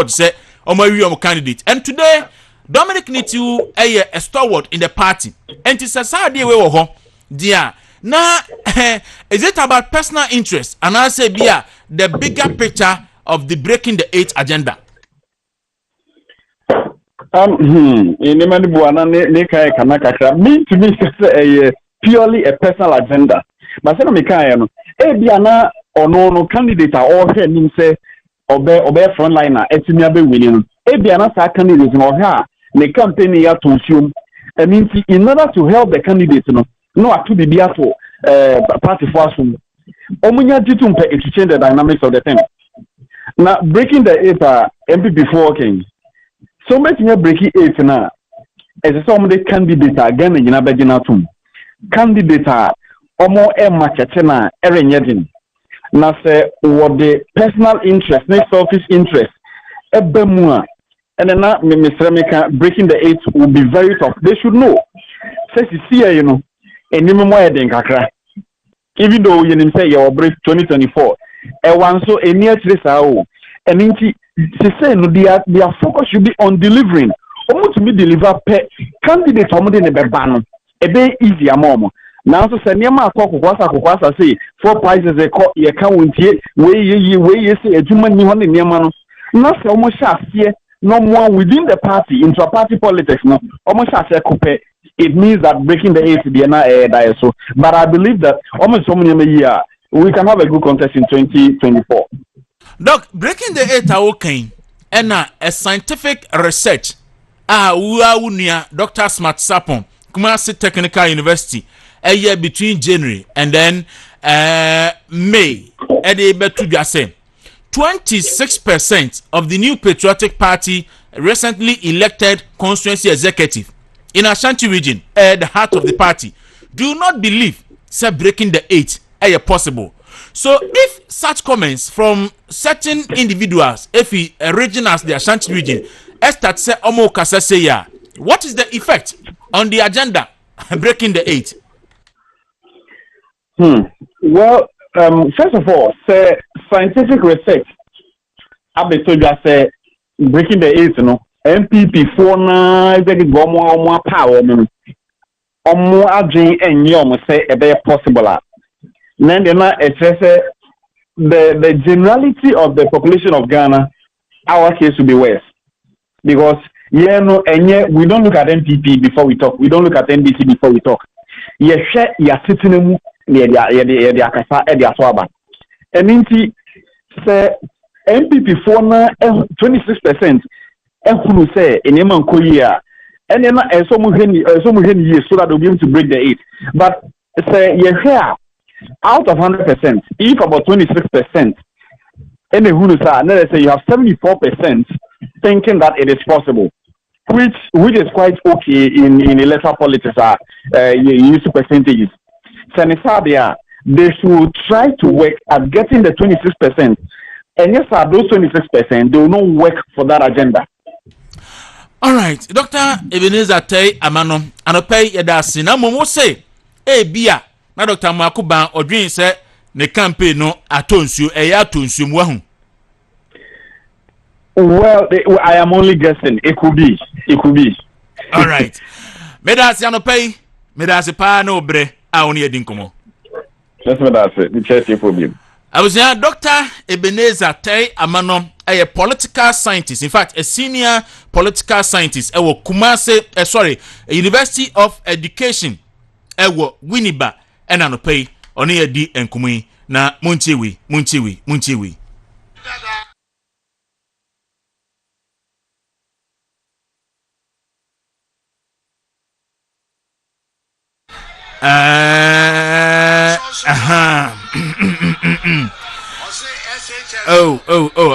say omo candidate. And today Dominic Nitiu a stalwart in the party. And it's a sad day we were home. Dear, now is it about personal interest? And I say, Bia, the bigger picture of the breaking the 8 agenda. In the many buana ne kanaka mean to me it's purely a personal agenda. But say no mekaya no. Bia na ono candidate or him say obe frontliner etimi abe winning. Bia na sa candidate no ha the campaign ya to assume. I mean, in order to help the candidate, no, to be for party for us. Omunya jitumpe to change the dynamics of the thing. Now, breaking the 8 MPP working. So much in breaking 8 now. As some of the candidate again in Abedinatum. Candidate omo marketena Erin Yedin. Now, say what the personal interest, next selfish interest, ebemua. And then now, Mr. Meka, breaking the 8 will be very tough. They should know. Says you know, and even more than Kakra. Even though you say you break 2024, and one so a near to this hour, and she say no, their focus should be on delivering. Almost to me deliver candidate in the ban. A bit easier, mom. Now, so say Niama Kwasa say 4 prices they call your account here, where you say a human new one in Niamano. Not almost here. No more within the party, intra-party politics, no. Almost as a coupe, it means that breaking the 8 so. But I believe that almost so many year we can have a good contest in 2024. Doc, breaking the 8 are okay. And a scientific research. Unia Dr. Smart Sapon, Kumasi Technical University, a year between January and then May. Ede betu jase. 26% of the New Patriotic Party recently elected constituency executive in Ashanti region at the heart of the party do not believe say breaking the 8 is possible. So if such comments from certain individuals, if he regions the Ashanti region, start say omo kasa say ya, what is the effect on the agenda breaking the 8? Well, first of all, say scientific research. I be told you say breaking the 8, you know. MPP for na executive more power, more aging and yom say a very possible. Then the generality of the population of Ghana, our case will be worse because we don't look at MPP before we talk. We don't look at NDC before we talk. Sitting the akasa e dia so aba eninti say MPP for na 26% ehunu say enema nkoyi a ene na so mu heni so that they'll be able to break the 8. But say here out of 100%, if about 26% ene hunu say let's say you have 74% thinking that it is possible, which is quite okay in electoral politics. You use percentages. Senisabia, they should try to work at getting the 26%. And yes, those 26%, they will not work for that agenda. All right, Dr. Ebenezer Tay Amano, and pay Yadasi. Now, Momo say, Bia, now Dr. Makuban or Dream say, the campaign no atonsu, atonsu muahu. Well, I am only guessing. It could be. All right. Medasi anopay, medasi pa no bre. Only a dinkomo. That's what I said. The church problem. I was here, Dr. Ebenezer Tay Amano, a political scientist. In fact, a senior political scientist. A University of Education. Winneba and Anopay. Only a D and Kumi. Na Munchiwi.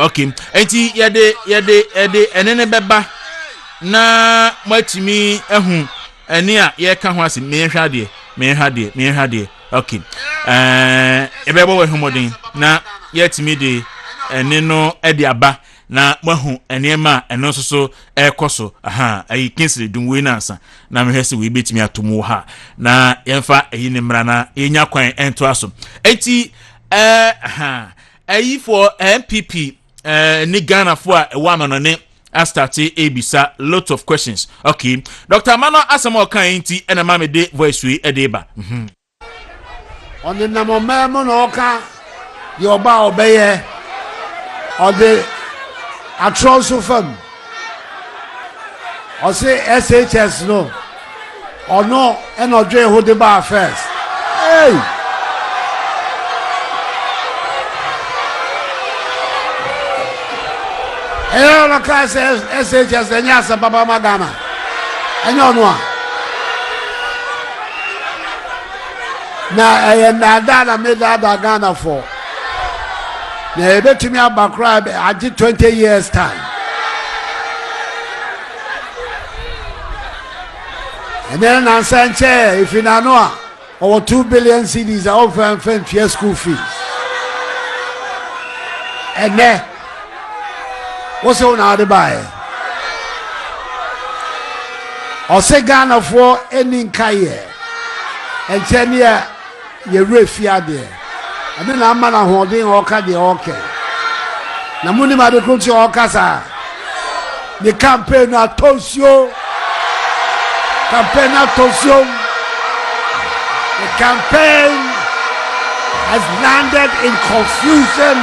Okay. Enti yade enene beba na mwatimi ehun ene a ye ka ho ase me hwade. Okay. Ebebo we humodin na yetimi de ene no ede aba na mahu enema eno so ekoso ayi kinsiri dunwe na ansa na mehwese we betimi atomo ha na yemfa eyi ne mra na enya kwan ento aso enti ayi for MPP ni Ghana for a woman I started ebisa lot of questions. Okay. Dr. Mano asamo kan nti ena ma me de voice we edeba. On the number memo no ka your ba obeye on the atroso fam. Or say SHS no. Or no and or dre hold the bar first. Hey. Eyo no class SHS enyasa baba magana. Enyo no. Na na made that Ghana for. Na ebetumi abakra agi 20 years time. And then I said, if you know, over 2 billion CDs are often for school fees. And then, what's on how to buy? Or say Ghana for any Kaye and 10 year you refia there. And then I'm not holding Oka the Oka. Namuni Madikuchi Okasa. The campaign at Tosio. Campaign attention. The campaign has landed in confusion,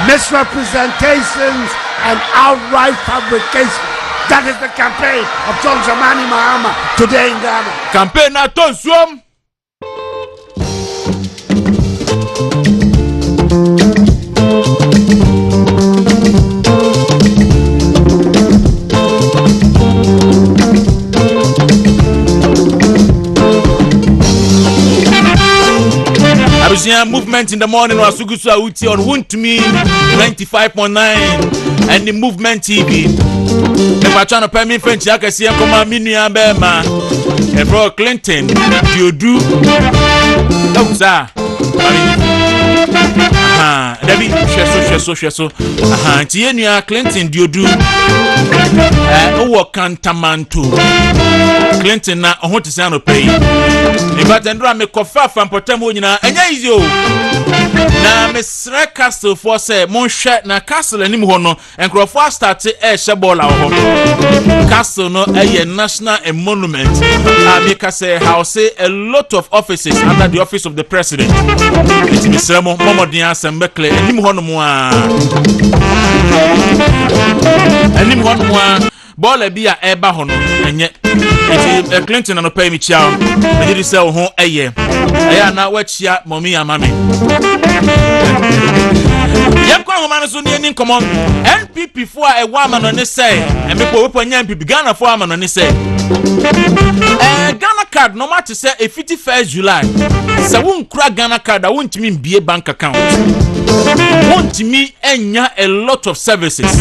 misrepresentations, and outright fabrication. That is the campaign of John Dramani Mahama today in Ghana. Campaign attention. Movement in the morning was Sugusu Auti on Wuntumi 95.9 and the Movement TV. The Pachano Pemi French Yakasi and Koma Minia Bema and Bro Clinton, you do. Oh, sir. Debbie, so. Tienia Clinton, you do. Kantamantu. Clinton na ohoti sano pay. Ibatendra me kofa from potemo nyina enya izio. Na mesre castle for say monhwe na castle anim ho no enkrofo start sheball ho. Castle no national monument. Make say house a lot of offices under the office of the president. It mesre mo momodin asembekle anim ho no mo a. Anim ho no mo a. Bola bia eba ho no enye enti Clinton no pay me chia me di se ho eye na wachia momi amame yekwa ho man so ni nkomo NPP fo a ewa ma no ne say empepo we ponya NPP Ghana fo ama no ne say Ghana card no matter say e 51st July se won kura Ghana card a won timi bie bank account won timi enya a lot of services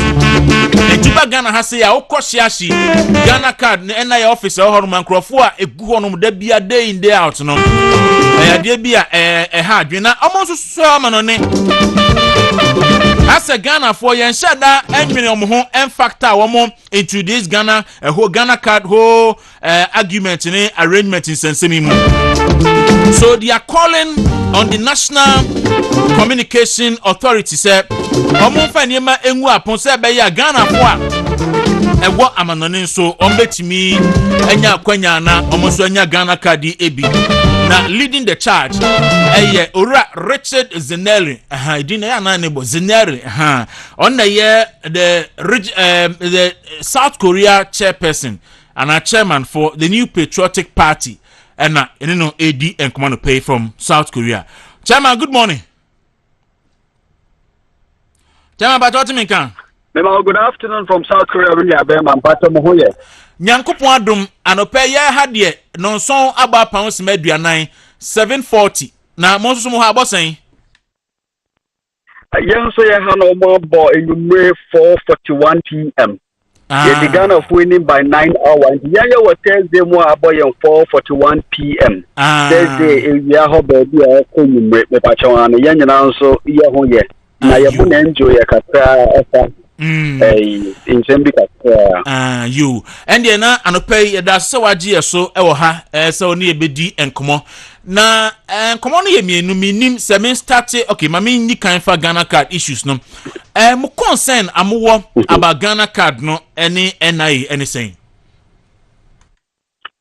entiba Ghana ha say ya okoshiashi Ghana card na ya office ho man krofo a egu ho no da bia day in day out no ya de bia ha adwena omonso so ama no ne as a Ghana for yen shada enwene ho en factor wo into this Ghana whole Ghana card whole argument in arrangement in sensemi mu. So they are calling on the National Communication Authority say omo fa niema enwu apon say be ya Ghana for a ewo amanone so ombetimi enya akwanya na omo so enya Ghana card ebi na leading the charge Ora Richard Zinelli idina ya na nebo Zinelli on the South Korea chairperson and a chairman for the New Patriotic Party and AD and command to pay from South Korea. Chairman, good morning. Chairman, but what me can? Good afternoon from South Korea. Really, I'm Pato Mohoye. Nyankopon adom anope ya ha de nonson aba pounds meduanan 740 na mo so mo ha abosan yen so ya ha no mo bo enumre 4:41 p.m. The Ghana of winning by 9 hours. Yeah, was Thursday mo aboy 4:41 p.m. Thursday ya ho baby e ko numre me pa chon an yen nyina so ye ho ye na ye bu na enjoy ya kata esa in Zambia you and then anope ya da so waje so e wo ha so oni ebedi enkomo na nkɔmɔ no yɛ mienu minim sɛ me start okay ma me ni kan fa Ghana card issues no mo concern amowɔ about Ghana card no any NIA anything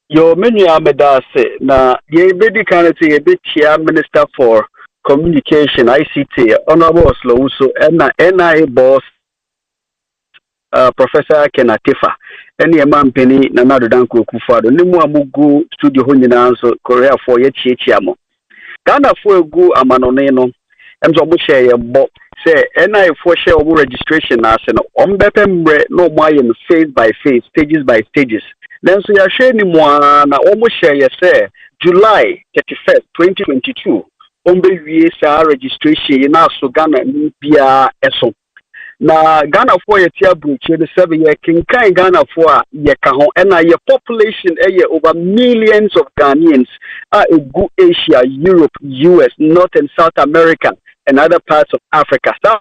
Your menu amedase na ye bedi kanati ye betia Minister for Communication ICT Honorable Oslo so NIA boss Professor Kenatifa any mampeni na nado danko kufado nimu amugu studio ho nyina nso Korea for ye chiachiamo Ghana for egu amanone no emzo mo share ye bo say NIA for share obo registration na ase no ombepe mbre no mo aye no phase by phase stages by stages then so ya share ni mo na omo share ye say July 31st 2022 ombe wie sa registration ye na so Ghana ni bia eso na Ghana for ye tia bruche the 7 year kinkan Ghana for ye ka ho na ye population over millions of Ghanaians egu Asia, Europe, US, North and South America and other parts of Africa. So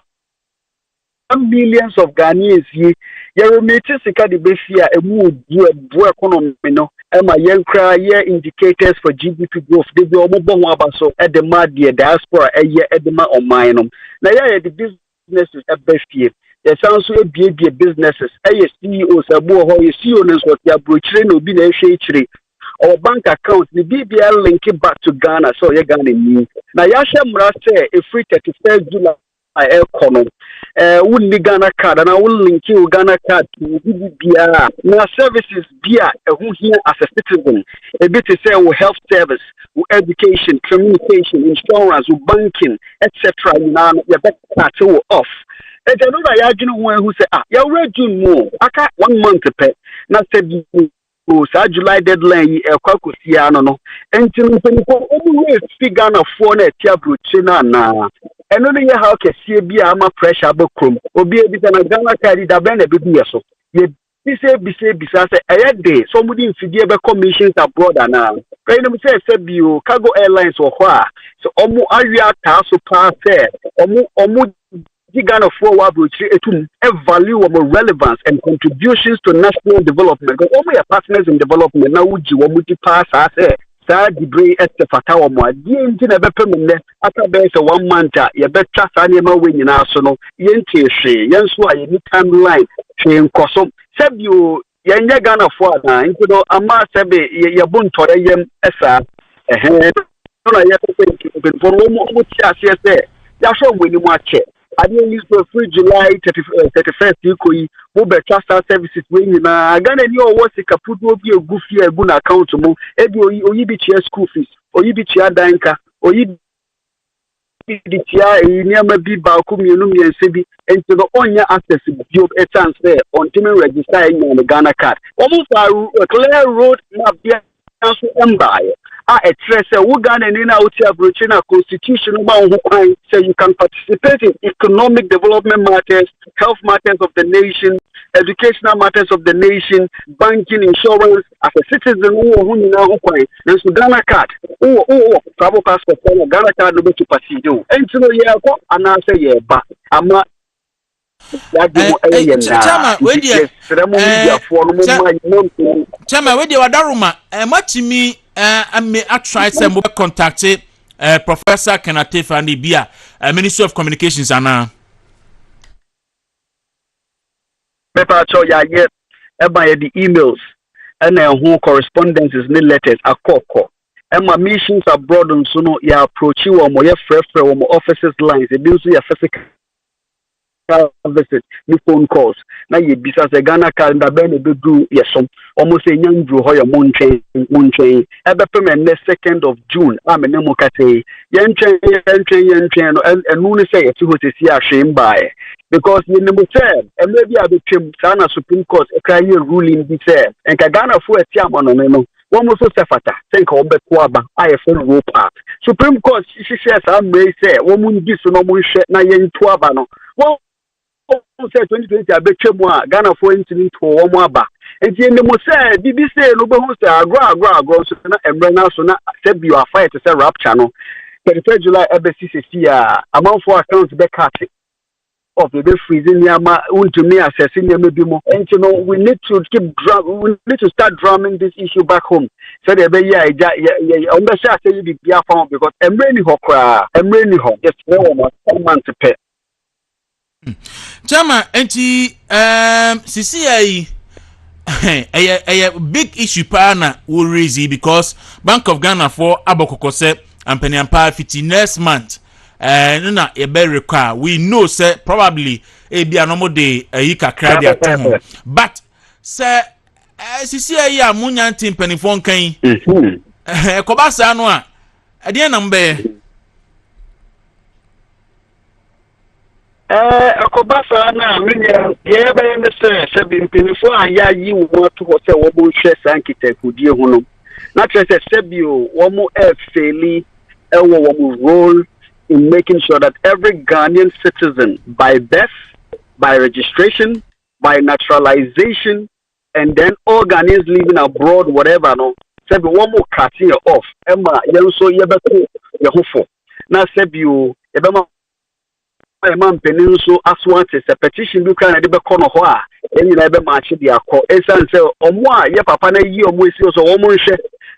millions of Ghanaians ye remete sika de besia emu du economy no ema yenkra ye indicators for GDP growth de bi omo bo ho abaso e de ma de diaspora e de ma oman no na ye the businesses ebefie ye san so ebie businesses ye CEOs abu ho ye CEO no so ya brochire na obi na ehwe ichire or bank account the BBL link it back to Ghana so ye Ghana ni na ya hye mra say e free 31st July economy wouldn't Ghana card and I will link you Ghana card to BBL na services bia who here as a citizen a bit to say health service education communication insurance banking etc na you better to off and I know that you who say you June more aka 1 month pay na said sa July deadline kwakusia no enti mpenipo omuwe figure na for na tia broche na eno ne ye how kese bia ama pressure abokrom obi ebisa na Ghana card da ben na bebi yeso ye bisa say eyede somebody infidie be commissions abroad na kai no say bio cargo airlines wo ho a so omu awia ta so pa say omu Ghana for etum value of relevance and contributions to national development because all my partners in development now would you want to pass as a degree at the fatawa mo di nti na bepe me aka be say 1 month ya betra sa ne ma wenyi na so no yenti hwe yenso a ye timeline hwe nkoso sabio yenye Ghana for na nti no ama sebe ye bontore yem esa no na ye pe for mo ti ase say ya so mweni mo ache I didn't use for free July 31st. You could move better services when you na Ghana ni owo sika pudu obi egufi egu na account mo ebi oyi bi chia school fees oyi bi chia danka oyi bi chia niam bi ba ku mienu miense bi enti no onya access bi a chance there on team register in the Ghana card almost a clear road map there so embaye a stress we Ghana ni na uti abrochi na constitution ba ho kwan say you can participate in economic development matters, health matters of the nation, educational matters of the nation, banking, insurance as a citizen who ni na ho kwan na so Ghana card travel passport for Ghana card no be to proceed o enti no ye ko ana say ye ba ama Chama we dey wadaruma matimi me try say mo contact Professor Kenatifa and Bia Ministry of Communications ana paper cho ya ye by the emails and who correspondences ni letters akoko Emma missions abroad nso no ya approach wo mo ye frefre wo mo offices lines e bi nso ya physical visit ni phone calls na ye bisa se Ghana calendar be na bedu yesom almost say nyandru ho ya montwen ebe pem ne 2nd of June amene mo kate yentwen no enu ne say yeti ho sesi ahwe mbae because ye nemo say emre bi abetwem sana Supreme Court e kra ye ruling bi say enka Ghana fo ati amono no one so sefata think obeto aba ayefe rope Supreme Court she says am say wo mu ndi so no mo hwe na ye nto aba no wo say 2020 abetwem a Ghana fo ntini to wo mo aba enti ne mo say BBC no be hu say agro so na emre na so na say bio afa to say rapture no 31 July ebesi a amount for account be cut of the freezing yama to me assessing yama. And you know, we need to start drumming this issue back home. So the because I'm really hokra, I'm really home. Just no one to pay. Chama, enti CCI a big issue pana will raise because Bank of Ghana for Abokoko said and Pennyampa 50 next month. Na e be require we know say probably e be anomo de yika credit atom but say CCI ya munya ntim penifon kan ko ba sa no a ade na mbe akobasa na menya ye be me se bi penifo aya yi wo to ho se wo bo hwe sankite kodie ho no na trese se bi o wo mo faili wo mo role in making sure that every Ghanaian citizen, by birth, by registration, by naturalization, and then all Ghanaians living abroad, whatever, no, said one more cutting off. Emma, so you better your now said you, a man peninsula as once a petition you can be corner hoa, and you never match the accord. And say, oh, why, your papa, you almost so almost.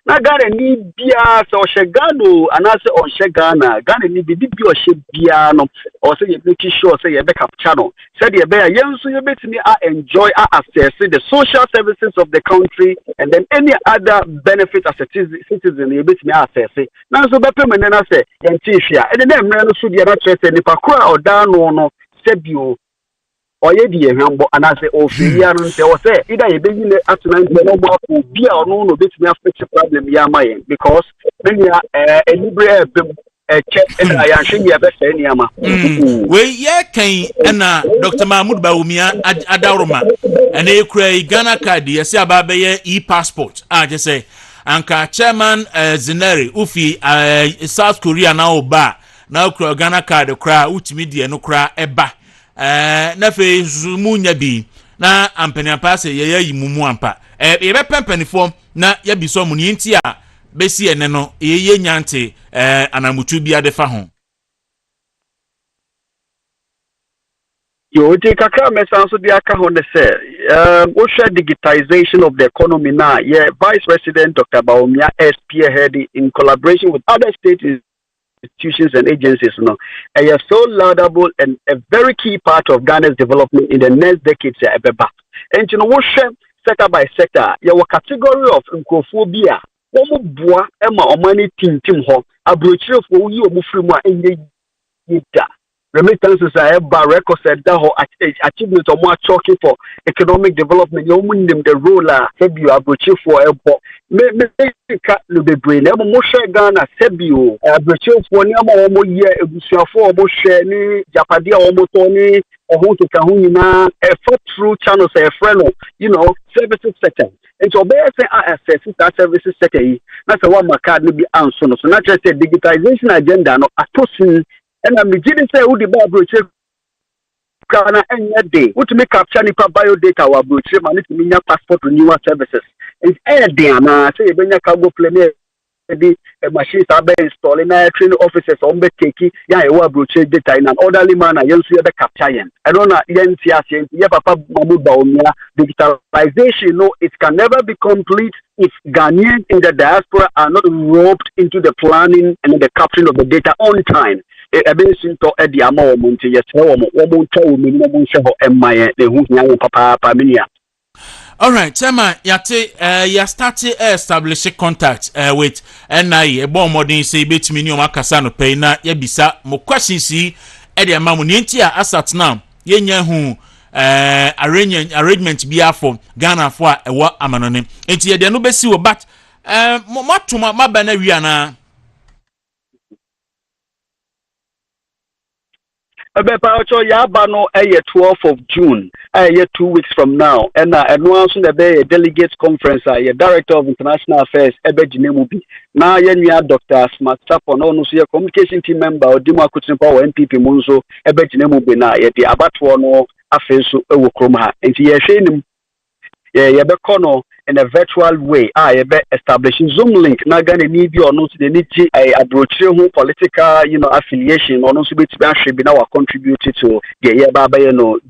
Na Ghana ni bia so Shegano and I say on Shegana Ghana ni bibi o shebia no or say you make sure say you be capture no said you be yen so you bet me enjoy access the social services of the country and then any other benefit as a citizen you bet me access na so be pay me na say yen tifia and then me no so dia na trust nipa kura o da no sebio oye di ehwambo anase ofiria no nte o say ida ye beyi ne atuna nte no mo ko bia ono no betumi affect problem ya mayen because when you libre check and I actually be say ni ama we ye kan na Dr. Mahmoud Bawumia adaroma and e kura Ghana card ye say aba be ye e-passport je say anka chairman Zineri ufi South Korea na oba na kura Ghana card kura utimi die no kura eba na fe munya bi na ampani pass ye yimumu ampa ye be pempanifo na ya biso mu ni nti a besi ene no ye nyante anamutu bia de fa ho yo te kakra mesan so dia ka ho ne se we share digitization of the economy now yeah Vice President Dr. Bawumia spearheaded in collaboration with other states institutions and agencies no are so laudable and a very key part of Ghana's development in the next decades ebeba and you know we share sector by sector your category of nkrophobia wo boa ema omani tintim ho abrochirefo wo yi omufrimu a enye yida remittances are by record said that achievement of more talking for economic development you mun them the role said you abrochirefo ebo me ka no be brain emo mo share Ghana said you abrochirefo ni ama wo mo ye ebusuafo wo mo share ni japade a wo mo to ni ohun to ka hu nyina through channels friend you know services sector. And so, access that services sector. That's what my card will be answered. So, not just a digitization agenda, no, a person, and I'm beginning to say, who the Bible can end day. What to make capture nipa biodata or brochure, man, to mean your passport renewal services. It's air there, say, when you can go play. The machines are being installed in training officers on the keki, brochure data in an orderly manner. You see the capture. I don't know, Papa Mahmoud Bawumia, digitalization, no, it can never be complete if Ghanaians in the diaspora are not roped into the planning and the capturing of the data on time. All right, Chama, ya started establishing contact with NIA, a bomb modern say bit minimum Akasano pay na yabisa mo question see Eddie Mamu Nintia asat now yenya who arrangement be for Ghana for a what amanone. Enti ye no besi wo but matuma mabana wiana Yabano 12th of June, 2 weeks from now, and announcing the delegates conference, Director of International Affairs, Ebejinemubi. Now, Dr. Smart Sapon, no communication team member, Dima Kutsimpa, MPP Munzo, Ebejinemubi, the Abatuano, Affairs, Ewokroma, and Yashin, Yabekono, in a virtual way. Establishing Zoom link. Na Ghana need you or not the need a political, affiliation or not to be now contributed to the year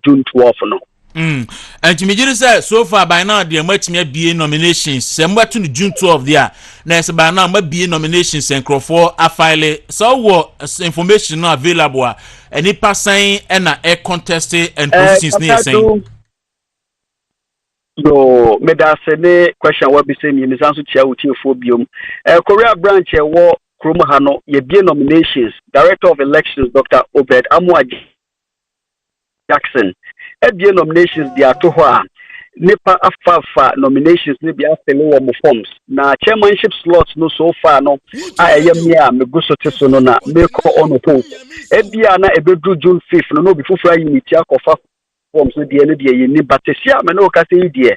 June 12th. No. And to me, say so far by now, there might be nominations. Somewhere to June 12th there. Next by now, might be nominations and Crawford a file. So what information available? Any person and a contested and positions near saying. So, me da se question what be saying in the answer chair with phobium. Korea branch war Kromahano, ye be nominations. Director of Elections, Dr. Obed Amwaji Jackson. Be nominations they are to her. Nipa afafa nominations ni be after forms. Na chairmanship slots no so far no. I am here me go so teso no na me ko on post. Be na ebedu June 5th no before Friday meeting kofa forms no de ni but sia me no ka say die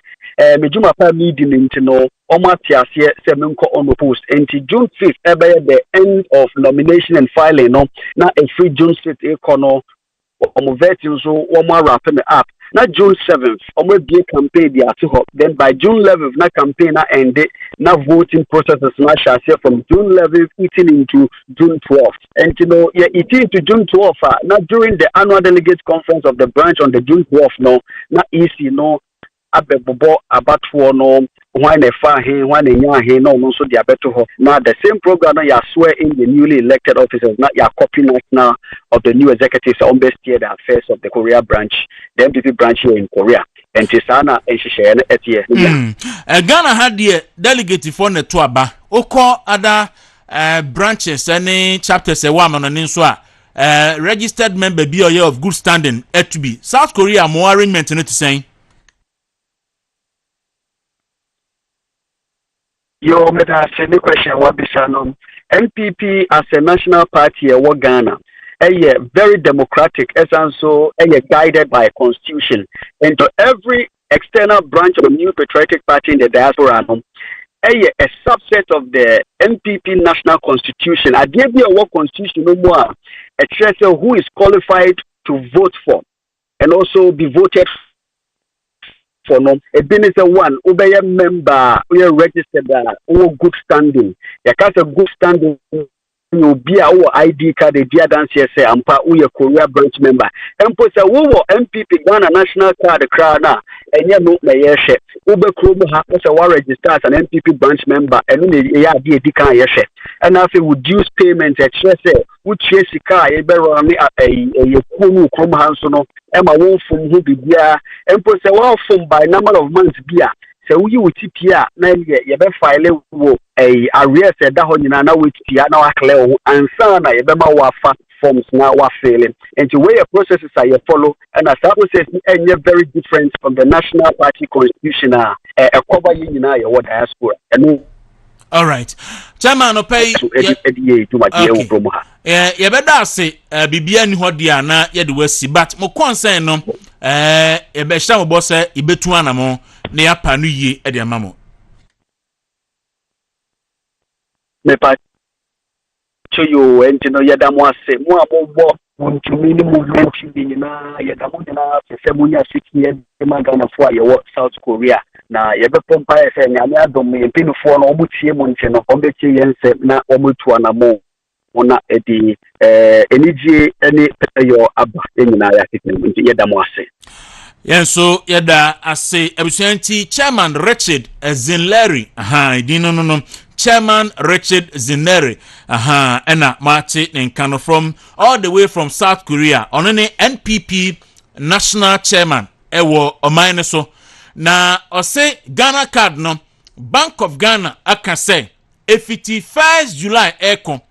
me juma pa meeting nti no omati ase se me nko on post until June 5th the end of nomination and filing no na a free June 6th e kono vetting so one more wrapping up. Not June 7th, be campaign the at then by June 11th, na campaign na end na voting processes na shall say from June 11th eating into June 12th. And eating into June 12th, not during the annual delegates conference of the branch on the June 12th, no, not easy, no, abebo abatwo no when a far he when a young no so the abeto now the same program now you swear in the newly elected officers not your copy now of the new executives on best year the affairs of the Korea branch, the MPP branch here in Korea. And Tisana and Shishan at year. Ghana had the delegate for the Tuaba, Oko other branches, any chapters a woman on Insua. Registered member be a year of good standing at to be South Korea more arrangement in it saying. Yo, me da se question what be sanon. MPP as a national party what Ghana. Very democratic, as also guided by a constitution. And to every external branch of a new patriotic party in the diaspora, a subset of the MPP national constitution. I gave you a what constitution no more. A treasurer who is qualified to vote for and also be voted for no a business one obey a member we are registered good standing. You can't a good standing. You be our ID card, the dear dance say, and pa we a Korea branch member. And put a woo MPP Ghana national card, the crown, and you know, my year Uber Krubo has a war register as an MPP branch member, and only a DK year. And after would use payment at Chese, which chase a car, a better on a Kunu Krum Hansono, and my wolf from who be beer, and put a war from by number of months beer. So you would tip here, then you better file a arrears at that one, now with Piano Cleo and son, I remember what forms now are failing. And the way your processes are you follow, and as I says, and you're very different from the National Party Constitution, a cover you know your diaspora. All right, Chairman, no pay. Yeah, you better say, Bibian Hodiana, yet West, but more concern, no, a besham boss, Ibetuanamo. Near Panuye at the Mamo. Mepa to you and to know Yadamwa say more about to minimum Yadamuna, Semunia 6 years, Magana for your South Korea. Now, you have a Pompire and Yadom, and Pin for Omuchi Montano, Obechi and Sep, not Omutuana more. Ona edi any your abba in Yadamwase. Yes, so yada I say Ebusanti Chairman Richard Zinleri. No. Chairman Richard Zinleri. Ena Martin and Kano from all the way from South Korea. On any NPP national chairman. Ewo o so. Na o say Ghana card no Bank of Ghana aka say 51st July eko.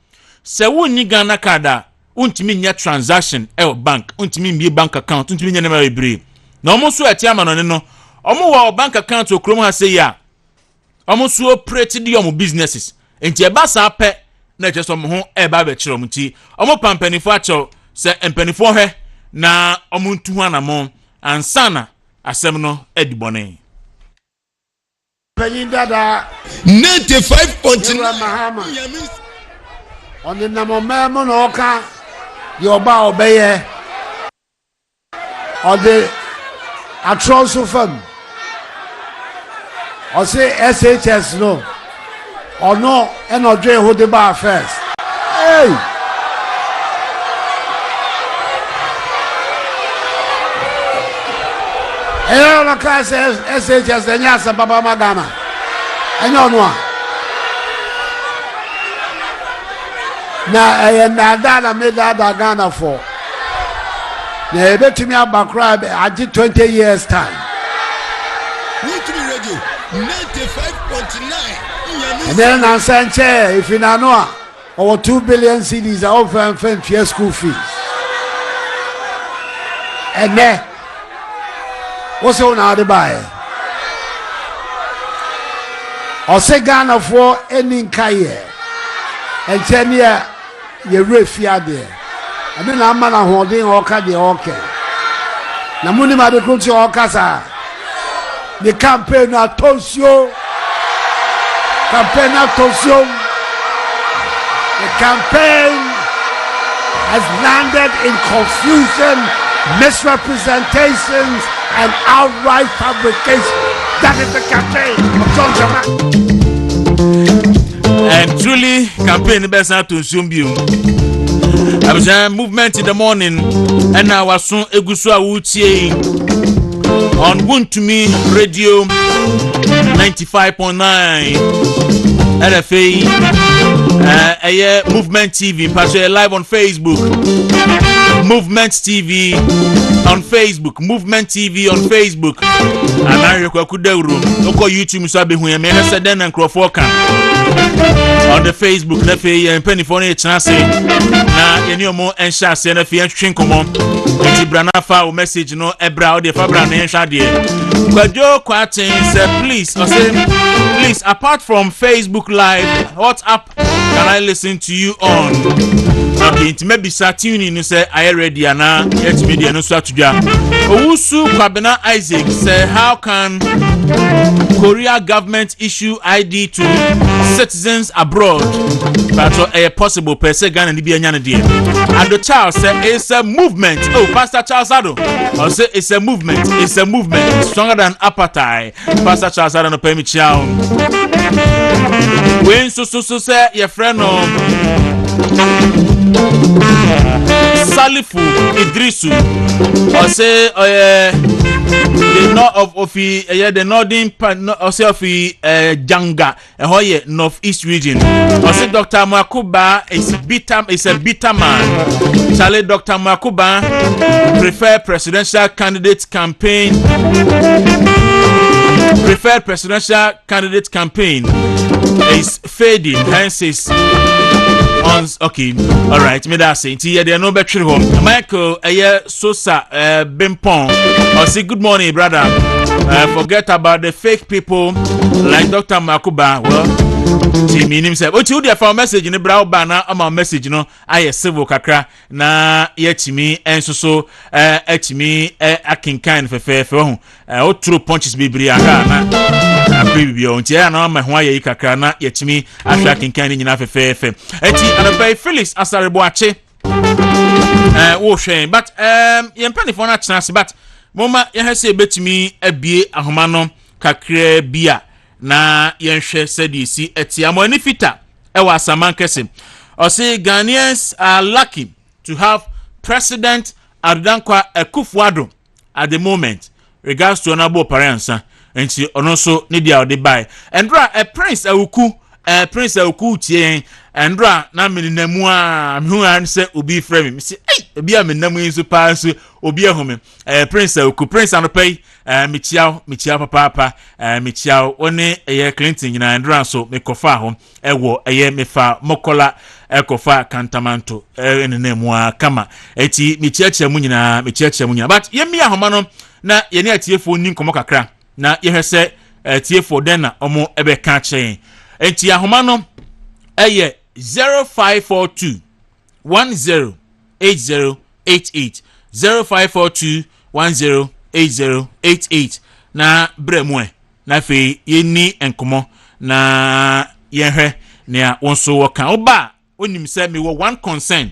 Se wonni Ghana card a untimi nya transaction bank. Untimi mbi bank account. Untimi nya number ebre. Na omusu etiama no ne no omu wa bank account okrom ha say ya omusu operate di omu businesses enti e ba sa pe na che so mo ho e ba be kire omu ti omu pampanifo a che se empanifo hwe na omu ntu ho na mo ansana asem no edibone Penyin dada 95.9 on the number memo no ka yoba obeye on the Atroso fam I say SHS no. Or no, and no Dre who the bar first. Hey! Hey, no class SHS, the Nyasa Baba Magana. And you know. Now, I am Nadana made that Ghana for. Now, bet to me about crab, I did 20 years time. Radio 95.9. And then I said, if you know, over 2 billion CDs are often for school fees. And then, what's on how to buy? Or say Ghana for any Kaye and 10 year, you're refia there. I mean, I'm not holding all the okay. Namuni Madikuchi Okasa. The campaign at Tosio. Campaign at Tosio. The campaign has landed in confusion, misrepresentations, and outright fabrication. That is the campaign of John Jamal. And truly, campaign best out to Zumbium. I was a movement in the morning, and I was soon a Gusua Wutie on Wuntumi Radio 95.9 LFA. Movement TV, Pastor live on Facebook. Movement TV on Facebook. Movement TV on Facebook. And I request YouTube so be when me said then and Crawford on the Facebook LFA and penny for chance na any more and share say na fi twin komo enti brana fa message no ebra o de fa brana en hwa de Kwadwo Kwatin say please apart from Facebook live what app can I listen to you on? Okay, maybe Saturday you say I ready ana yet media no so atudwa Owusu Kwabena Isaac say how can Korea government issue ID to citizens abroad? But a possible per se Ghana ni bi anya ne de. And the Charles say it's a movement. Oh, Pastor Charles Ado. I say it's a movement. It's a movement stronger than apartheid. Pastor Charles Ado no pay me chow. When so say your friend Salifu Idrisu or say the north of the northern part or say of Janga and northeast region or say Dr. Makuba is a bitter man. Charlie Dr. Makuba preferred presidential candidate campaign is fading, hence is okay, all right, me that say they are no better home. Michael Sosa Bimpong or say good morning brother. Forget about the fake people like Dr. Makuba. Well, he mean himself. Oh, you for message in the brow banner on message, I civil kakra na yetimi and so etimi akin kind for fair for oh true punches bibri aka na preview ntia na ma ho ayi kakra na yetimi akin kind nyina fair eti anabay Felix Asareboache wo hwen but yempani for na chance but moma yehese betimi abie ahoma no kakra bia na yenhwe sedi si etiamo ani fita ewa samankese or say Ghanaians are lucky to have President Adudankwa Akufo-Addo at the moment regards to honorable parensa and she also need the buy and a Prince Awuku tie and na meninamu a me hu an say obi frame me say obi a menamu inso pass obi ahome Prince Awuku Prince anopay michiao papa michiao one Clinton nyina and so me kofa ho ewo me fa mokola ekofa kantamanto enenemu a kama eti michiachia mu nyina but yemi ahoma no na ye ne atiefo ni nkomo kakra na ye hwese atiefo den na omo ebe ka chen enti ahoma no 0542 108088 0542 108088 na bremwe na fe yeni enkomo na yehwe na wonso woka oba onim se me wo one concern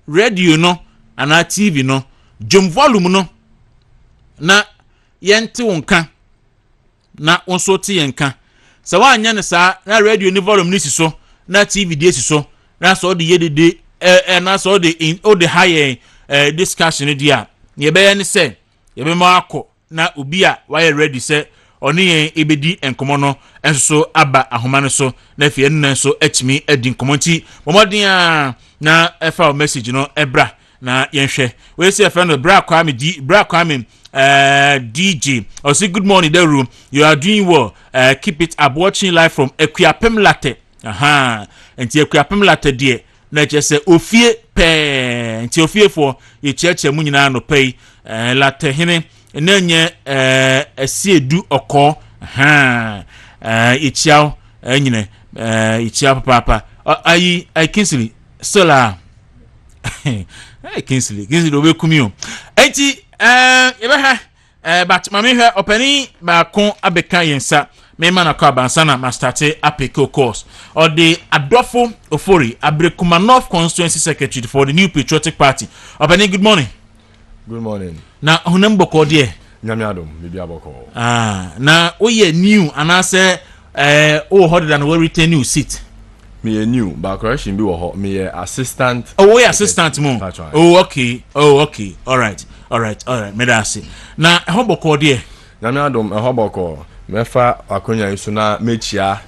radio no ana TV no jom volume no na yente wonka na wonso te yenka se wa anya ne sa na radio ni volume ni si so na TV di si so na so de yedede na so de in o de high discussion dia ye be ne se ye be ma akọ na obi a wa ready se oni yen ebedi enkomo no enso aba ahoma no so na fie nna so atimi edi nkomo nti momodin a na efa message no ebra na yenhwe we say friend no bra kwame DJ or say good morning the room you are doing well keep it up watching live from Equiapem Latte enti Equiapem Latte de na che se ofie pe enti ofie for ye cheche mu nyina no pay latte hene na nye esiedu oko ichiao nyine ichiao papa ayi Kinsley sola Kinsley obe kumio enti ebe ha but mama hwe opani ba kon abeka yensa me man akọ abansana ma start apeko course or the Adolfo Ofori Abrekumanov constituency secretary for the New Patriotic Party. Opani, good morning. Good morning. Na hunembo ko de Nyame adom bibi aboko. Na oye new anase o hold than we retain new seat. Me new but correction bi wo ho me assistant. Oh, we assistant mo. Oh, okay. All right. Me da say. Na hoboko de Nyame adom hoboko mefa akonya iso na mechia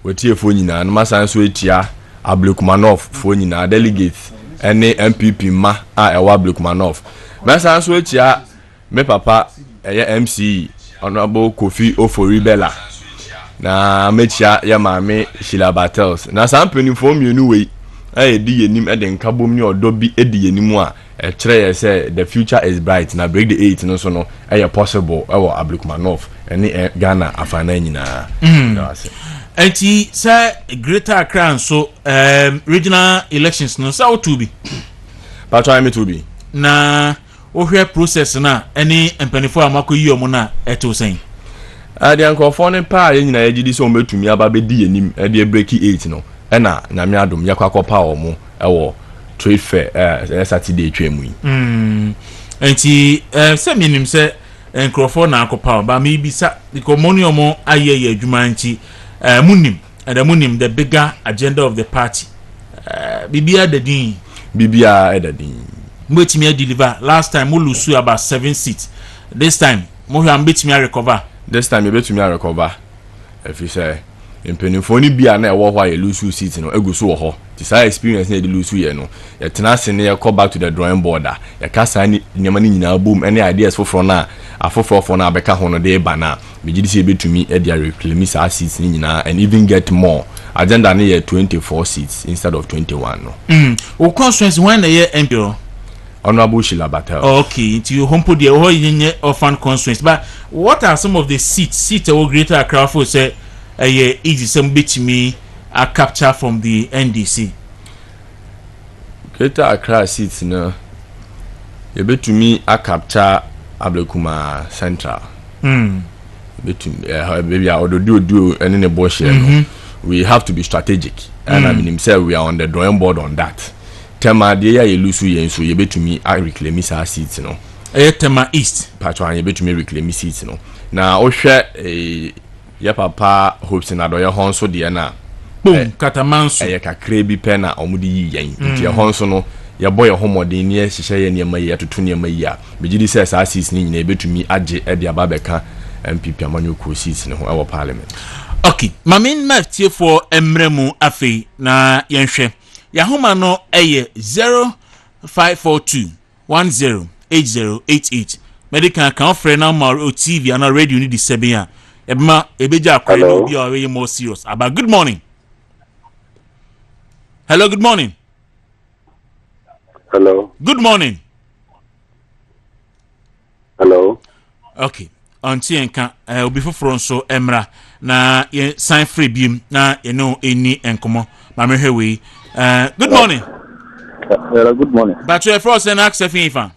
wetiefo nyina na masan so etia Ablekumanov fo nyina delegate ene MPP ma a ewa Ablekumanov masan so etia me papa eye MC Honorable Kofi Ofori Bella na mechia ya maame Sheila Battles na sampeni fo mienu wei di yenim ede nkabom ni odobi edi yenimu a kire say the future is bright na break the 8 no so no possible ewo Ablekumanov ene Ghana afana nyina enti say Greater Accra so regional elections no so to be patwa me to be na ohwe process na ene empanifo amako yi omo na eto sen ade ankofo ne pa nyina yegidi so metumi aba be di yenim ede break 8 no ena nyame adom yakwakopa omo ewo trade fair Saturday twemu enti se minim se enkrofo na akopa ba me bisa because money omo aye adwuma nti munim the bigger agenda of the party bibia dadin mbetimi deliver last time we lose about 7 seats this time mo hwa mbetimi recover if you say impenifo ni bia na ewo hwa ye lose seat no eguso wo ho ti sa experience na de lose ye no ye tena se ne ye call back to the drawing board ye kasa ni nyama ni nyina boom any ideas for na afofo na abeka ho no de ba na megidi se betumi e dia reclaim sa seats ni nyina and even get more agenda na ye 24 seats instead of 21 no o conference when na ye MPO Honorable Sheila Battles. Okay, into your home put the whole orphan conference. But what are some of the seats or Greater Accra for say easy some bit to me a capture from the NDC? Greater Accra seats no you bet to me a capture Ablekuma Central. Bet to maybe I would do any bush we have to be strategic and I mean himself we are on the drawing board on that. Tema de ya yelusu yen so ye betumi a reclaim sa seat no Tema East patwa ye betumi reclaim seat no na ohwe ya papa hopes na do ye honso de na boom katamanso ye kakra bi pe na omudi yi yen nti ye honso no ye boy homodin ne ye hihye ye ne mayi atoto ne mayi a begidi se sa seat ni nyina betumi age e de ababeka MPP amanyoko seat no ho e parliament. Okay, mamin maftie for emremu afi na yenhwe Yahuma no eye 0542108088. Medical can friend now more TV and radio need the 7 ya. Ebma ebeja akwa no be away more serious. About good morning. Hello, good morning. Hello. Good morning. Hello. Okay. Anti enka obi foforo so emra na ye sign free bim na ye no eni enkomo. Ma mehwe we good morning. Hello, good morning. But your first and access fan.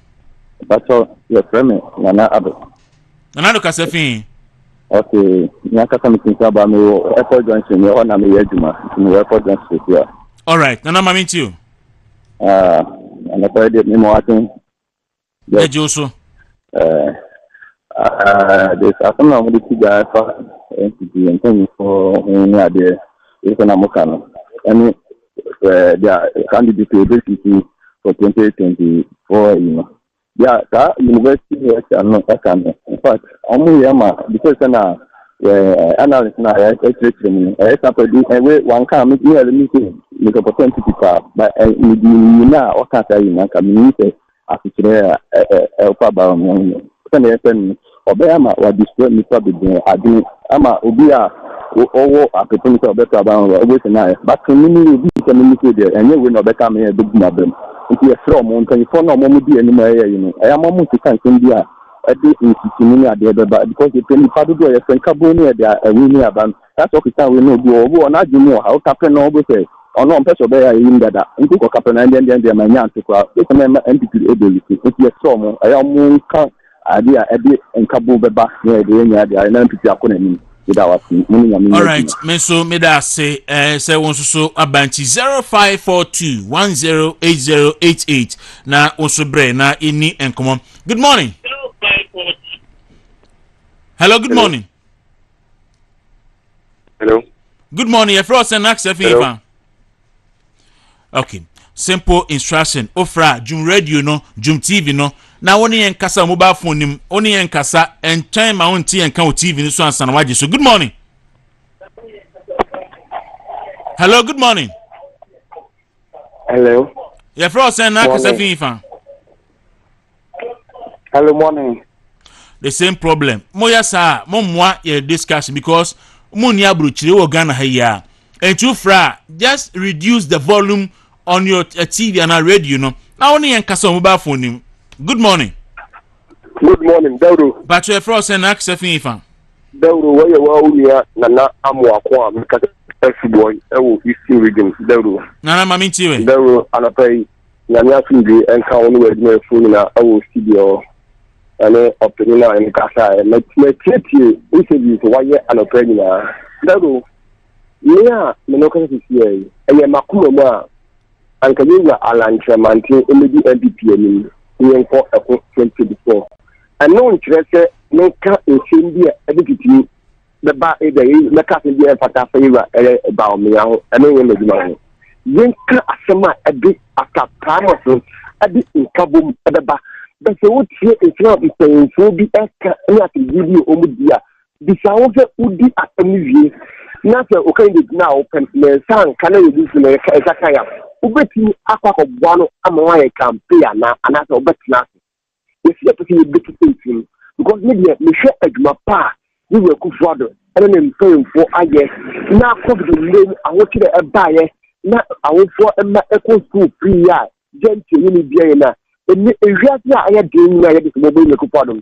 But your friend, Nana Abu. Nana Casafin. Okay, Naka something about me, Airport Junction, your honor, me, Yajuma, Airport Junction here. All right, Nana, I mean to you. And I did me watching. Yeah, Joso. This afternoon, I'm going to NPP and thank you for the Economic and their candidate basically for 2024, Yeah, that university is not in fact, only because analyst now, one can make me a meeting, make a potential people, but now, what can I say? I can say, after Obama was destroyed me probably. I do. Ama Obia or a potential of better about always and but to me, you be communicated and you will not become a big problem. If you are from 24 no more be anymore, I am almost to can't India. I think it's similar there, but because the penny part of your friend Cabonia, they are a winning about that's what we know. Go on, I do know how Captain always say. Or no, person there in that. Into a couple and then they are my young to crowd. It's a member entity ability. If you are strong, I am more idea a bit and Kabu Beba near the entity without all right, Meso Meda say so Abanti 0542 108088 na Osubre na ini and come on. Good morning. Hello, good morning. Hello. Good morning. Your first and next okay. Simple instruction. Ofra, Jum Radio no, Jum TV no. Na woni yen kasa mobile phone nim, oni yen kasa and time my own tea and count TV so answer na waje. So good morning. Hello, good morning. Hello. Your first and na kasa fifa. Hello, morning. The same problem. Moya sa mo mwa ye discussion because mo ni abruchire wo Ghana ha ya. And to fra just reduce the volume on your TV and radio no. Na woni yen kasa mobile phone nim. Good morning. Good morning, Dauro. But your first and next fifa. Dauro, where you are, Unia, Nana Amwakwa, because boy, Eastern region, Dauro. Nana Maminti, Dauro, and I pay Nanya Fundi and County with my phone in our studio. And up to now in Casa, and my interview to why and a pregnant. Dauro, yeah, Minoka is here. I am Makuma, and Kalinga Alan Chamanti, MPP. For 2024. And no interest, no cat in India, educating the bar a day, the cat in the Fata favor about me. I know when the money. Then Asama a bit after Pramason, a bit in Kabum at the bar. But the wood here is not saying so be a cat give you Omudia. The sound would be at the museum. Nothing okay now, open my son, can I reduce the Zakaya? Ubeti akwa ko bwano ama ya campaign na anasa ubeti na if you to see bit thing because maybe me share aduma pa we will ku fodo and then paying for aye na ko the name awo kire e baaye na awo for e ma eco school free ya gente ni bia na eni ewiase a aye den na ye de mo be ku fodo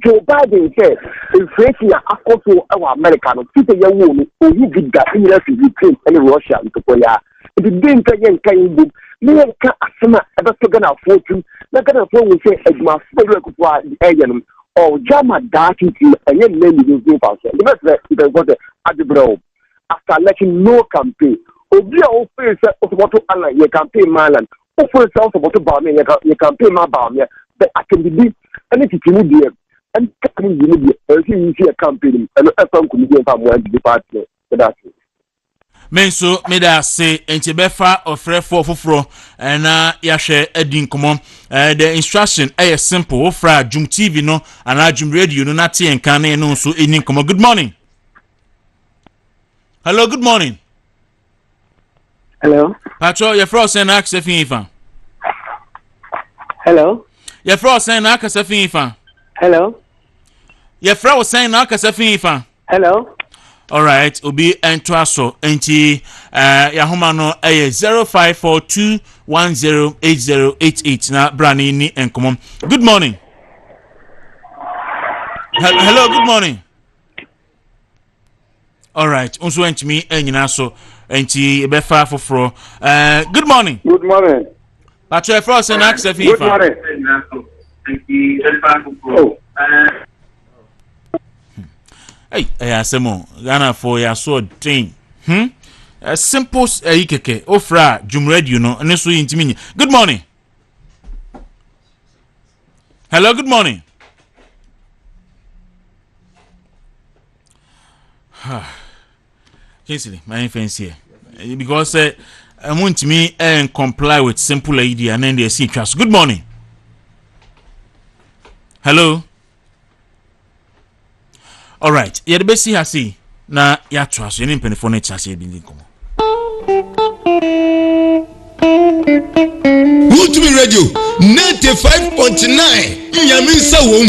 Joe Biden said inflation akoso e wa America no tite ye wo no oyi bida in Ukraine and Russia to ya the didn't again kind of me can't assume about to get our fortune. Not gonna phone will say as my favorite the alien or Jama Darty and then maybe you do pass. The best is what the bro after letting no campaign. Obia open of what to align your campaign Malan. Open self about to bar me your campaign my bar me. But I can be anything to me and coming you see a campaign and a phone could be from one department. That's it. Menso meda say enchebefa ofre foforo na yahwe adin komo the instruction is simple ofra Jum TV no ana Jum Radio no na tie enkan na no so enin komo. Good morning. Hello, good morning. Hello. Patro your fro say na aksefi ifa. Hello. Your fro say na aksefi ifa. Hello. Your fro say na aksefi ifa. Hello. All right, obi entwaso enti yahoma no 0542108088 na brani ni enkomom. Good morning. Hello, good morning. All right, unso entimi enyina so enti ebefa foforo. Good morning. Good morning. Patro Frost and Axel Good morning. Hey, asemo Ghana for your sword thing. A simple ikeke ofra Jum Radio no and so intimi. Good morning. Hello, good morning. Kingsley, my fancy because I want me and comply with simple idea and then they see trust. Good morning. Hello. All right. Yeah, the best I see na ya trust. You need penifone chase bi nkomo. Ultimate Radio 95.9 Nyaminsa wom.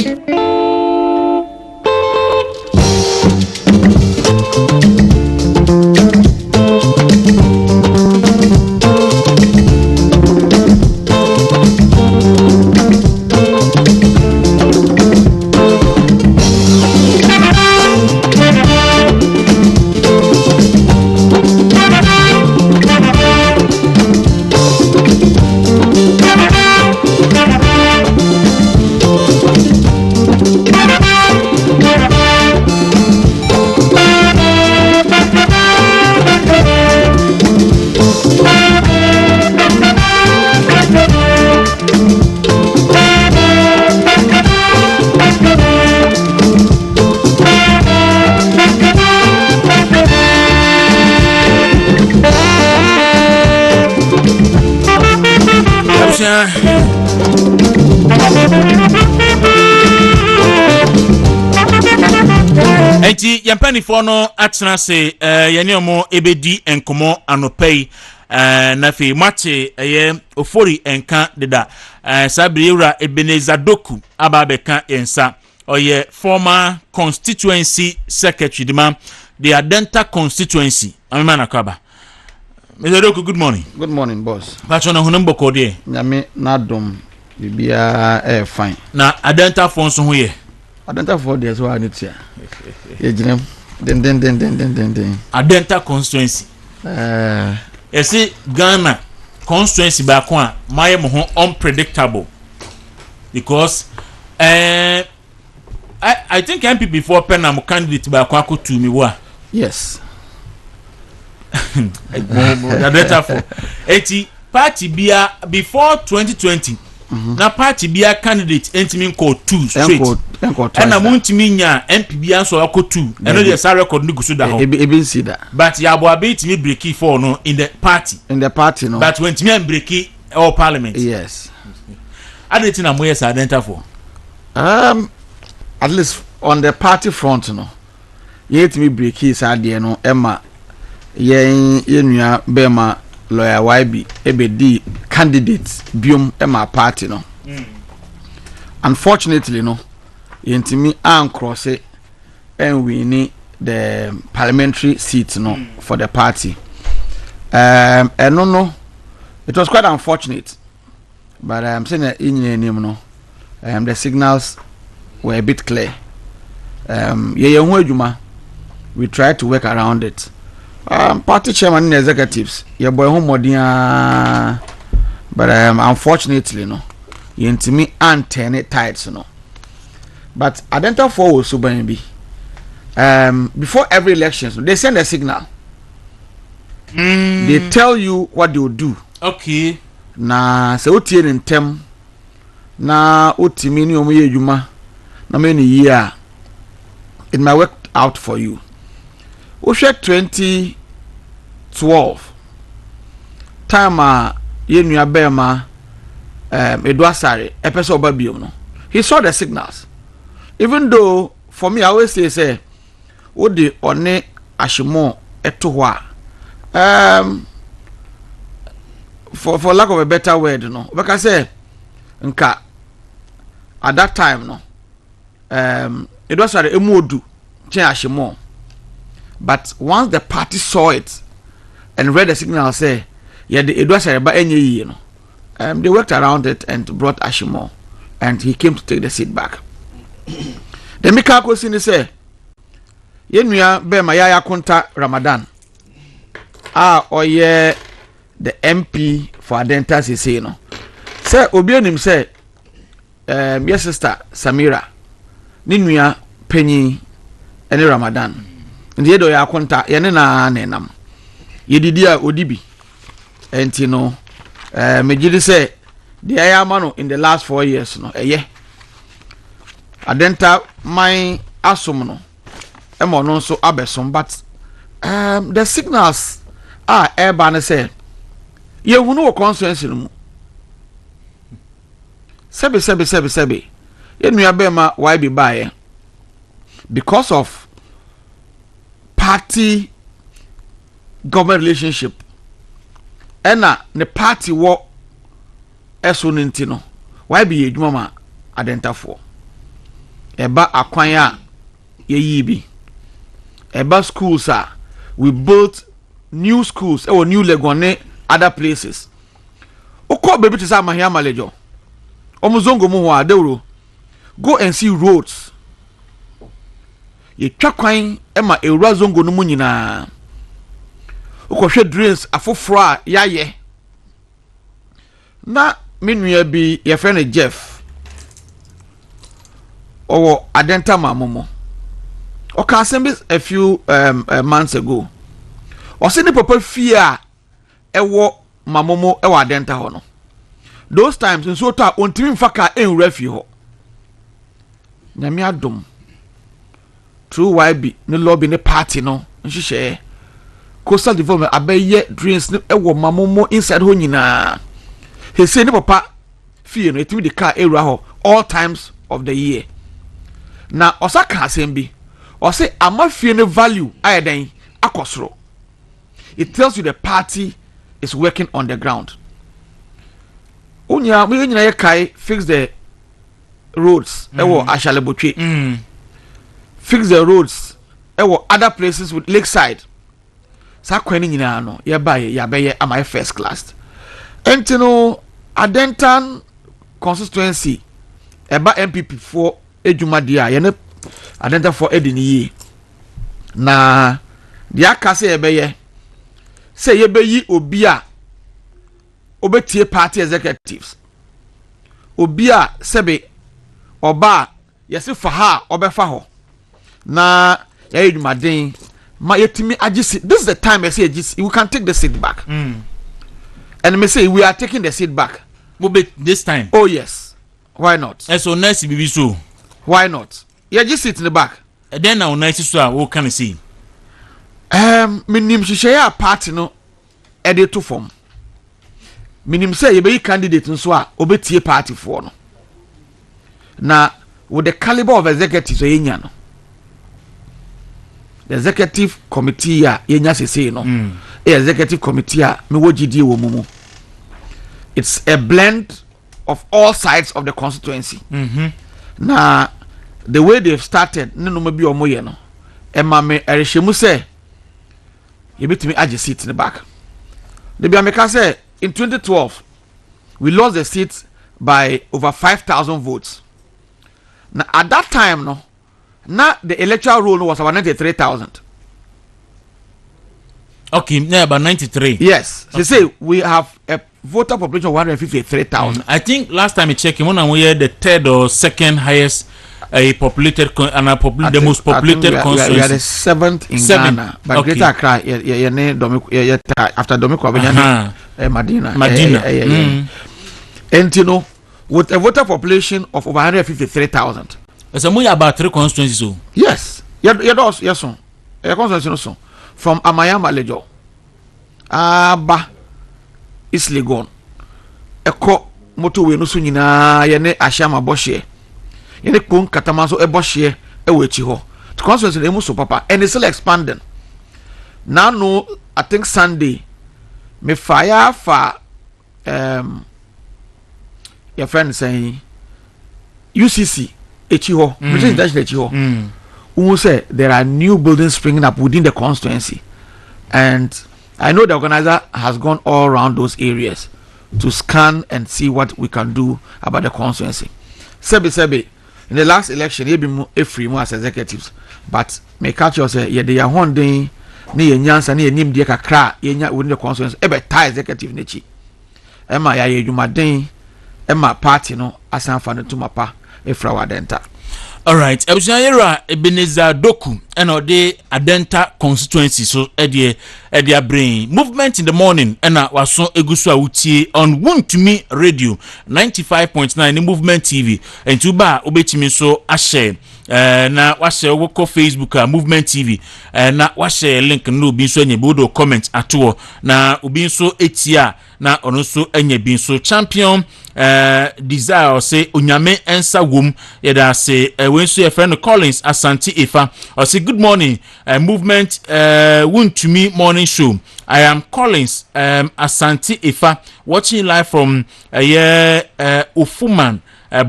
Enti yampanifo no atena se yene omo ebedi enkomo anopei na fe mache ofori enka deda sabri ewra Ebenezer Doku ababeka ensa oye former constituency secretary dima the Adenta constituency amema nakaba. Mr. Doku, good morning. Good morning, boss. Pacho na hunum bokode nyame nadom bibia fine na Adenta fonso ho ye Adenta for the so anitia ejinem den Adenta constituency esi Ghana constituency ba ko a maye mo ho unpredictable because I think MPP before penam candidate ba ko akotu mi wa yes Adenta for eti party bia before 2020 na party bia candidate entimi nko 2 straight na muntimi nya MP bia so akọ 2 eno dey sa record ni gusu da ho e see that but ya bo abetimi breaki for no in the party no but when timi breaki all parliament yes adeti na moye sa Adenta for at least on the party front no yetimi breaki sa de no ema yenua bema lawyer YB ebedi candidates biom ema party no unfortunately no yentimi an cross it and we need the parliamentary seat no for the party and no it was quite unfortunate but I'm saying that in name no the signals were a bit clear we tried to work around it. Party chairman and executives, your boy home modia, but unfortunately, no, you into me and 10 tides, no. But Adenta for was so be before every election, they send a signal. They tell you what they will do. Okay. Na se utie in tem na utimi ni omuye juma na many year it might work out for you. Ushe 2012 time yenua bema Edwasare episode babium no. He saw the signals. Even though for me I always say what the one ashimo etowa for lack of a better word no because say nka at that time no Edwasare emuodu chen ashimo. But once the party saw it and read the signal, say, yeah, it was a you know, they worked around it and brought Ashimo, and he came to take the seat back. The Mikako Sini say, Yenuya Bemayaya Kunta Ramadan. The MP for Adenta say no. Say Obionim say, yes, sister Samira, Ninuya Penny, any Ramadan. Ndiye do ya konta yene na nenam yedidi a odibi enti no megidi say the ayama in the last 4 years no Adenta my asom no emo no nso abesom but the signals are eba ne say ye hunu wo constituency no mu sebe ye nua be ma why be buy because of party government relationship ena ne party wo eso nti no why be edwuma ma adentafo eba akwan a ye yi bi eba schools a we built new schools or new Legone other places ukọ baby to say mahia malejo omuzongo mu ho adewro go and see roads ye twakwan ema ewura zongo no mu nyina ukọhwe drains afoforo a yaye na menua bi ye friend Jeff owo adenta mamomo oka assemble a few months ago o se ni papa fia ewo mamomo ewo adenta ho no those times nso to a ontimi mfaka enwura fi ho nyame adom true YB ne lobby ne party no nhihye coastal development abaye drains ne ewo mamomo inside ho nyina he say ni papa fie no etimi de car ewura ho all times of the year na osaka asembi or say amafie ne value ayeden akosoro. It tells you the party is working on the ground. Unya we nyina ye kai fix the roads ewo Ashalebotwe fix the roads ewo other places with lakeside sa kwani nyina no ye baye ya beye am first class entino Adentan constituency eba MPP for edwuma dia ye ne Adenta for edini na dia ka se ebeye se yebeyi obi a obetie party executives obi a sebe oba yesi fa ha obefa ho na ya edwumaden ma yetimi agisi. This is the time I say agisi we can take the seat back and me say we are taking the seat back this time. Oh yes, why not? So nice bibi so why not? You just sit in the back. Then now nice so what can I see? Minim share party no edit to form. Minim say you be candidate nso a obetie party for no. Na with the caliber of executives yenya no. The executive committee a yenya sese no. Executive committee a me wo gidi wo mumu. It's a blend of all sides of the constituency. Na the way they've started no maybe omoye no ema me erehemu say you betimi age seat in the back. The Biameka say in 2012 we lost the seat by over 5,000 votes. Now at that time no na the electoral roll was about 93,000. Okay, yeah, about 93. Yes. Okay. They say we have a voter population of 153,000. I think last time I checked, when we had the third or second highest populated the most populated constituency. We are the seventh in Ghana. But okay. Greater Accra, after Domiko Madina. And you know, with a voter population of over 153,000. It's about 3 constituencies. So. Yes. Yes, son. A constituency from Amayama Lejo. Aba is Legon. Eko motorway no sunyina yene Ashama Boshe. Yene kun katamaso e Boshe e wechi ho. The constituency emu so papa and it's still expanding. Now no, I think Sunday me fire for your friend saying UCC Echiho, which is Echiho. Who say there are new buildings springing up within the constituency, and I know the organizer has gone all around those areas to scan and see what we can do about the constituency. Sebi in the last election ye be free more as executives, but me catch you say ye dey hondin ni ye nyansa ni ye nim de kakra ye nya within the constituency e be tie executive nechi ema ya ye dwumaden ema party no asanfa no tumapa efra wadenta. All right, Ebushayera Ebenezer Doku and ode Adenta constituency so edia brain movement in the morning and waso egusu awutie on Wontumi Radio 95.9 movement TV and tuba obetimi so ahye na wahye woko Facebook Movement TV na wahye link no obi nso anya bodo comment ato na obi nso etia na ono nso anya bi nso champion desire say onyame ensa wom yeda say when so your friend Collins Asante Ifa or say good morning Movement won to me morning show. I am Collins Asante Ifa watching live from Ufuman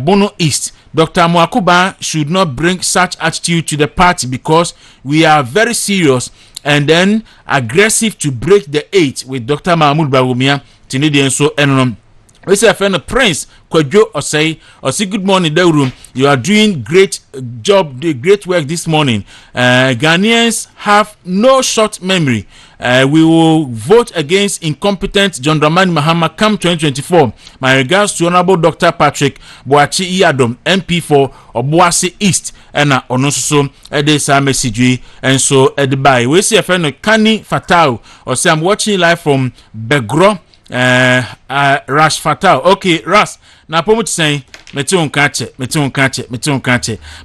Bono East. Dr. Mwakuba should not bring such attitude to the party because we are very serious and then aggressive to break the 8 with Dr. Mahmoud Bawumia Tinidi so enom. We say friend Prince Kwadwo Osei good morning the room. You are doing great job, great work this morning. Ghanaians have no short memory. We will vote against incompetent John Dramani Mahama come 2024. My regards to Honorable Dr. Patrick Boachi Iyadom, MP for Obuasi East. And onoso edesa message and so edby. We see a friend Kani Fatau or say I'm watching live from Begro. Rash Fatal. Okay, Ras. Na pomo say meti on kache.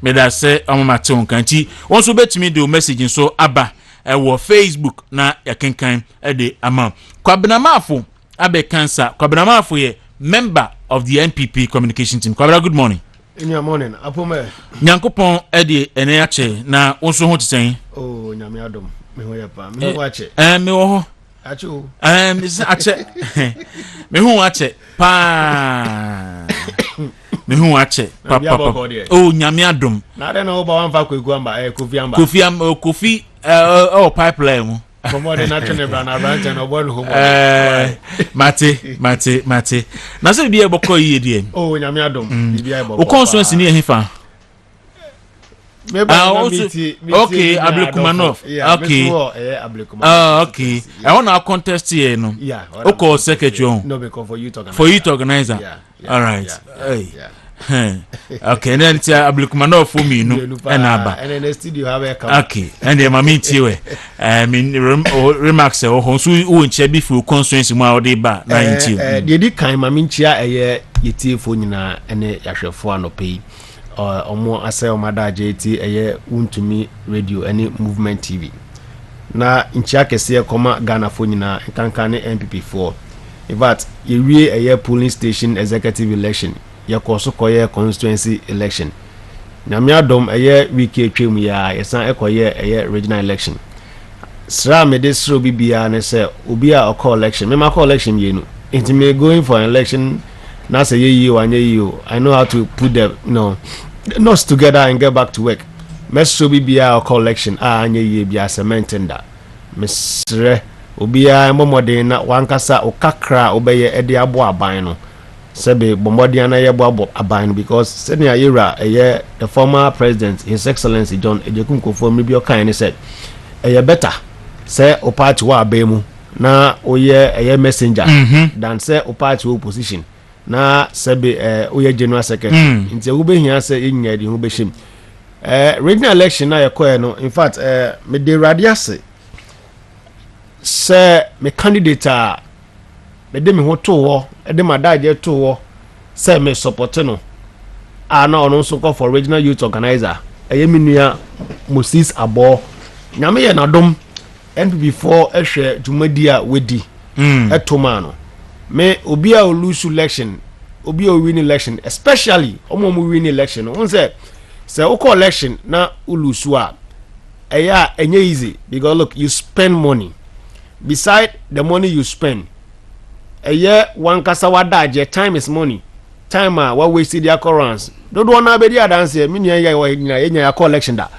Me da say mate on kanti. Once bet me do message so aba wo Facebook na yakenkan de ama. Kwabena Mafo abe cancer. Kwabena Mafo ye member of the NPP communication team. Kwabena, good morning. In your morning, Apome. Nyankopon ede ene ache na onso ho tsen. Oh, nyame adom. Me ho yapa. Me ho ache. Me ho. Achu. Is ache. Me hu ache pa. Me hu ache pa. Oh nyame adom. Na de no ba wan fa kwegu amba Kofi amba. Kofi pipeline mu. Komo de na twene bra na branch na obo no ho. Mate. Na se bia bokọ yie die. Oh nyame adom. Bia bokọ. O constituency ni ehifa. Okay, Ablekumanov. Okay. Okay. I want our contest here, no. Yeah. Okay, secretary. No, because for youth organizer. For youth organizer. Yeah. All right. Okay, and then it's Ablekumanov for me, no. And then the studio have a come. Okay, and then my meet you. I mean, remarks or so who in Chebi for constituency more day back. 19. The kind my minchia a year yeti for nina and a for no pay. Omo ase omada JT eye Untumi radio any Movement TV na nchia kese koma Ghana fo nyina kankan ne NPP4 in fact yewie eye polling station executive election ye koso koye constituency election na me adom eye wiki atwem ya yesan ekoye eye regional election sra me de sro bibia ne se obi a call election me ma call election yenu enti me going for an election na say ye wanye you I know how to put the notes together and get back to work. Meso bibia or collection anye ye bia cementing that. Mesre obia momode na wankasa okakra obeye ede abo aban no. Sebe bomode na ye bo aban because senior era the former president His Excellency John Ejekun Kufuor bi okan ni said better say o party wa abemu na oye messenger than say o party opposition. Na sebe oye general secretary nti wo behia se enyia di ho behim regional election na yekoye no in fact me de radiase se me candidate me de me ho to wo de madaje to wo se me support no na ono so call for regional youth organizer menua Moses Abo nyame ye nadom NPP4 ehwe dwumadi a wedi etoma no me obi a lose election obi a win election especially omo win election on say o election na lose a enye easy because look you spend money beside the money you spend one kasa wadaje time is money time what waste the occurrence don't wanna be there dance me nya election da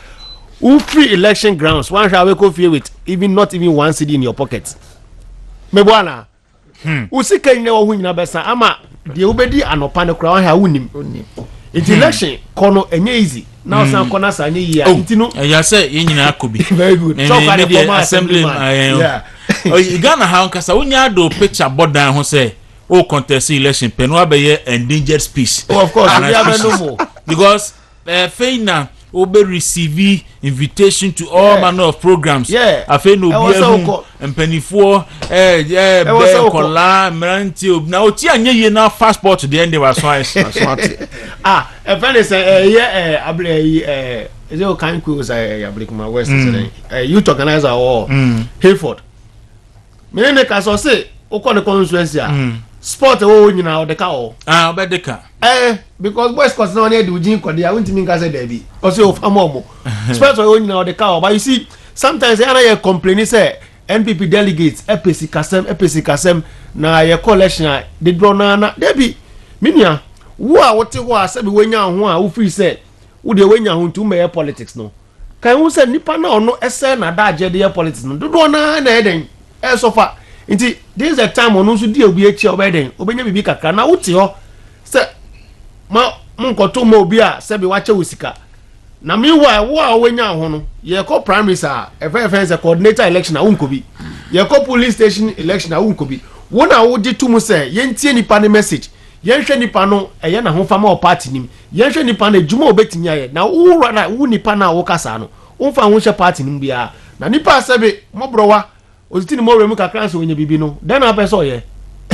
free election grounds one shall we go fear with not even one cedi in your pocket me bwana usika nyina wo nyina besa ama de obedi anopa ne kura ha wunim election kono enye easy now san kona sa nye yi intino ya say ye nyina akobi very good so far the former assemblyman yeah Ghana ha nkasa wonya do picture bodan ho say o contest election penu abeye endangered species of course we have no more because feina obe receive invitation to all manner of programs afei no obi ehu mpanifoɔ be kola mranti na oti anye ye na passport de ende was fine a friend is able is it kind cool say Ablikuma West youth organizer or Hayford me ne ka so say ukọ ne constituency sport o nyina o de ka o obedeka because boys cause no na dey ujin kode a won't mean ka say there be o say o amomo sport o nyina o de ka o but you see sometimes they are complaining say NPP delegates EPC kasem na ye collection they draw na there be minia wo a wote ho a say be wenya ho a wo free say wo de wenya ho ntu me politics no kan wo say nipa na ono ese na da agye de politics no do na eden so far nti this is the time ono so di obi echi obeden obenya bibi kakra na wote ho say ma nkoto ma obi a say be wache wosika na meanwhile wo a wenya ho no ye ko primaries a efe coordinator election a unkobi ye ko police station election a unkobi wo na wo di tumu say ye ntie nipa ne message ye hwe nipa no eye na ho fama o party nim ye hwe nipa na adwuma obetimi aye na wo na wo nipa na wo kasa no wo fa ho hwe party nim bia na nipa asebe mobrowa ozitini mo remu kakra so onye bibi no den na person ye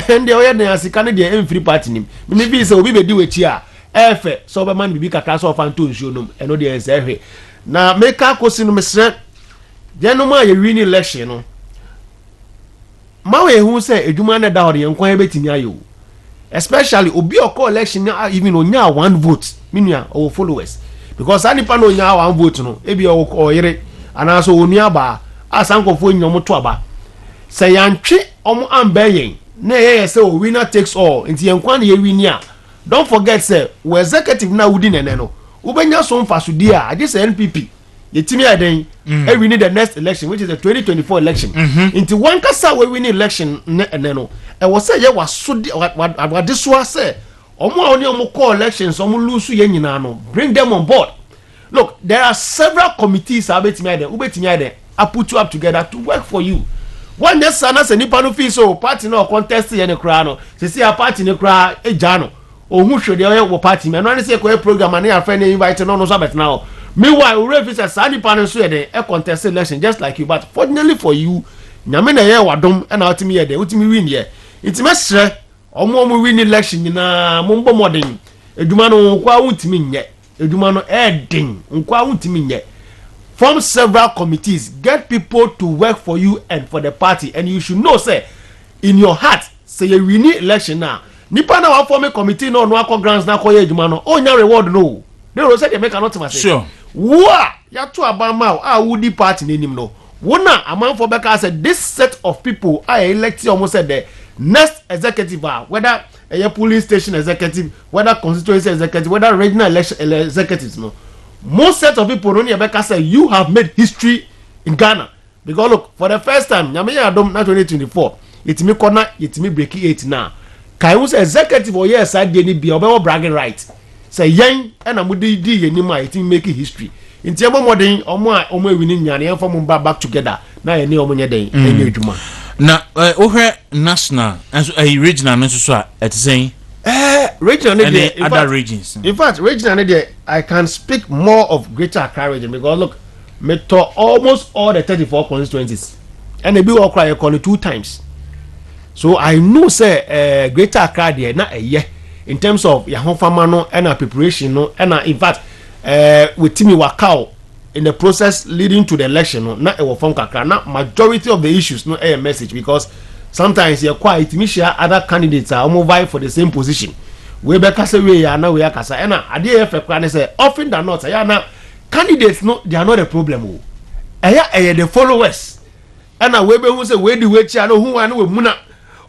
ende oye na asika ne de emfiri party nim me bi se obi bedi wechi a efe so be man bibi kakra so fa nto nsuo nom eno de ense hwe na meka kosi no mesre de no ma ye win election no ma we hu se edwuma na da hore yenkwan betimi ayo especially obi okọ election even onya one vote minua or followers because any pan onya one vote no ebi o yere ana so onua ba asankofo nyom to aba say yantwe omo ambayen na ye say o winner takes all nti yenkwan ye win a don't forget say we executive na wudi nene no ubenya so mfasodi a age say NPP yetimi aden e win the next election which is the 2024 election nti one kasa we win election ne no e wo say ye wasodi wadeso say omo a oni omo call elections omo lose ye nyina no bring them on board. Look, there are several committees ubetimi aden I put you up together to work for you. One just sana se nipa no feel so party no contest ye ne kra no se see a party ne kra ejano ohun hwede ye wo party me no ne se ko program na ya friend invite no so bet now meanwhile we refuse say nipa no so ye de e contest election just like you but fortunately for you nyame na ye wadom e na otimi ye de otimi win ye itime sre omo win election na mo mbo modern eduma no kwa wontimi nye eduma no edin nkwa wontimi nye. Form several committees, get people to work for you and for the party, and you should know say in your heart say you win election now nipa na wa form a committee no akọ grants na akọ ye adwuma no onya reward no they will say they make another mistake sure wa ya to abama a wudi party nenim no wona amanfo beka say this set of people are elected almost said the next executive whether a police station executive, whether constituency executive, whether regional election executives no most set of people only Rebecca say you have made history in Ghana because look for the first time nyame adom na 2024 it me corner it me break 8 now kai who say executive or yes side dey ni be obe bragging right say yen na mo di yenim a it make history nti emo modern omo win nyane en form back together na ye ni omo nye den enye adwuma na ohwe national and regional no so a et say regional and other regions. In fact, regional I can speak more of Greater Accra region because look, me to almost all the 34 constituencies, and they be all cry call it 2 times. So I know say Greater Accra there na a year in terms of your home farmer and preparation no and in fact with Timmy Wakao in the process leading to the election no na e form kakra na majority of the issues no a message because sometimes you're quiet me share other candidates are vie for the same position we be kasa we ya na we akasa and ade e fe kwa ne say often than not ya na candidates no they are not a problem o eya the followers and we be who say we di we chia no hu an we muna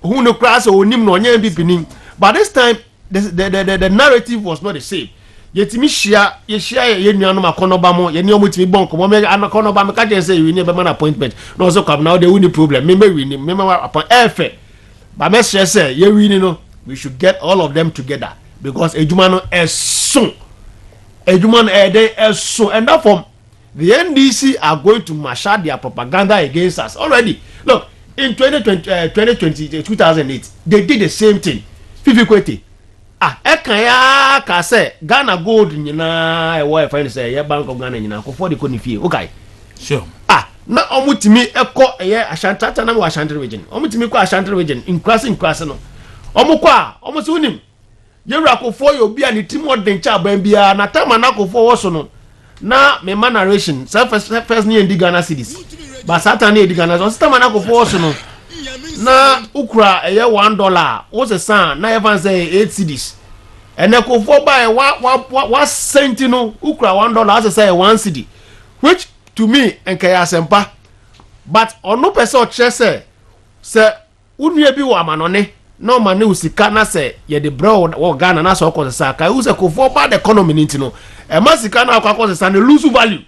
hu no class onim no onye MPP nim but this time the narrative was not the same yetimi share ye nuanu makonoba mo ye ni omutimi bonko mo me anakonoba me ka je say we ni be man appointment no so come now they win the problem me win me upon efe but me say ye win no we should get all of them together because ejuma no esun ejuma no ede esun and that from the NDC are going to marshal their propaganda against us already. Look, in 2008 they did the same thing. Fifi Kwete eka ya ka say Ghana gold nyina e wo e find say ye Bank of Ghana nyina ko for the konifie okay sure na omutimi ekọ eye Ashanti na Ashanti region omutimi kọ Ashanti region inkrase no omukọ a omusi unim yewura akofo ye obi a ne tim odin cha ban bia na time na akofo wo so no na me narration first ni ndi Ghana cities ba satan ni ndi Ghana so time na akofo wo so no na ukura eye $1 wo se san na even say 8 cedis ene akofo ba wa cent no ukura $1 as say 1 cedi which to me enkaya sempa but ono person chese se unue bi wa manone no mane usika na se ye de bro wo Ghana na so ko se ka use ko for bad economy nti no e ma sika na akwa se na lose value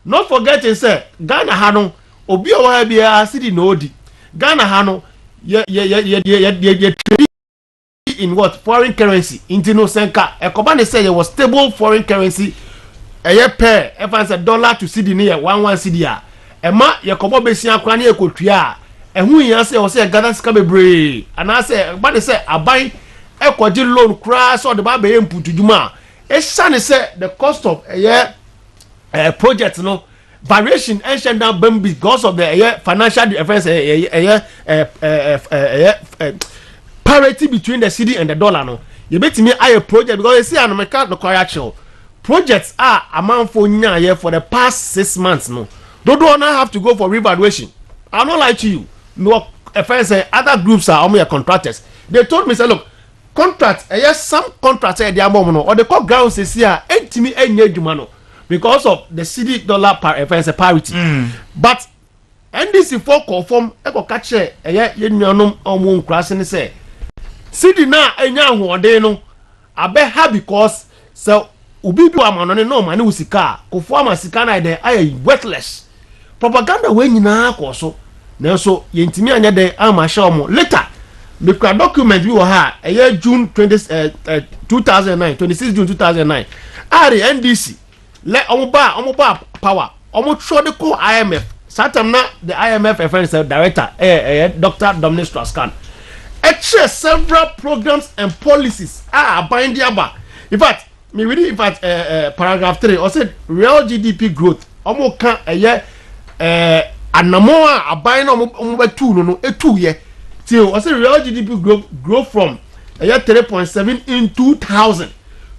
not forgetting say Ghana ha no obi o wa bia city no odi Ghana ha no ye trade in what foreign currency nti no senka e ko ba ne say ye was stable foreign currency eye pair if say dollar to cedi ne 11 cedi a e ma ye kobo besia akwa ne ekotua a ehu yan say o say Ghana sika bebre ana say ba de say aban ekoji loan kra so de ba be emputuduma e sane say the cost of project no variation ancient down bam because of the financial difference parity between the cedi and the dollar no you bet me a project because you see an American no actual projects are amount for nya for the past 6 months no don't have to go for revaluation. I'm not lie to you. No offense, other groups are only contractors. They told me say look contract yes some contracts they are more or the court grounds is here entimi enye dwuma no because of the cedi dollar parity but NDC for conform e go catch ye nuanom omo nkrase ne say cedi na enya hoɔden no abe ha because so ubi bi amanone no mane usika kofo amasika na dey ay worthless propaganda we nyina akoso na so yentimi anya dey amasha omo later the document we were ha June 2009 26 June 2009 ari NDC le omo ba power omo tro de ko IMF satam na the IMF reference director Dr. Dominic Strauss-Kahn several programs and policies are binding about in fact me read in fact paragraph 3 or said real GDP growth omo kan anamo a aban omo betu no etu ye till I said real GDP grow from 3.7 in 2000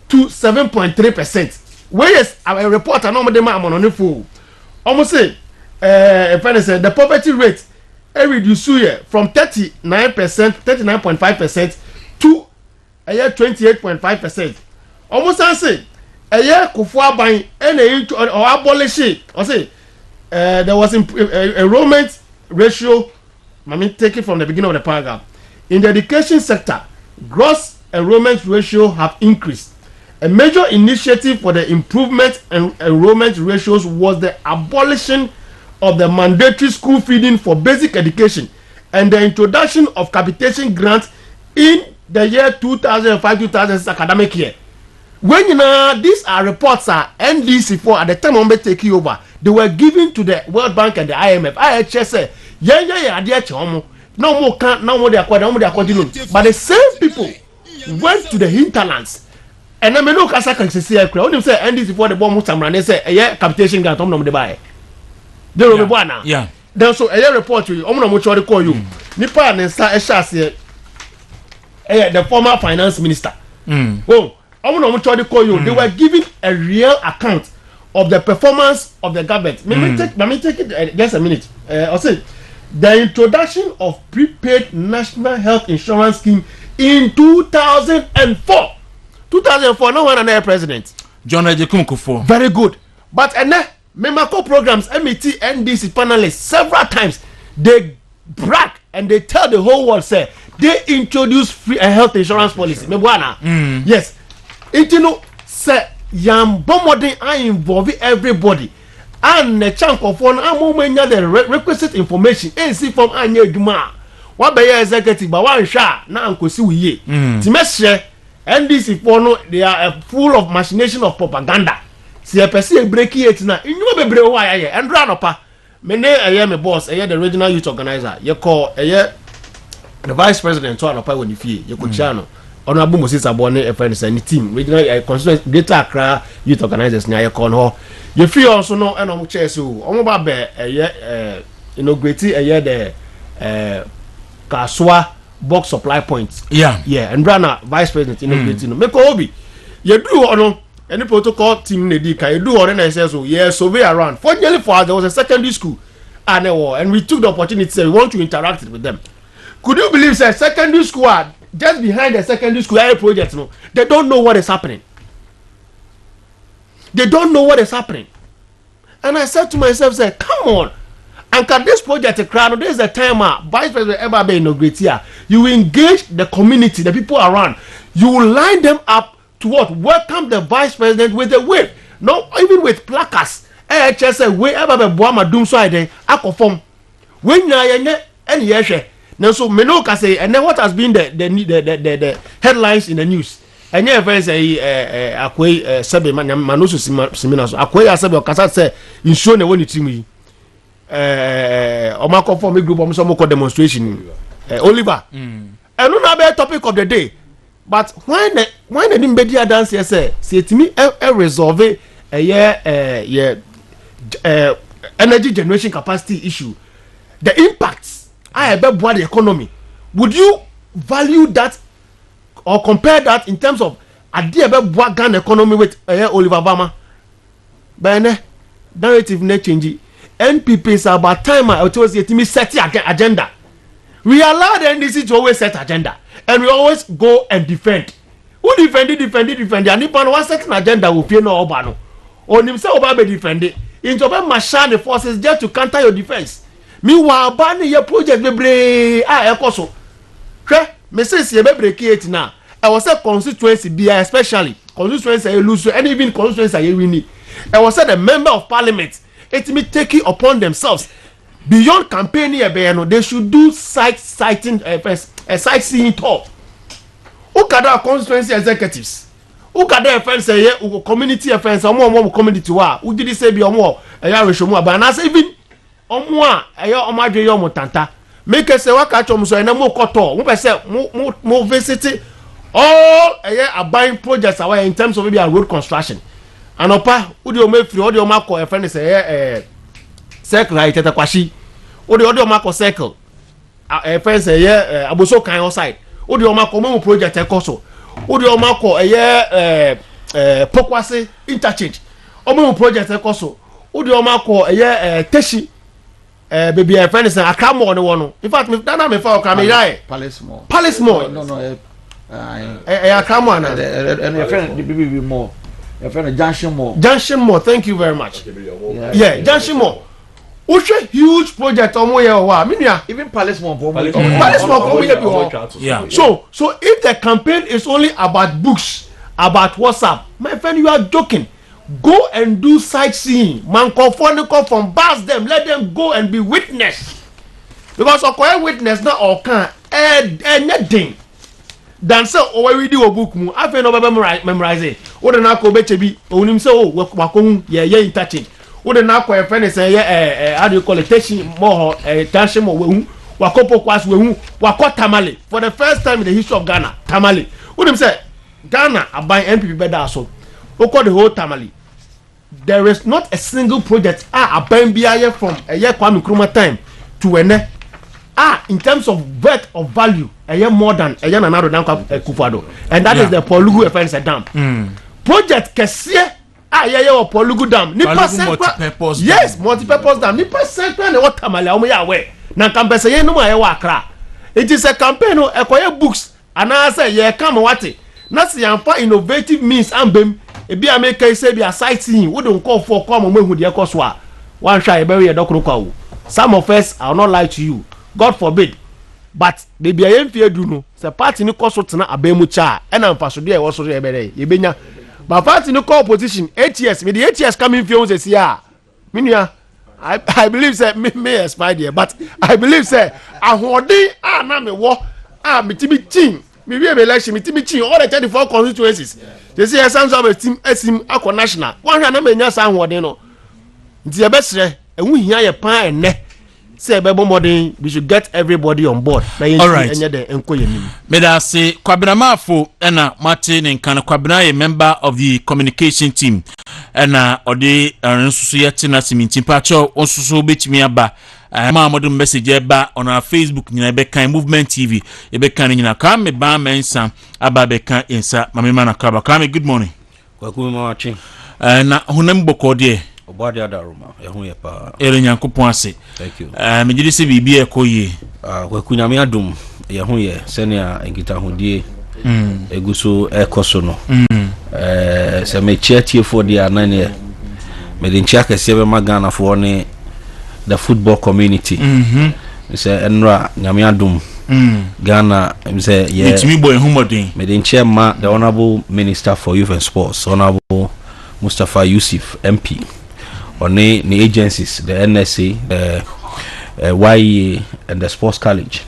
to 7.3%. Where is a report and normal am on full almost say the poverty rate reduce from 39.5% to 28.5%. Almost I say a year Kufuor buying any or abolish it or say there was enrollment ratio. Let me take it from the beginning of the paragraph. In the education sector, gross enrollment ratio have increased. A major initiative for the improvement and enrollment ratios was the abolition of the mandatory school feeding for basic education and the introduction of capitation grants in the year 2005-2006 academic year. When these are reports are NDC for at the time I'm taking over, they were given to the World Bank and the IMF. IHS said, no more can't no more they acquired, but the same people went to the hinterlands. And I mean, look, as I can see, I only say NDC for the bomb Samran, they say, capitation grant, I'm not the buy. They will be one now. Yeah. Then so a report to you, I'm not much to call you. Nipa and Eshas, the former finance minister. Oh, I'm not much to call you. They were giving a real account of the performance of the government. Let me take it just a minute. I'll say the introduction of prepaid national health insurance scheme in 2004. 2004, no one another president. John Ejekun Kufuor. Very good. But Memako programs, MET, NDC panelists, several times, they brag and they tell the whole world, say, they introduce free health insurance policy. Yes. It say, yam bombarding I involve everybody. And the chunk of one, I'm the requisite information. And see from Anya Duma. What by executive, but one shot, now Uncle Suye. Timeshe. NDC for no, they are full of machination of propaganda. See a person breaking it now. You know be break why and run up. Me ne my boss, the regional youth organizer. You call the vice president to an when you feel you could channel. honorable Moses Abone friends and team regional constituency Greater Accra youth organizers na yɛkɔ no you free also no and on chair so omo ba be inaugurate the Kaswa box supply point and Brana vice president inaugurate no make obi you do ono any protocol team na di kan you do on na say so survey around fortunately for us there was a secondary school and we took the opportunity to say we want to interact with them. Could you believe say secondary school are just behind the secondary school area project no they don't know what is happening. They don't know what is happening. And I said to myself, say, come on. And can this project a crowd? This is the time Vice President ever be inaugurate here. You engage the community, the people around. You will line them up to what? Welcome the Vice President with a wave. No, even with placards. AHS way ever be boama doom so ide akofom. When you any yeshe. Now so Menoka say, and then what has been the headlines in the news? And yeah, friends say akwe sebe manoso simina so akwe sebe okasa say insure na woni timi omako form group om so mo demonstration Oliver eno na be topic of the day but when the media dance here say timi resolve energy generation capacity issue the impacts I be board the economy would you value that or compare that in terms of idea about Ghana economy with Oliver Bama? Bene narrative ne change. NPP is about time I told you to me set agenda. We allow the NDC to always set agenda and we always go and defend. Who defend? And if one set an agenda, we fear no obano. On himself be defend it. Into be marshal the forces just to counter your defense. Meanwhile, banning your project be break. Ekoso. Message ye be break it now. I was a constituency be especially constituency you lose and even constituency you win. I was a member of parliament. It me taking upon themselves beyond campaigning they should do sightseeing tour. Who can our constituency executives? Who can their friends say community friends or community wa? Who did say be more but na say even tanta. Make us say what catch so and more koto. We say more visit all buying projects away in terms of maybe a road construction. And opa, udi make free odi omako a friend say circle right at kwashi. Odi omako circle. A friend say aboso kan outside. Odi omako mo project e koso. Odi omako pokwase interchange. Omo project e koso. Odi omako teshi baby a friend say akamo on one. In fact, me dana me fa okra me rai. Palace Mall. No. Akamo ana. And your friend the baby more. Your friend Junction Mall. Thank you very much. Yeah, Junction Mall. Which a huge project on where even Palace Mall. Yeah. So if the campaign is only about books, about WhatsApp, my friend, you are joking. Go and do sightseeing. Man, come from bars them. Let them go and be witness. Because a witness not all can anything. Dan say we do a book mu afi no memorize it. Wo de na ko be chebi onim say wakon ye interchange. Wo de na ko e friend say how do you call it tension more tension more we hu wakopo kwas we hu wakọ tamale for the first time in the history of Ghana tamale. Wo dem say Ghana aban NPP be da so. Wo call the whole tamale. There is not a single project aban bia from Kwame Nkrumah time to ene in terms of worth of value more than another dam Kufado, and that is the Polugu Offense Dam. Project Kessie or Polugu Dam. Multi-purpose dam. Nipa Central and what Tamale away. Na campus no Wakra. It is a campaign of acquire books and I say yeah come what not the innovative means ambem a be America say be a sightseeing wouldn't call for common with the Koswa. One shy bury a doctor. Some of us are not lie to you. God forbid. But baby I am fear do no. Se party no cost na abemu cha. And am paso dey wo so dey bere. Ye benya. But party no call opposition 8 years. Me the 8 years coming fear say here. Minia I believe say me expire there. But I believe say ahodi na me wo me timi team. Me we election me timi team all the 34 constituencies. They say some of the team esim akọ national. One na me nya san ahodi no. Nti ye besre ehun hia ye pan enne. say bebo modern we should get everybody on board all right enye de enko yenim me da say Kwabena Mafo na Martin Nkan Kwabena a member of the communication team na ode nsusu yete na siminti pacho onsusu betimi aba ma modern message eba on our Facebook nyina be kan movement TV e be kan nyina ka me ba mensa aba be kan insa mamema na kaba ka me good morning Kwaku ma wachi na honam boko de obade adaruma ehun ye pa ere nyankopon ase thank you me gidi se bibi ekoye kwaku nyame adum ehun ye senia enkita hodie eguso ekoso no se me chiatie for dia nane me den chia kese be magana for ne the football community se enra nyame adum Ghana say yeah itimi boy humodin me den chia ma the honorable minister for youth and sports honorable Mustafa Yusuf MP on the agencies the NSA the YE and the sports college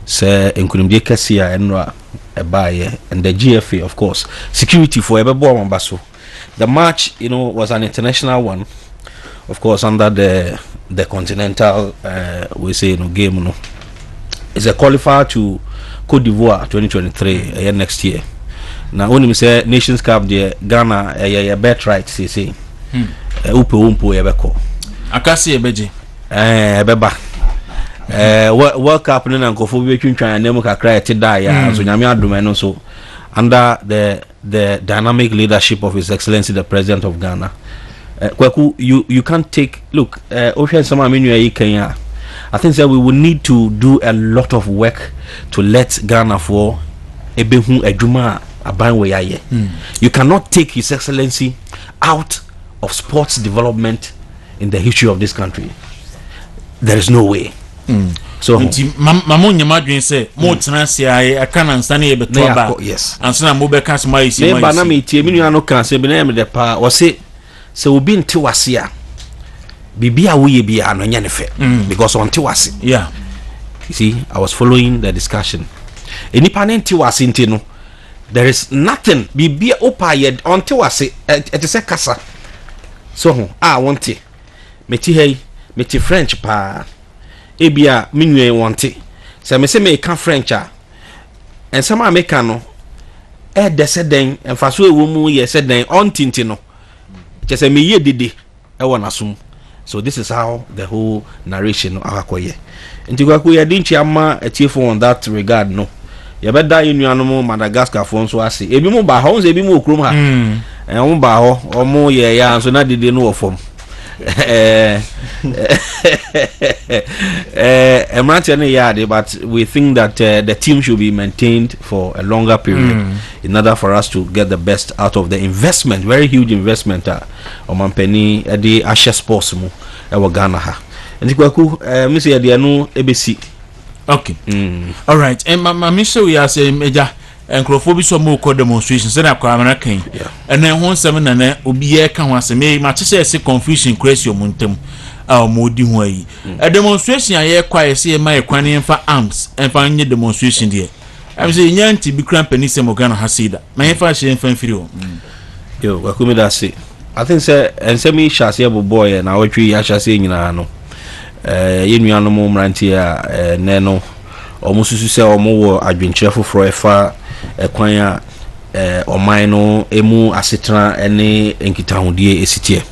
say enkunimde kasia enra ebaye and the GFA of course security for ebebo ambaso. The match was an international one of course under the continental we say game it's a qualifier to Cote d'Ivoire 2023 next year. Now only say Nations Cup there Ghana a bet right say upe umpo yebeko akasi ebeje beba World Cup na nkofo bi twintwan na mu kakra ti da ya so nyame adom no so under the dynamic leadership of His Excellency the President of Ghana. Kwaku you can't take look ocean sama menu yi kan I think that we will need to do a lot of work to let Ghana for ebehu adwuma aban we yaye. You cannot take His Excellency out of sports development in the history of this country. There is no way. So mamu nyamadwen say mo tenase aye aka na nsa na ye beto ba yes ansana mo be ka se mai si mai na me tie minu anu kan se bi na me de pa o se obi nte wase a bibia wo ye bia no nya ne fe because on te wase yeah you see I was following the discussion eni pa nte wase nte no there is nothing bibia opa ye on te wase et se kasa so want it me ti hey me ti French pa ebia minwe wonte se me se me ka French a ensama me ka no de se den emfaso ewo mu ye se den on tinti no che se me ye dede e wona sum. So this is how the whole narration akakoye nti kwaku ye dinchi ama etiefo on that regard no ye beda yenuanom Madagascar fo nso ase ebi mu ba ho nso ebi mu okrom ha mu ba ho omo ye ya nso na dede no ofom but we think that the team should be maintained for a longer period in order for us to get the best out of the investment, very huge investment on Mampeni the Asha Sports mu ewa Ghana ha. And kwaku me say dey no ebesi. Okay. All right. And my so we are saying meja enkrofo bi so mo ko demonstration say na kwa American and then won seven na obi e ka ho asem ma che say confusion crazy omuntem a mo di ho ayi a demonstration aye kwa ye say ma e kwan enfa arms enfa nye demonstration there am say nyanti bi kran pani se mo Ghana hasida ma enfa she enfa mfiri o yo wakumi da say I think say ensemi shase boy na wotwi ya shase nyina no yenuano mo mranti a ne no omususu se omo wo adwenkyerɛ foforɔ efa ekwan a oman no emu asetena ene enkitahodie esitie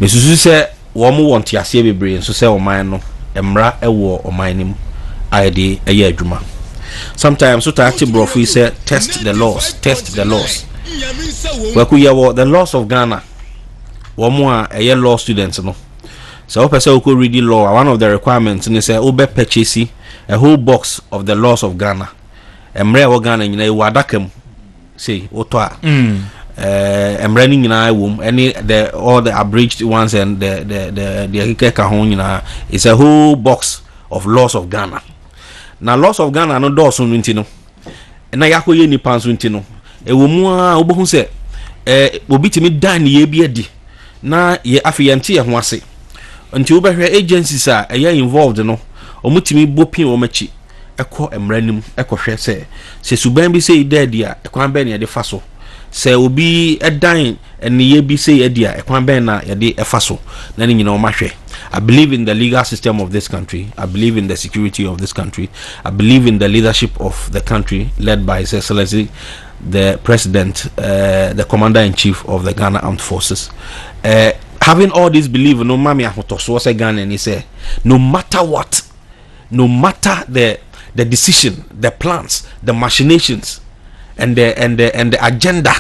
mesusu se wo mo wonte ase bebre nso se oman no emra ewo oman nim aide eye adwuma. Sometimes so ta brofu say test the laws we could hear the laws of Ghana wo mo a eye law students no so person who could read the law one of the requirements and say obe purchase a whole box of the laws of Ghana. Emre wo Ghana nyina e wadakam say oto a emre ni nyina wom any the all the abridged ones and the keka ho nyina is a whole box of laws of Ghana. Now laws of Ghana no do so nti no na yakoye ni panso nti no e wo mu a obohu se obi timi dan ye bi adi na ye afiyante ye ho ase nti wo behwe agencies a ye involved no omutimi bopin wo machi ekọ emranim ekohwe se suban bi sei dadi a ekwan ben ye de faso se obi edan eniye bi sei adi a ekwan ben na ye de efaso na ni nyina o mahwe I believe in the legal system of this country. I believe in the security of this country. I believe in the leadership of the country led by His Excellency the President, the Commander-in-Chief of the Ghana Armed Forces. Having all this belief, no mami ahotoso se Ghana, and he say, no matter what, no matter the decision, the plans, the machinations, and the agenda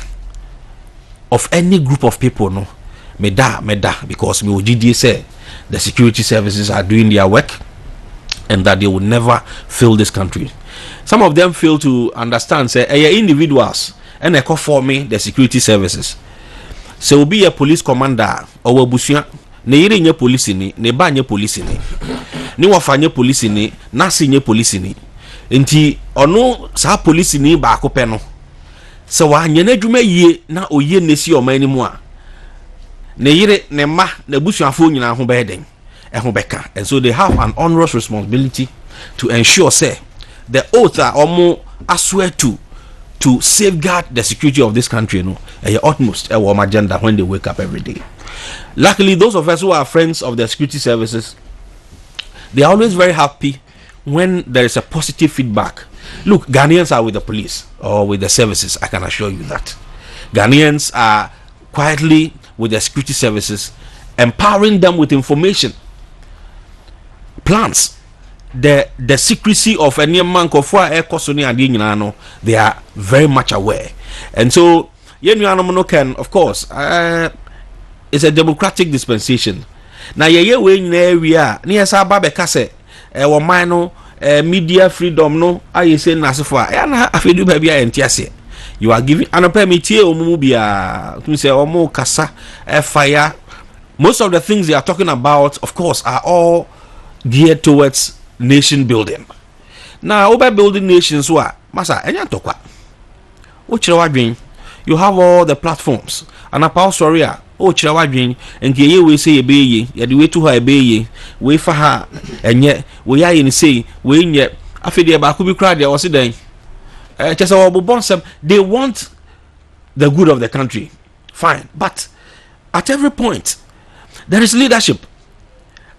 of any group of people, no, me da, because me OGD say the security services are doing their work, and that they will never fail this country. Some of them fail to understand, say, individuals, and they call for me the security services. So will be a police commander or busia, ne yiri nye police ni, ne ba nye police ni wafa nye police ni, nasi nye police ni. Nti ono sa police ni ba akope no. So wa nye na dwuma yie na oye nesi o mani mu a. Ne yiri ne ma na busuafo nyina ho be den. Ho beka. And so they have an onerous responsibility to ensure say the oath are almost aswear to safeguard the security of this country, utmost a warm agenda when they wake up every day. Luckily, those of us who are friends of the security services, they are always very happy when there is a positive feedback. Look, Ghanaians are with the police or with the services, I can assure you that. Ghanaians are quietly with the security services, empowering them with information, plans, the secrecy of any man they are very much aware. And so can, of course, it's a democratic dispensation. Now we area near Sababe Kase media freedom no I say Nasifa afidu baby entiase. You are giving an permit omubia to say omo kasa fire. Most of the things they are talking about, of course, are all geared towards nation building. Now, over building nations, what Masa Enyantokwa, you have all the platforms, and a power story. Oh, Chirawajin, and we say a bay, yet the way to her bay, way for her, and yet we are in say, we yet after the Bakubi cried there was a day. Just our bonsam, they want the good of the country, fine, but at every point there is leadership.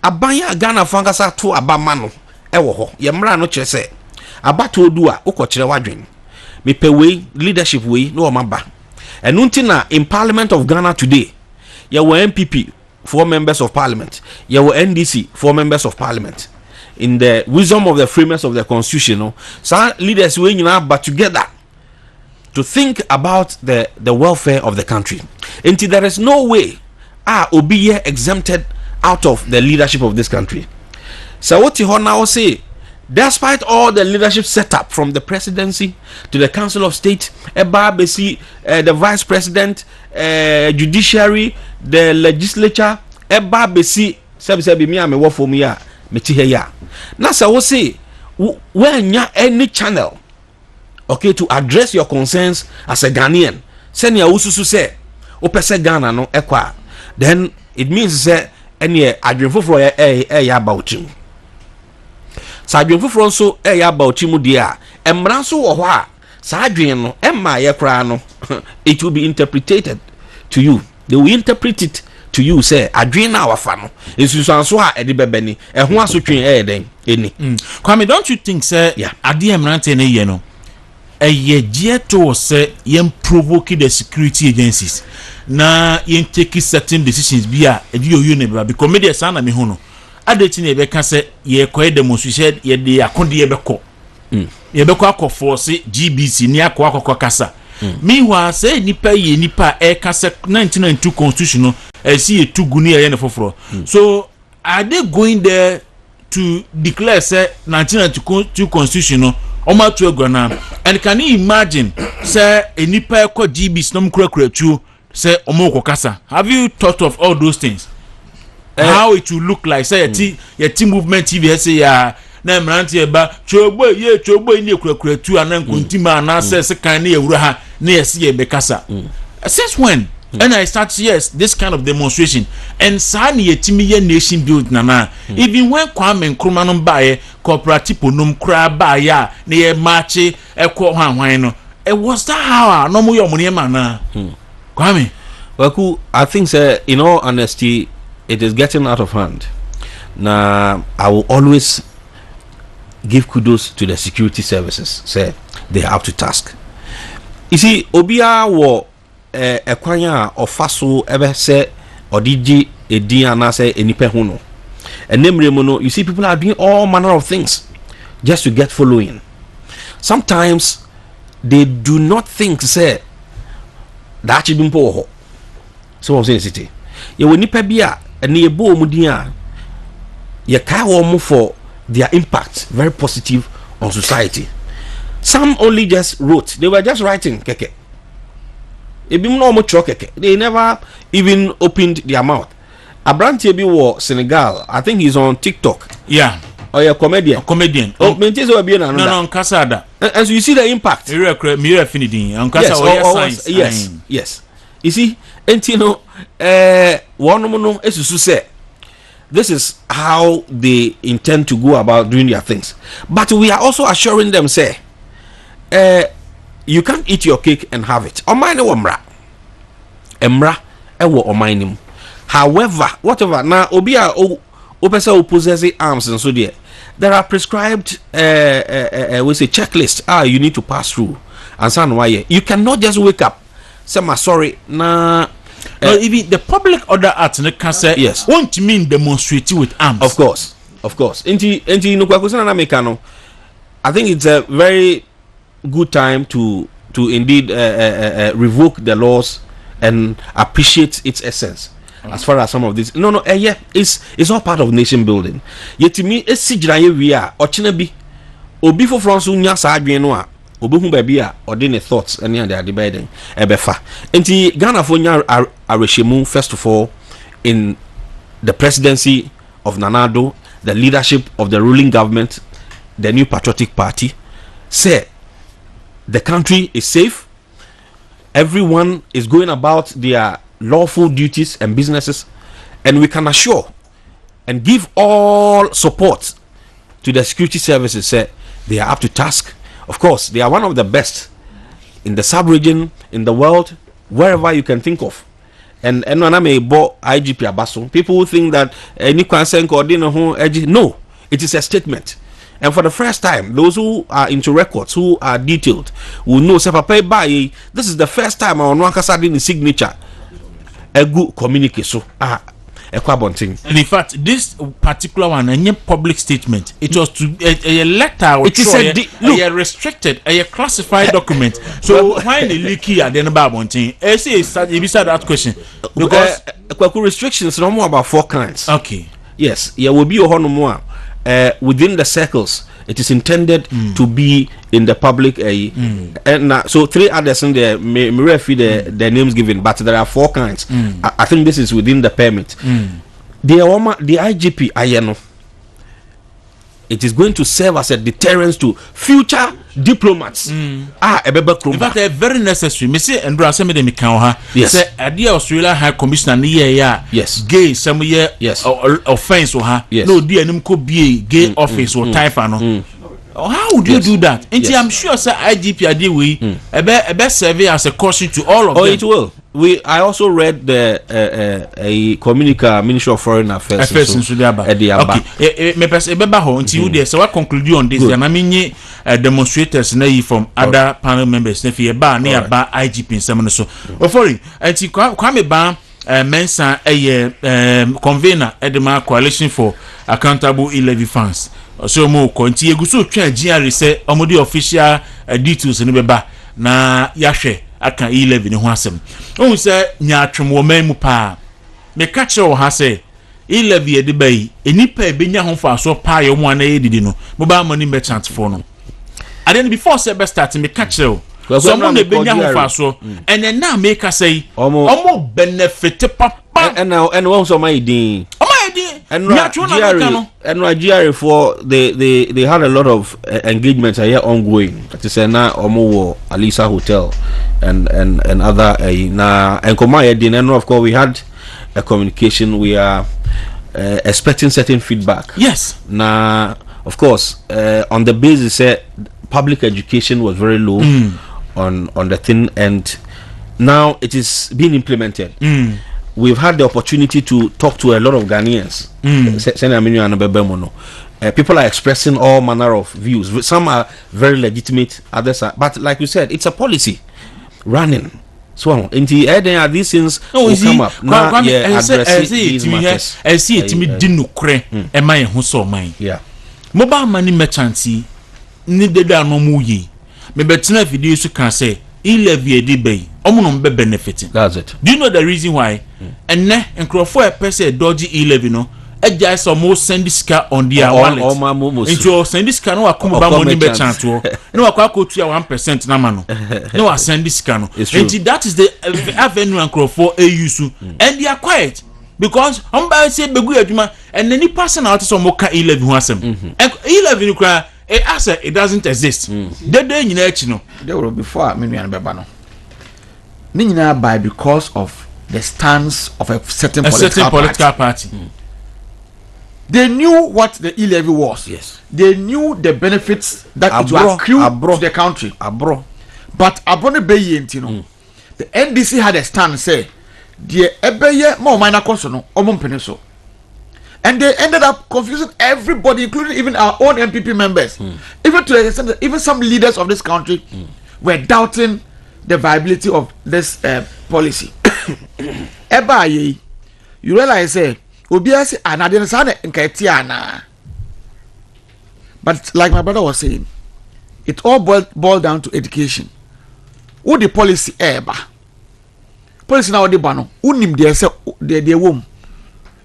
Abaya Ghana fangasa to abamano. Ewo yemra no chese abato odua ukochire wadwen mepe we leadership we no maba enunti na in Parliament of Ghana today ya were MPP 4 members of parliament, ya were NDC 4 members of parliament. In the wisdom of the framers of the constitution, some leaders we but together to think about the welfare of the country. Until there is no way obi exempted out of the leadership of this country. So what you now say, despite all the leadership setup from the presidency to the council of state, the vice president, judiciary, the legislature, now so we say when you any channel, okay, to address your concerns as a Ghanaian, send your ususu say, opese Ghana no ekwa, then it means say any adwemfo for about you. Sadwemfo for so about you dia, emra so wo ho a sadwen no emma ye kra no it will be interpreted to you. They will interpret it to you say adwen na wafa no esusan so a ede bebeni ehun asotwen den eni. Kwame, don't you think say ade emrante na ye no eye to say yem provoke the security agencies na yen take certain decisions bia e bi oyu ne bra because media sana me hu no adeti na be ka say ye koy demonstration ye de akonde ye beko ye beko akofforce GBC ni akwa kasa meanwhile say nipa ye nipa e ka say 1992 constitution no e si ye tugu ni ye ne foforo. So are they going there to declare say 1992 constitution no Oma to Ghana? And can you imagine say a nipa ko GBC no mkura tu say omo kasa? Have you thought of all those things? How it will look like say a team movement TV say ya na mranti eba chogbo ni kura tu anan kuntima na say kan na ewura ha na yesi ye bekasa. Since when? And I start this kind of demonstration and sani yetimi ye nation build na even when Kwame Nkrumah no bae cooperative ponum kra ba ya na ye march ekwo hwan no it was that how no mo yomune ma na Kwame. Well, I think in all honesty it is getting out of hand. Now I will always give kudos to the security services. Say they are up to task. You see, Obia wo ekwanya ofaso ebe se odiji edi anase enipe ho no. You see, people are doing all manner of things just to get following. Sometimes they do not think say that should be important. So I'm saying city. You will nipa bia and ye bo mudia ye kai wo for their impact very positive on society. Some only just wrote. They were just writing keke. They never even opened their mouth. Abrantie bi wo Senegal. I think he's on TikTok. Yeah. Or a comedian. A comedian. Oh, no, Kasada. And so you see the impact. Yes. You see, and you know, one woman is to say, this is how they intend to go about doing their things. But we are also assuring them, say, you can't eat your cake and have it. However, whatever now, Opesa possess arms and so there are prescribed we say checklist you need to pass through and so why you cannot just wake up say sorry no, even the Public Order Act can say yes won't mean demonstrate with arms. Of course I think it's a very good time to indeed revoke the laws and appreciate its essence. As far as some of this, it's all part of nation building. Yet to me, it's we are Ochinabi Obi for France unya sa adweno obi hu ba bia ordinary thoughts and they are debating ebefa. Enti Ghana for nya areshemu first of all in the presidency of Nanado, the leadership of the ruling government, the New Patriotic Party, say the country is safe. Everyone is going about their lawful duties and businesses, and we can assure and give all support to the security services. Say they are up to task. Of course, they are one of the best in the sub-region, in the world, wherever you can think of. And when I may bo IGP Abaso, people who think that any concern no, it is a statement. And for the first time, those who are into records, who are detailed, will know. This is the first time our Nwankasa did the signature. A good communication. And in fact, this particular one, a public statement, it was to a letter. It is a restricted, a classified document. So why the leaky at the end of one thing? I say that question because restrictions no more about 4 kinds. Okay. Yes, there will be a more within the circles. It is intended to be in the public and so 3 others in there may refer the names given, but there are 4 kinds. I think this is within the permit. The IGP Ayeno, it is going to serve as a deterrence to future diplomats. In fact, they're very necessary. Me say Andrew Asemi de Mikanha. Yes. Say Adia Australia High Commissioner yes. Gay some year yes. Offense or her. Yes. No, dear Nimko be gay office or typhano. How would you do that? And I'm sure sir IGP Adewi a best survey as a caution to all of them. It will. I also read the a communique Ministry of Foreign Affairs. Okay. Me pers ebeba ho until you there. So what conclude on this? And I mean demonstrators from other panel members. If you ba near ba IGP in some so. Foreign. Until kwame ba mensa convener Edema Coalition for Accountable E-Levy Funds. So mo konti eguso twa GR say omodi official details ni beba na yahwe aka E-Levy ni ho asem. Ohun say nya atwem wo man mu pa. Me ka kire wo ha say E-Levy e de bai enipa e benya ho fa so pa ye mo na edidi no. Mobile money merchant for no. And then before say be start me ka kire wo. So mo na benya ho fa so and then now make us say omo benefit papa and one so my din and GRA for they had a lot of engagements here ongoing. That is now Omo Alisa Hotel and other na and Komaya din and of course we had a communication. We are expecting certain feedback. Yes. Now of course on the basis public education was very low on the thing, and now it is being implemented. we've had the opportunity to talk to a lot of Ghanaians. People are expressing all manner of views. Some are very legitimate, others are, but like you said, it's a policy running. So until these things will come up. Now, address these matters. I see it me dinu kre e man ho so man. Yeah. Mobile money merchants ni deda no mu yi. Me betina video so can say e-levy edi bay. Omo be benefiting. That's it. Do you know the reason why? And ne enkrofo e pese dodgy e-levy no. Eja is almost send this car on their wallet. Into send this car no akoma ba money merchant wo. No akwa to 1% na ma no. No send this car no. And that is the avenue enkrofo e use and they are quiet because by say begu aduma and any person out so mo ka e-levy ho asem. E-levy no kra it doesn't exist. The day nyina echi no. They were before me nua beba no. Ni nyina by because of the stance of a certain political party. They knew what the e-levy was. Yes. They knew the benefits that it would accrue to the country. But Abrone Bayent, you know, the NDC had a stand say, "Dear Ebeye more minor cost no, Peniso." And they ended up confusing everybody, including even our own MPP members. Even to the extent that even some leaders of this country were doubting the viability of this policy. Ebaye, you realize say. But like my brother was saying, it all boiled down to education. Who the policy ever? Policy now the bano. Who nim their womb?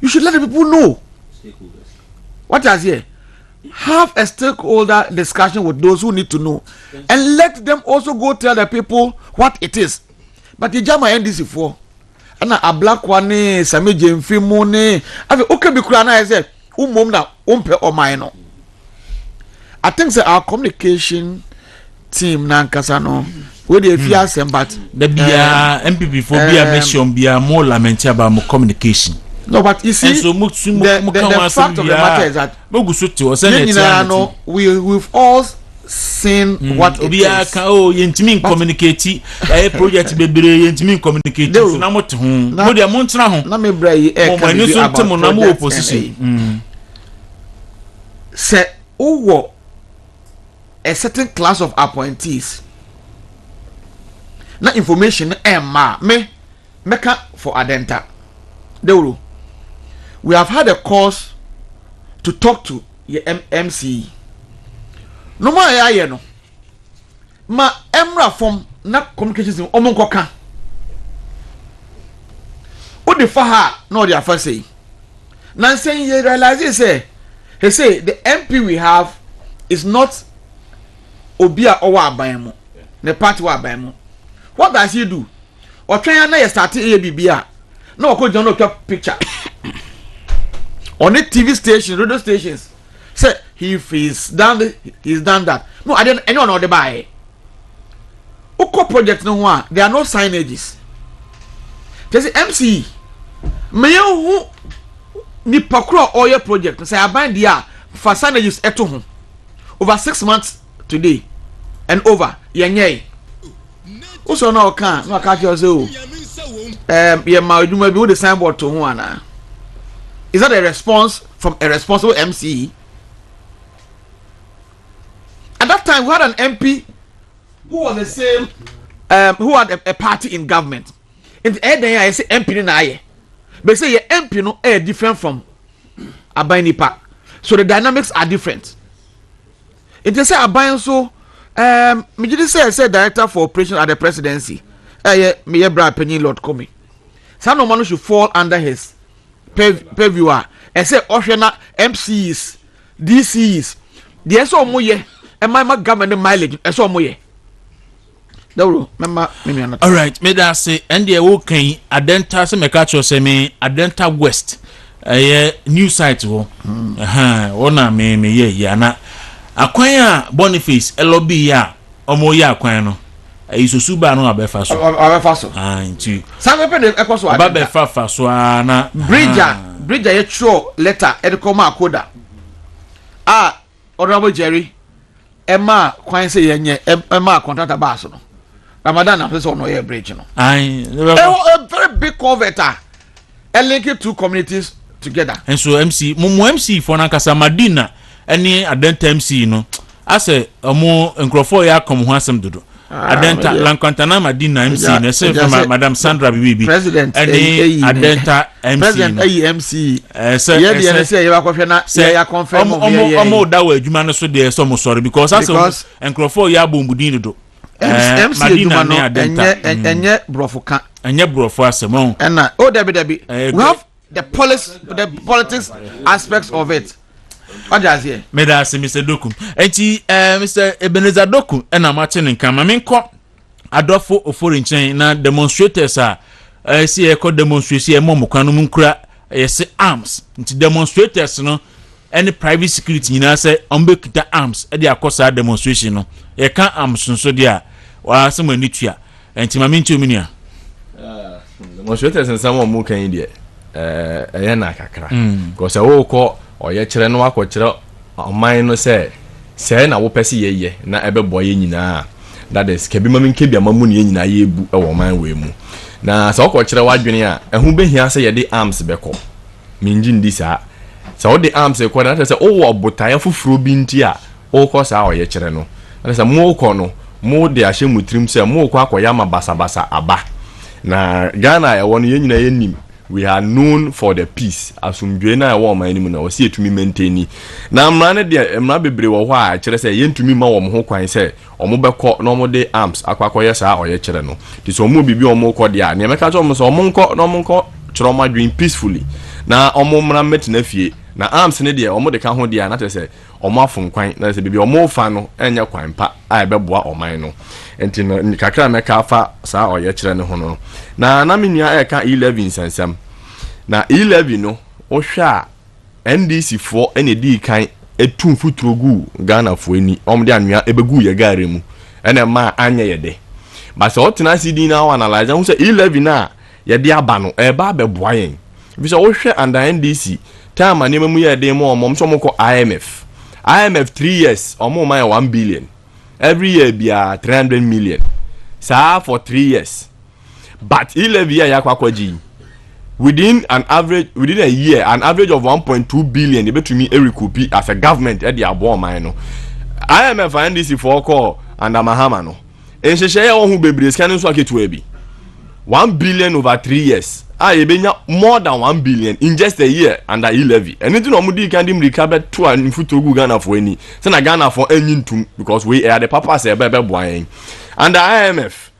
You should let the people know. What has here? Have a stakeholder discussion with those who need to know, and let them also go tell the people what it is. But the Jama NDC for. Ana a black one same jemfi mu ne afi okay be kura na say umom na umpe omai. I think say our communication team na nkasa no we dey fear sem but the bia MPP for bia mention bia more lament about more communication. No, but you see, so the fact of the matter is that we've all seen what it is. Oh, yentimi communicate. Project bebre yentimi communicate. So na mot ho. No dey montra ho. Na me bra yi can be about na opposition. Say owo a certain class of appointees. Na information me meka for Adenta. Deuro. We have had a course to talk to your MC. No more ya no. Ma emra from na communications in omonkoka. O de fa ha no dey afa say. Na say you realize he say the MP we have is not obia owa aban mu. The party wa aban mu. What does he do? Otwan na ye start bibia. No ko John no picture. On the TV station, radio stations, say he's done that. No, I didn't anyone know the buy. Oko project no one, there are no signages. Just MC. Me who ni pakro oil project. Say I bind there for signages eto ho. Over 6 months today and over. Yenye. Also no can no catch you say yeah ma aduma bi wo the signboard to ho ana. Is that a response from a responsible MC? At that time, we had an MP who was the same, who had a party in government. In the end, I say MP na aye, but say MP no different from Abainipa. So the dynamics are different. It is say Abain so, me just say director for operations at the presidency. Me Brad Penny Lord Comey. Some no man should fall under his purviewer. I say Oshana MCs, DCs. The so moye and my government mileage. I saw moye. All right, me that say and the okay Adenta se me catch say me Adenta West. New site wo. Ona me ye na akwan Boniface LOB ya omo ya akwan no. Isusuba no abefa so. Nti. Some people dey ekoso abefa so na Bridger ye throw letter e dey come akoda. Honorable Jerry Emma kwan say yenye Emma contractor ba so no. Ramadan na say no ye bridge no. A very big culvert. linking two communities together. And so MC mumu MC for nankasa Madina any adenta MC no ase omo nkrofo ya kom ho asem dodo adenta Lankantana Madina MC ne se Madam Sandra Bibi president any adenta MC president MC say ye say ye ba kwhwe na ya confirm omo dawo adwuma no so de so mo sorry because ase nkrofo ya bombudin dodo MC Madina no enye brofoka enye brofo asem na debi we have the politics aspects of it. What does here? Medasi Mr. Doku. Enti Mr. Ebenezer Doku ena mache nka mamenko adofo ofori nchen na demonstrators a si eko demonstration e momokwa no munkura yesi arms. Nti demonstrators no any private security nyina se ombekita arms e de akosa demonstration no. Ye kan arms nso dia wa asem anitua. Enti mamenche ominia. Demonstrators nsa mo mu kan die na kakra because wo ko oye kire no akokire oman no se na wo pese yeye na ebebo ye nyina that is kebi mamin kebi amamu ne nyina ye bu e wo man we mu na se okokire wadwene a ehu behia se ye de arms beko minji ndi sa se wo de arms e ko na se o wo botaye fufuro bi nti a o ko sa oye kire no na se mo ko no mo de ahye mutrim se mo ko akoya ma basa aba na Ghana e wono ye nyina ye nim. We are known for the peace. Asumdwe na wo man ni na wo se etumi maintain. Na amra ne de amra bebre wo ho a kire se yentumi ma wo ho kwan se omo bekọ na omo de arms akwakoye sa oye kire no. Ti so omo bibi omo kọ de a ne meka cho omo so omo nkọ na omo nkọ kire omo adwin peacefully. Na omo mra metina fie. Na arms ne de omo de ka ho de a na te se omo afun kwan na se bibi omo fa no enya kwan pa a ebeboa oman no. Enti no kakra meka fa sa oye kire ne ho no. Na menua eka 11 sansam na 11 no o hwa NDC for ene di kan etum futrogu Ghana fo ani omde anua ebegu ye gare mu ene ma anya ye de ba so tena CD na analyze hu se 11 na ye de aba no e ba beboa yen bi so o hwa under NDC time na memu ye de mo so mo ko IMF 3 years omo ma 1 billion every year bia 300 million sa for 3 years. But 11 year yakwaji within a year an average of 1.2 billion betumi erikupi as a government at the abo man no IMF and NDC for call and Mahama no enhehye ya ho bebre scan so aketu abi 1 billion over 3 years ebenya more than 1 billion in just a year under 11 anything no mudi kan dim recover to an futogu Ghana for any say na Ghana for anyintum because we are the papa say be boan under IMF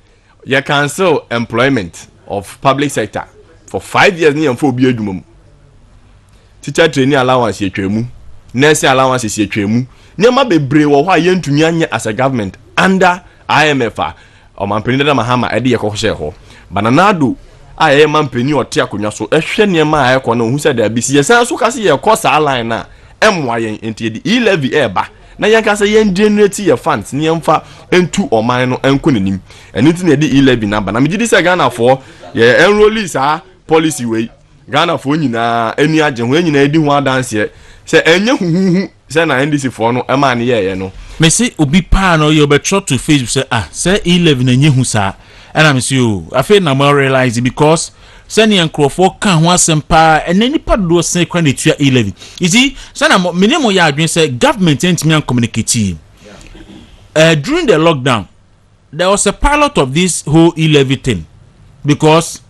you cancel employment of public sector for 5 years ni amfo obi adwuma mu teacher training allowance ye twemu nurse allowance ye twemu nyama bebre wo ho ayentumi anye as a government under IMF o mampeni da Mahama ede ye kokoshe ho bananado aye mampeni ote akonwa so ehwe niema aye ko na hu se da bisi ye san so kase ye ko sa line na emwa yen enti de 11 eba na yanka say yen generate your funds ni emfa entu oman no enko nanim eniti na de 11 number na megidi say Ghana for ye enrollees policy way Ghana for nyina eni agye ho nyina edi ho adanse say enye huhuhu say na NDC for no ema ne ye no me say obi pa no you be try to Facebook say 11 enye hu sa and I'm say o afi na mo realize because sani enkrofo kan ho asempa enani pado say kwan etua 11 you see sana minimum ya adwen say government entimi communicate during the lockdown there was a pilot of this whole 11 thing because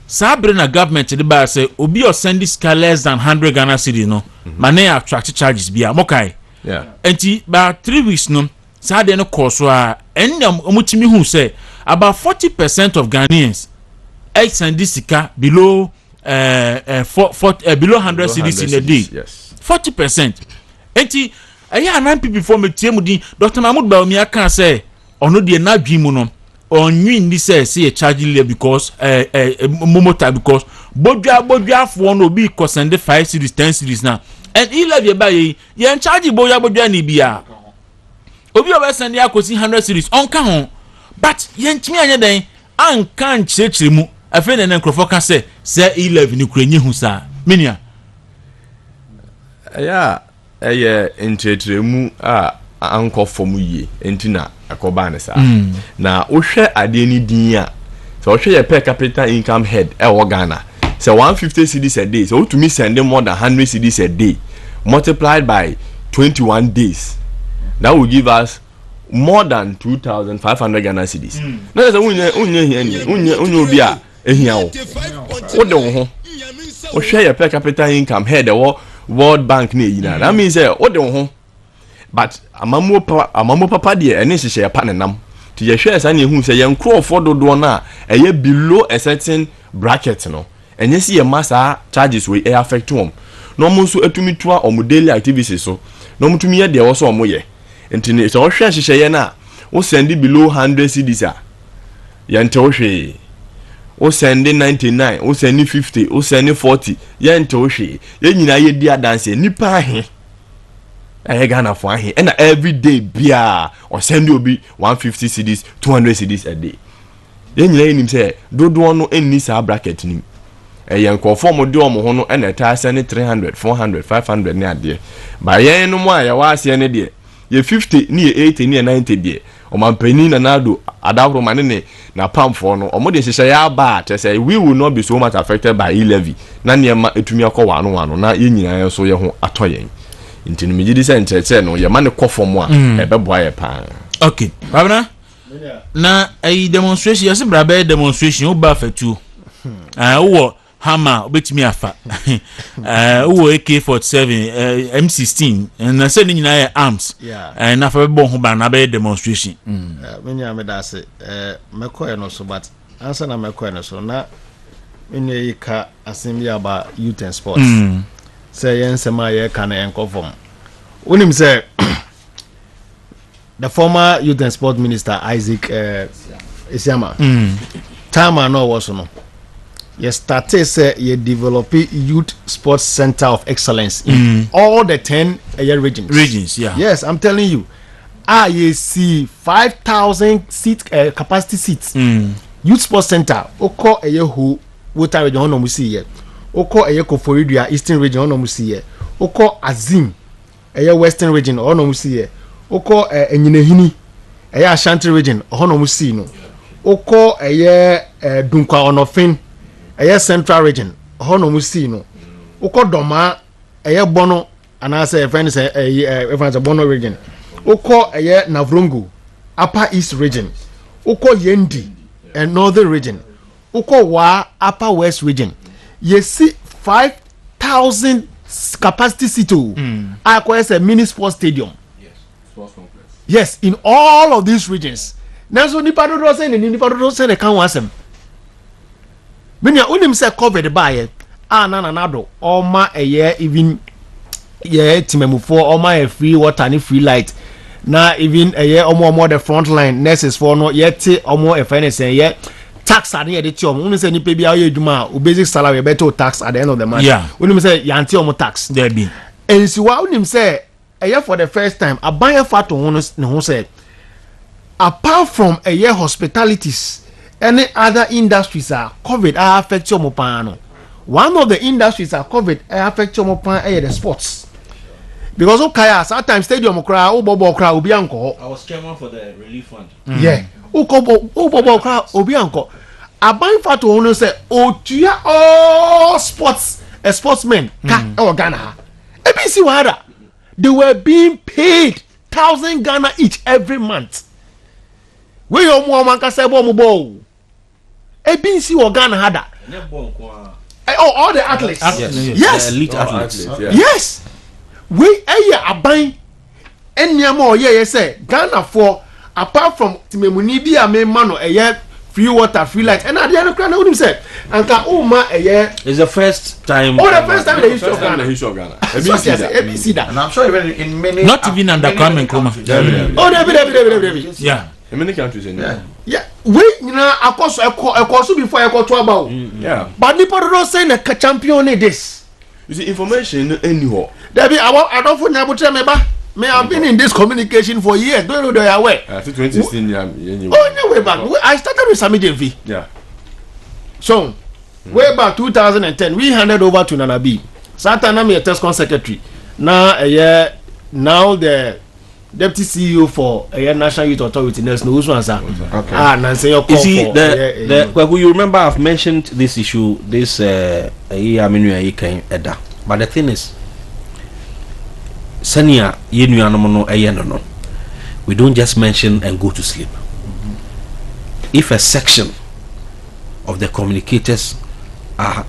Sabrina government the ba say obi or send this less than 100 Ghana cedi no money attract charges bia mokai yeah enti ba 3 weeks no sa de no course a enam omutimi hu say about 40% of Ghanaians send this below below 100 cedis in a day. Yes. 40%. Enti aya nan people for me tie mudi Dr. Mahmoud Bawumia kan say ono de na dwimu no onwin ni say charge le because momota because bodwa for no be ko send 5 cedis 10 cedis na and 11 ba ye charge bodwa ni bia obi o send ya kosi 100 cedis on kan ho but yen timi anya den an kan chechire mu afi na nkrofo ka say 11 ni kurenye hu sa menia ya entretremu anko fomu ye entina akoba ne sa na ohwe ade ni din a so ohwe ye per capita income head e wo Ghana So 150 cedis a day. So to me send them more than 100 cedis a day, multiplied by 21 days, that will give us more than 2,500 Ghana cedis. Now that's unye bia ehia wo. What the ho? O share your per capita income here the World Bank na yina. That means what the ho? But amamu papa de ene hye pa ne nam. Ti ye hwe esa na ehu se ye nkrofo dodo na eye below a certain bracket no. Enye si ye massa charges we affect them. No mo so atumi toa omo daily activities so. No mo tumi ye de wo so omo ye. Enti ne so hwe hye ye na wo send below 100 cedis a. Ye nte wo hwe. Wo send 99, wo send 50, wo send 40. Ye nte wo hwe. Ye nyina ye di adanse nipa ahe. I Ghana for here and every day bia or send you be 150 cedis 200 cedis a day. Then you him say do no any sa bracket nim. Yen conform mo do mo ho no and a send 300 400 500 near there. But yen no more ya was yen there. Ye 50 near 80 near 90 there. O man penny na nado adabro manene na pam for no o mo de hye ya ba te say we will not be so much affected by e-levy. Na niam etumi akọ wano na yen nyina so ye ho atoyen. Inti no mejidi se ncheche no ye ma ne kofom a ebeboa ye pa. Okay babna na ai demonstration yesi brabe demonstration o ba fatu wo hammer obetimi afa wo AK47 M16 na se ni nyina ye arms na fa bebo ho ba na be demonstration menya me da se mekoye no so but answer na mekoye no so na menya yika assembly about youth and sports say yen sema ye kan enkoform unim say the former youth and sport minister Isaac Isiama time no was no ye started say ye develop youth sports center of excellence in all the 10 regions. Yes, I'm telling you, ye see 5,000 seat capacity seats youth sports center oko eye ho water region no mu see ye oko eye Koforidua eastern region no mu see ye oko Azim eye western region no mu see ye oko Enyinahini eye Ashanti region no mu see no oko eye Dunkwa Onofin eye central region no mu see no oko Doma eye Bono anase friends friends Bono region oko eye Navrongo upper east region oko Yendi and northern region oko Wa upper west region. You see 5,000 capacity seat. I call it a mini sports stadium. Yes, sports complex. Yes, in all of these regions. Now, so nipa do say they can't want them. When you only say covered by na do all my a year even timemu for all my free water and free light. Now even a year or more the front line nurses for no yet or more if anything yet. Tax at the end of the month. When say ni pay biya juma, basic salary better tax at the end of the month. Yeah. When say yanti omo tax, there be. And so when him say, a year for the first time, a buyer fat to honest no say, apart from a year hospitalities, any other industries are covered. I affect your mopano. One of the industries are covered. I affect your mopano. The sports. Because okay, sometimes stadium cry, bobo cry, obi anko. I was chairman for the relief fund. Yeah. Bobo cry, obi anko. Aban fatu ono say, otuya all sportsmen ka Ghana. ABC wada. They were being paid 1,000 Ghana each every month. Where your mama can say bo. ABC or Ghana hada. All the athletes. Yes. The elite athletes. Yes. We aban enyama oye say Ghana for apart from timemuni bi amema no free water free light and at the end Ghana would say anka uma it's the first time the first time in the history of Ghana ABC that and I'm sure even in many not even under Kwame Nkrumah yeah in many countries yeah we akoso before to about yeah but people don't say the champion this. You see, information anywhere. Debbie, I don't for Nabutra me I've been in this communication for years. Don't know they are aware. 2016, way back. I started with Sami JV. Yeah. So, way back 2010, we handed over to Nana B. Satan, I'm a test secretary. Now the deputy CEO for National Youth Authority. There's no answer. Okay. Nancy, your call. You see, you remember I've mentioned this issue this year. But the thing is, Senia no. We don't just mention and go to sleep. If a section of the communicators are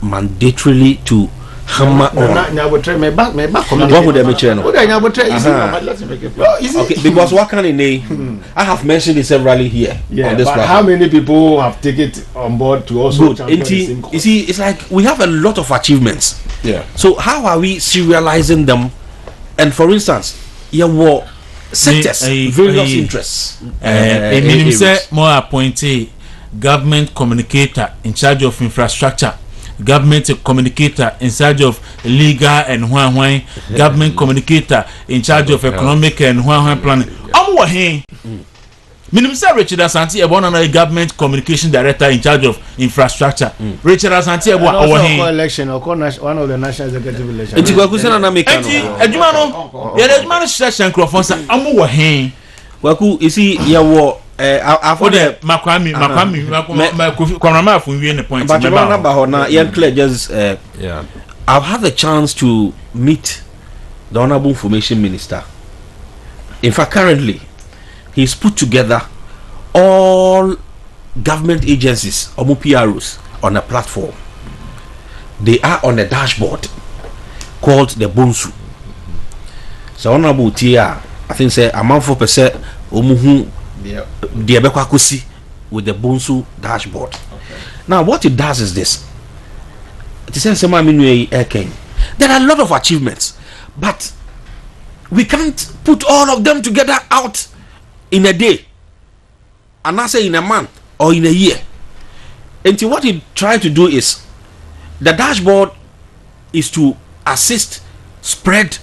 mandatorily to hammer on, what would they make sure? Okay, because what can I have mentioned it severally here on this platform. How many people have taken it on board to also champion the same cause? You see, it's like we have a lot of achievements. Yeah. So how are we serializing them? And for instance, sectors, various interests. More appointee government communicator in charge of infrastructure, government communicator in charge of legal and government communicator in charge of economic and planning. Minimum Richard Asante, one government communication director in charge of infrastructure. Richard Asante, election or one of the national executive elections. It's a question on American. Waku, you see, I've had the chance to meet the Honorable Information Minister. In fact, currently, he's put together all government agencies, PROs, on a platform. They are on a dashboard called the Bonsu. So, Honorable Tia, I think, say a month for percent, with the Bonsu dashboard. Okay. Now, what it does is this. There are a lot of achievements, but we can't put all of them together out in a day, and I say in a month or in a year. And what he tried to do is, the dashboard is to assist spread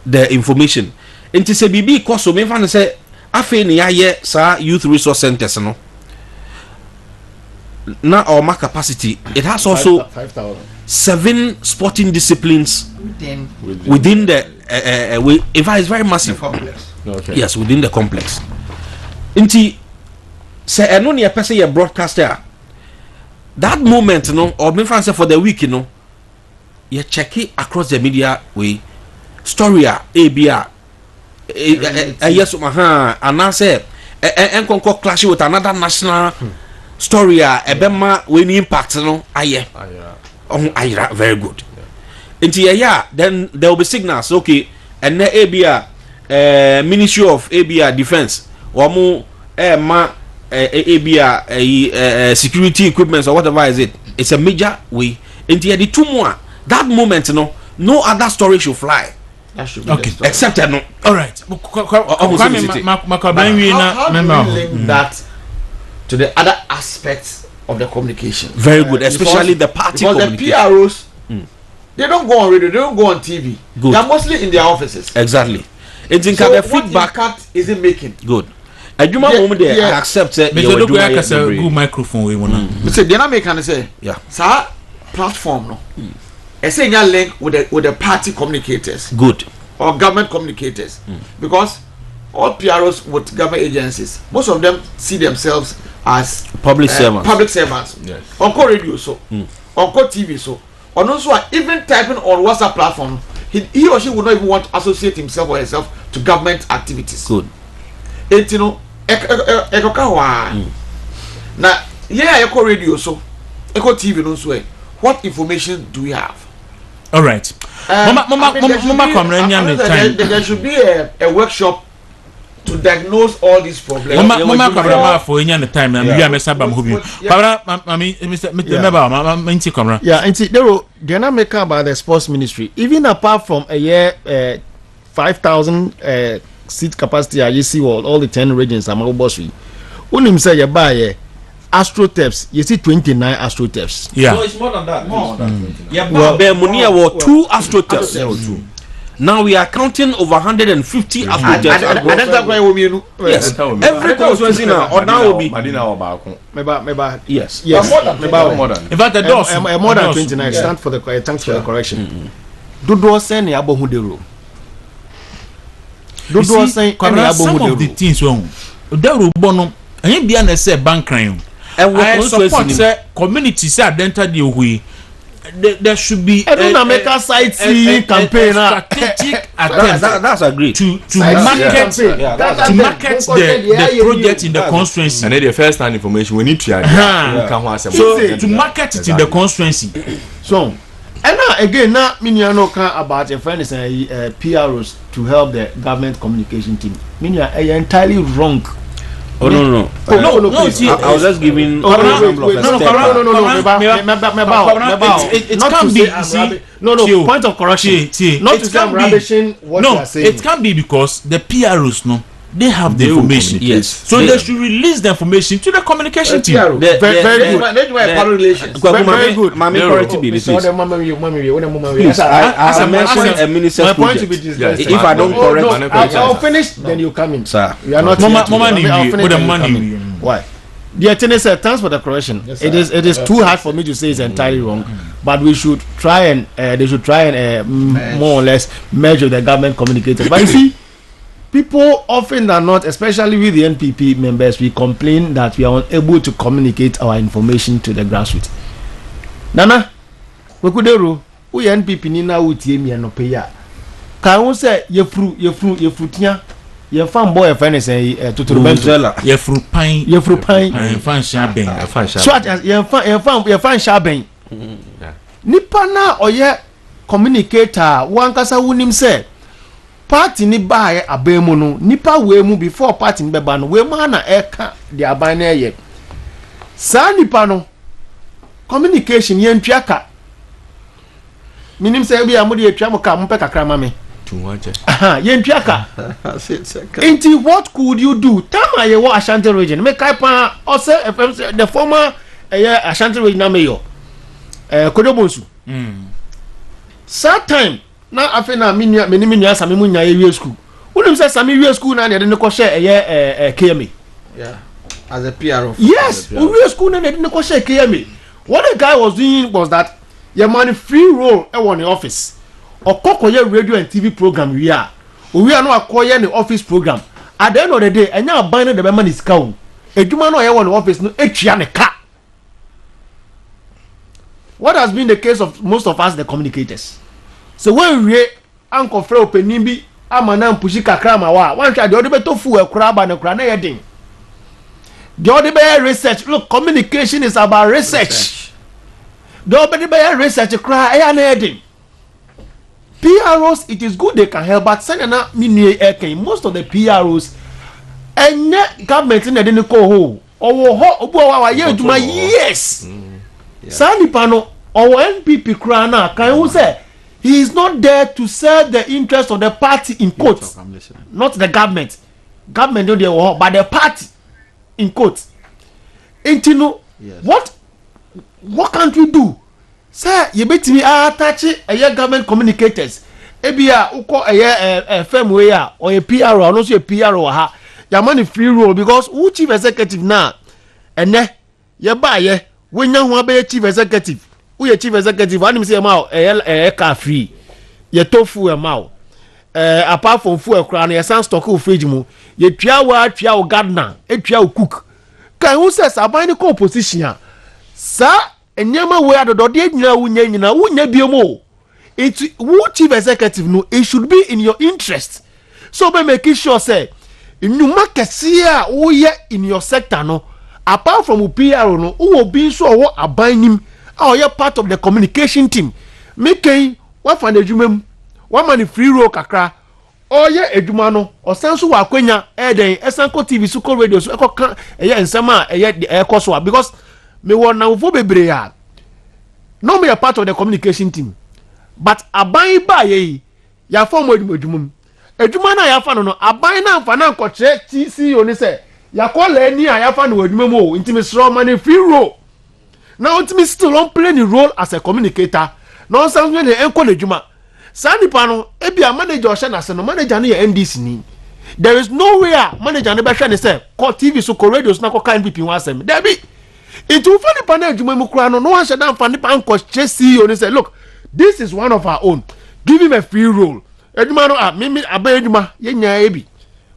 the information. And to say BB cost so me say afe ni aye sa youth resource centers no. Now our capacity, it has also 7 sporting disciplines within the in fact it's very massive. Okay. Yes, within the complex. Inti say eno ne person ye broadcaster that moment no or me fan say for the week no you check it across the media way story abia yes and I say enkonko clash with another national story ebema when impact no aye ayira very good until then there will be signals okay and na abia Ministry of abia defense omo ma abia security equipment or whatever is it, it's a major way until the 2 more that moment no other story should fly. That should be okay. Except no. All right. How do you link that to the other aspects of the communication? Very good, especially the party communication. Because the PROs, they don't go on radio, they don't go on TV. Good. They are mostly in their offices. Exactly. It's in so the what feedback impact is it making? Good. I accept it. Good microphone we wanna. So the dynamic can say, yeah. So platform no. I say you link with the party communicators. Good. Or government communicators. Because all PROs with government agencies, most of them see themselves as public servants. Public servants. Yes. On radio so. On TV so. And also even typing on WhatsApp platform, he or she would not even want to associate himself or herself to government activities. Good. And now, echo radio so, echo TV no so. What information do we have? All right. There should be a workshop to diagnose all these problems. Yeah, and they're not making about the sports ministry. Even apart from a year 5,000 seat capacity at UC World, all the 10 regions are mobile. Unim say you buy AstroTurfs, you see 29 AstroTurfs. Yeah. So it's more than that. More than 29. Yeah, but Munia were 2 AstroTurfs. Now we are counting over 150 AstroTurfs. Yes. Every constituency now, or now will be. Yes. Yes. More than. In fact, the doors more than 29. Stand for the thanks for the correction. Dodo send ya bohudero. you see some of the things wrong Daru Bono and be an say bankran I support say community say identity the there should be a sightseeing campaign. Strategic attempt. That's agreed. To market the project in the constituency. And then the first hand information we need to so to market it in the constituency. So and now again now Miniano can about a friend is PROs to help the government communication team. Minia are entirely wrong. Oh no, please. I was just giving point of correction. Not to come rubbishing what you are saying. It can be because the PROs they have the information. Yes. So they should release the information to the communication team. Very good. Very good. Mami correct me this. I mentioned a minister's project. If I don't correct, I'll finish. Then you come in. Sir, you are not. Money. Why? The attorney said, thanks for the correction. Yes, it is too hard for me to say it's entirely wrong, but we should try and they should try and more or less measure the government communicators. But you see, people often than not, especially with the NPP members, we complain that we are unable to communicate our information to the grassroots. Nana, we could do we NPP nina utie mi anopeya. Can we say ye fruitia? Ye fan boy friend say Tuturubentela. Ye fruit pine. Fan shaben. So ye fan shaben. Nipa na oye communicator wankasa wunim say party ni bae abemu no nipa we mu before party ni beba no we ma na eka de aban na ye sa nipa no communication ye ntwaka minim say bia mo de atwa mo ka mo pe kakra ma me ye ntwaka inti what could you do time ye wo Ashanti region me kai pa ose FM the former Ashanti region na mayor Kodobonsu sa time na afena minia sami munya ye school unim say sami we school na de ne ko share KMA as a PRO yes we school na de ne ko share KMA what the guy was doing was that your money free roll e won the office okokoye radio and TV program we are no akoye the office program at the end of the day enya ban na de be man is ka eduma no ye won the office no etwia ne ka. What has been the case of most of us the communicators? So when we anko frɛ opening bi amana mpushi kakra ma wa wan hwa de ode beto fu ekura ba ne kura na yedin de ode be research. Look, communication is about research. De ode be research kura e na yedin. PROs, it is good they can help, but senana minue eken most of the PROs enye government na de ne ko ho owo ho obu wa ye aduma yes sani pano owo NPP kura na kan who say he is not there to serve the interest of the party in quotes, not the government. Government don't there, but the party in quotes. Intino, yes. What can't we do? Sir, you bet me attach a government communicators. Ebia uko a firm way or a PRO or not a PRO ha. Your money free roll because who chief executive now? And ne ye buy ye when you want be chief executive. Who your chief executive and him say ma car free ye tofu e ma apart from fuel kra na ye san stock o fridge mu ye twa o gardener e twa o cook kan who says aban ni composition sa enyama we adodo de nyina wunya biomo it who chief executive no it should be in your interest so be making sure say nyuma kese a wo ye in your sector no apart from PRO no wo bi so wo aban nim. Oh, you're part of the communication team. Making what for the jumem, one money free roll kakra. Oh, yeah, a jumano, or Sansu Wakwenya, Eden, Esanko TV, Suko Radio, Suko, and Sama, yet the air coswa because me want now for Bebrea. No, me a part of the communication team, but a buy ye, ya form with jumum. A jumana ya fano, a buy now for now, coach, TC, only say, ya call any I found with memo, intimate raw money free roll. Now ultimately still don't play the role as a communicator. No sounds when they enco the juma. Sandy Pano, ebi a manager or shana no manager near NDC ni. There is nowhere manager never shana say call TV so call radio snako kind people want them. There be it will find the panel juma mukrano no one shut down for the pan coach CEO and say look this is one of our own. Give him a free role. edwuma no mimi aba edwuma yenya ebi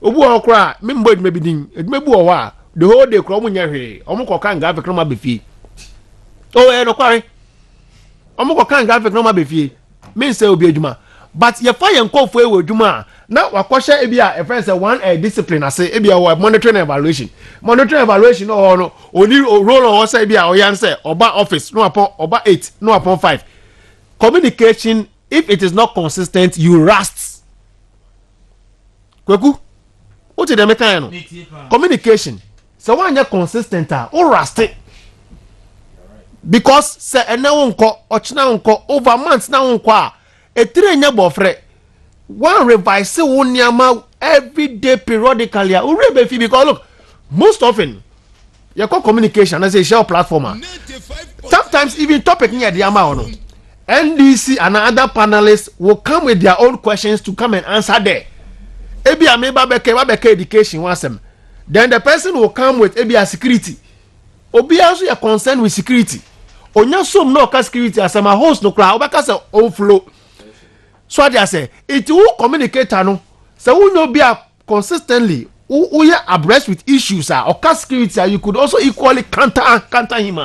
obu okra me mbo edwuma bi din edwuma bi wo wa the whole day kro omunya hwe omukọ kan graphic no ma be fie no kware omukọ kan graphic no ma be fie me say obi edwuma but ye fa ye nkofo e wo edwuma na wakọhye ebi a friend say one discipline ase ebi a monitoring evaluation no oni role on say ebi a oyan say oba office no upon oba 8 no upon 5 communication if it is not consistent you rust kweku what did them kind no communication so one ya consistent o rust because say enawo nko ochina nko over months na nko a etire nya bofre one revise wonyama every day periodically urebe fi because look most often you call communication as a share platform sometimes even topic near the amount NDC and other panelists will come with their own questions to come and answer there ebi ameba beke education wasem then the person will come with ebi security obi also you concerned with security onya som no ka security as my host no kra obeka say overflow so I say it will communicate no so we no be consistently we are abreast with issues or security you could also equally counter him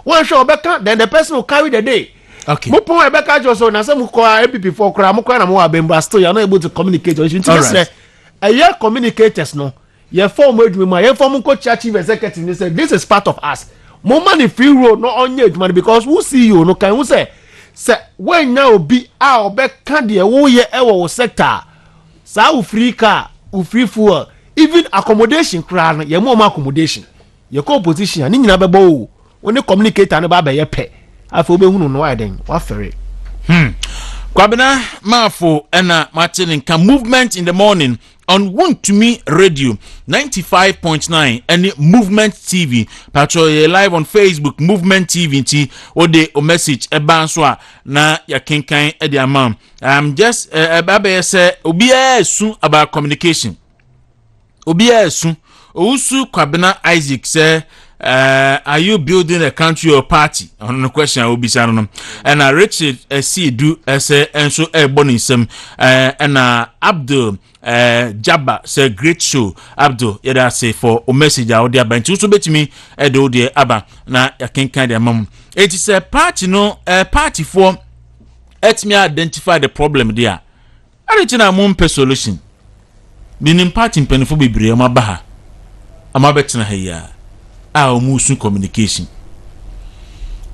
one show obeka then the person will carry the day okay mo pon obeka just so na say mo ko APP for kra mo ko na mo abemba still you are not able to communicate you think say a communicators no ye form edwuma ye form ko chief executive ni say this is part of us mo man free road no onye edwuma because who see you no kan who say when now be obeka de wo ye ewo sector sa u free car u free fuel even accommodation kra no ye mo accommodation ye ko position ani nyina bebo o oni communicator no ba be ye pe afo be hunu no wa den wa fere Kwabena Mafo ena Martin ka movement in the morning on Wontumi Radio 95.9 and Movement TV. Patrol live on Facebook Movement TV ti ode o message ebanso na ya kenkan e dia mam. Just ababe say obi esu about communication. Obi esu Ousu Kwabena Isaac say are you building a country or party? On the question I will be saying, and Richard see do say and so a bonism and Abdul Jabba say great show Abdul yada say for a message out there but to bet me do the Abba na ya can kind of mom. It is a party no a party for let me identify the problem there. I reach na mum per solution. Being party in penny for be brema baha. I'm a better here. Our musu communication.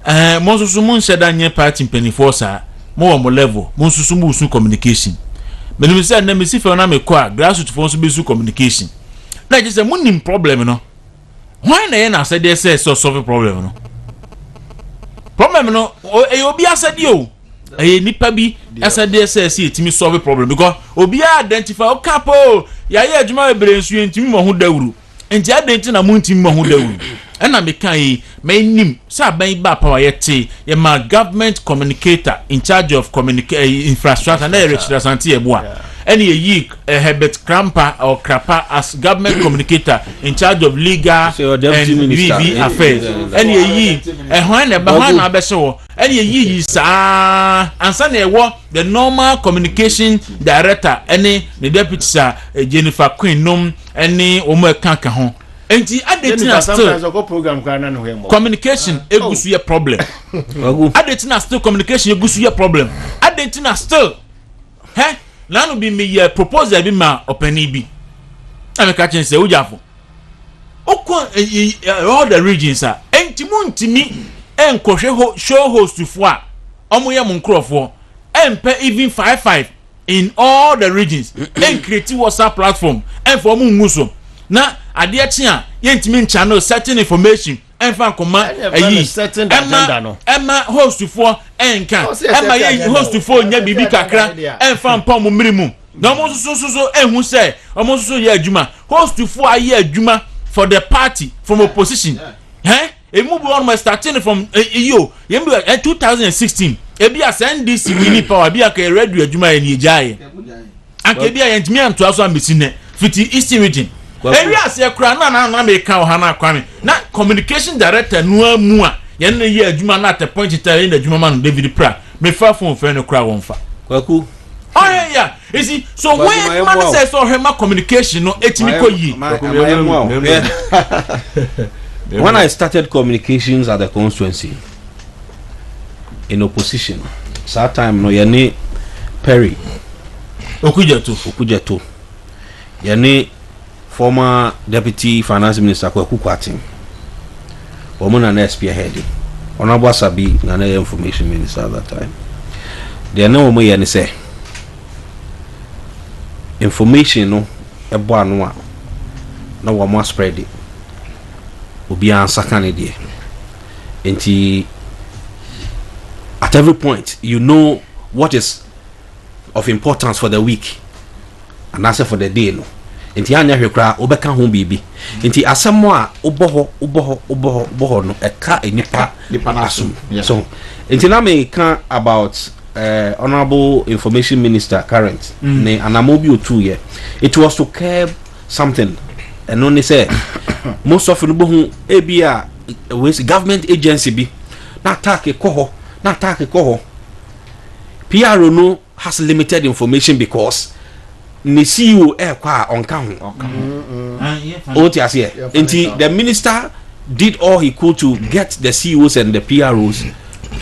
Monsusu mun said that party in penny force more level. Monsusu musu communication. But we said na see for na me kwa grassroots for musu communication. Like just a munim problem no. Why na said they say so solve problem no. Problem no obi asadi o. Nipa bi asadi say see timi solve problem because obi identify o capo ya ye adwuma bebre nsu ntimi mo ho dawuru. Enti adenti na muntim mo ho dawu ena me kan me nim sa ban ba power yete ye ma government communicator in charge of infrastructure na Richard Asante Eboa eni yi Herbert Krampa or Krapa as government communicator in charge of legal and VV affairs eni yi ehwan na ba hwan na be so eni yi sa ansa na ewo the normal communication director eni the deputy sir Jennifer Queen nom eni omo ekanka ho enti adetina still program kana no hemo communication egusu ye problem adetina still communication egusu ye problem adetina still nanu bi me ye proposal bi ma opani bi ameka chen se ujafo okon all the regions enti muntimi enkohwe show host fo a omo ye monkrofo empe even 55 in all the regions and create WhatsApp platform and for muso na ade achi a yentimi channel certain information and fan command certain agenda no emma host for enka emma ye host for nya bibi kakra and fan pom mirimu na mo so ehun say omo so ye adwuma host for aye adwuma for the party from opposition emu bu on starting from you 2016 ebi as NDC mini power bi aka radio adwuma ye ni ejaye aka bi ayentimi anto aso ambisine fiti Eastern region eri ase kura na me ka oha na kwame na communication director no amu a ye na ye adwuma na at point tell in adwuma man David Pra me fa phone fe no kura won fa kwaku yeah. You see, so when man says so hema communication no etimi yi. When I started communications at the constituency in opposition, that time no yani Perry Okujeto yani former deputy finance minister Kwaku Kwatin Omuna na spearhead Honorable Sabi na information minister at that time. They know omo yani say information no ebo anu na wo mo spread it obi answer kan dey enti at every point you know what is of importance for the week and answer for the day no enti anya hwekra obeka ho bibi enti asemo a oboho no eka enipa asum so enti na me kan about honorable information minister current ne anamobi otu ye it was to curb something and only say most of the bohu ebia with government agency be na attack koho PRO no has limited information because ni CEO kwa onka ho the minister did all he could to get the CEOs and the PROs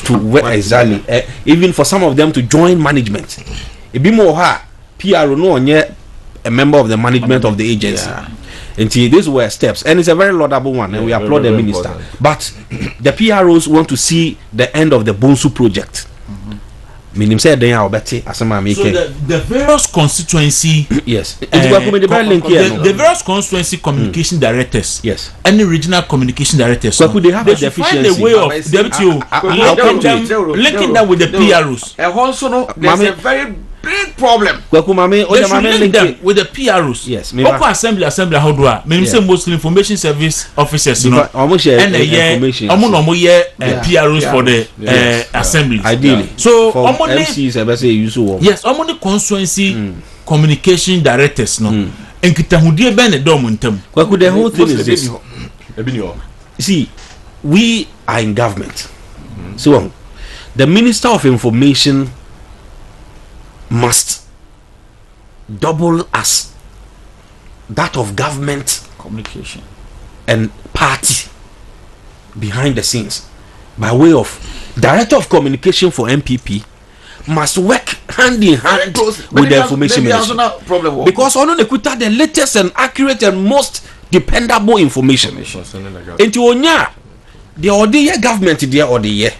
to work exactly even for some of them to join management ebi mo ha PRO no onye a member of the management of the agency. Until these were steps, and it's a very laudable one, and we applaud the minister. Important. But the PROs want to see the end of the Bonsu project. Meaning, say they are better as a man. So the various constituency, yes, the various constituency communication directors, yes, any regional communication directors, so could they have a deficiency? Find a way of linking them with the PROs. Also, there's a very big problem. They should link them with the PROs. Yes, assembly how do I? Say mostly information service officers, you know, and PROs for the assembly. Ideally, so MCs, I say use yes, the constituency communication directors, no, and kitahudie bene domuntem. The whole thing is this. See, we are in government, so the Minister of Information must double as that of government communication and party behind the scenes by way of director of communication for MPP must work hand in hand with the information ministry because only they could have the latest and accurate and most dependable information into onya the order government there or the year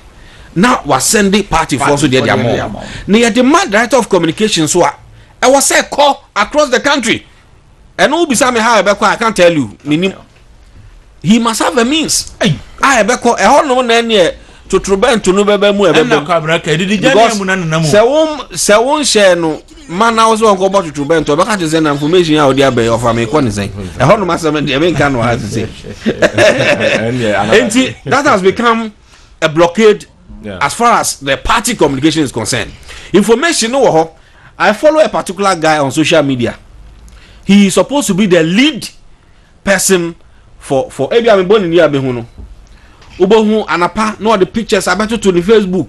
now was sending party for also their more. Near the man director of communication so I was say call across the country. And who beside me how I can't tell you. He must have a means. I beko a whole no near to Truben to Nubebe mu se won share no man now so go about to Truben to back to send information out there be of me kon say. A whole no master me can no has to say. That has become a blockade. Yeah. As far as the party communication is concerned, information no. I follow a particular guy on social media. He is supposed to be the lead person for ebi am born in here be no. Ubohu anapa no the pictures about to the Facebook.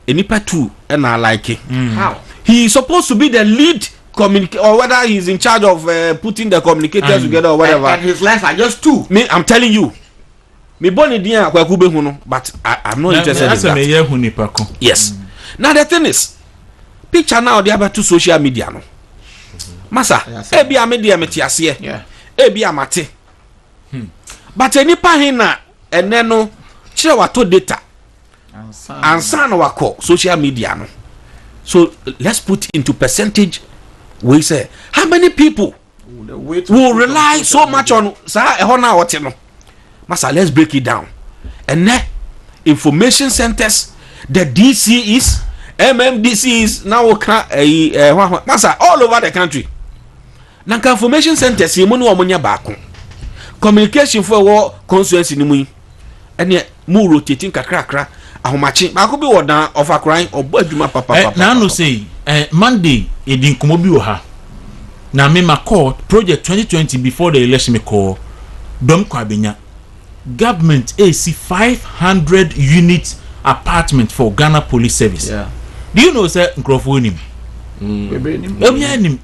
Enipa too and I like it. How? He is supposed to be the lead communicator or whether he is in charge of putting the communicators together or whatever. And his life are just two. Me, I'm telling you. Me born in there but I'm not interested in that. Yes. Now the thing is, picture now they have to social media no. Masa, ebi media metiasie. Yeah. Ebi amate. But any pahina ene no chire wato data. Ansa no wako social media no. So let's put into percentage we say how many people will rely so much on sa e ho na wote no. Masa, let's break it down. And then information centers, the DCs, MMDCs, now Masa, all over the country. Nanka information centers, you money omonya baako. Communication for war constituency ni mu. Ene mu rotating kakra ahomachi. Baako bi wodan of a crime or adwuma papa. Na no say Monday e din komo bi wo ha. Na me ma call project 2020 before the election me call dom kwabenya. Government AC 500 unit apartment for Ghana Police Service. Yeah. Do you know sir Nkrofo nim? obi anim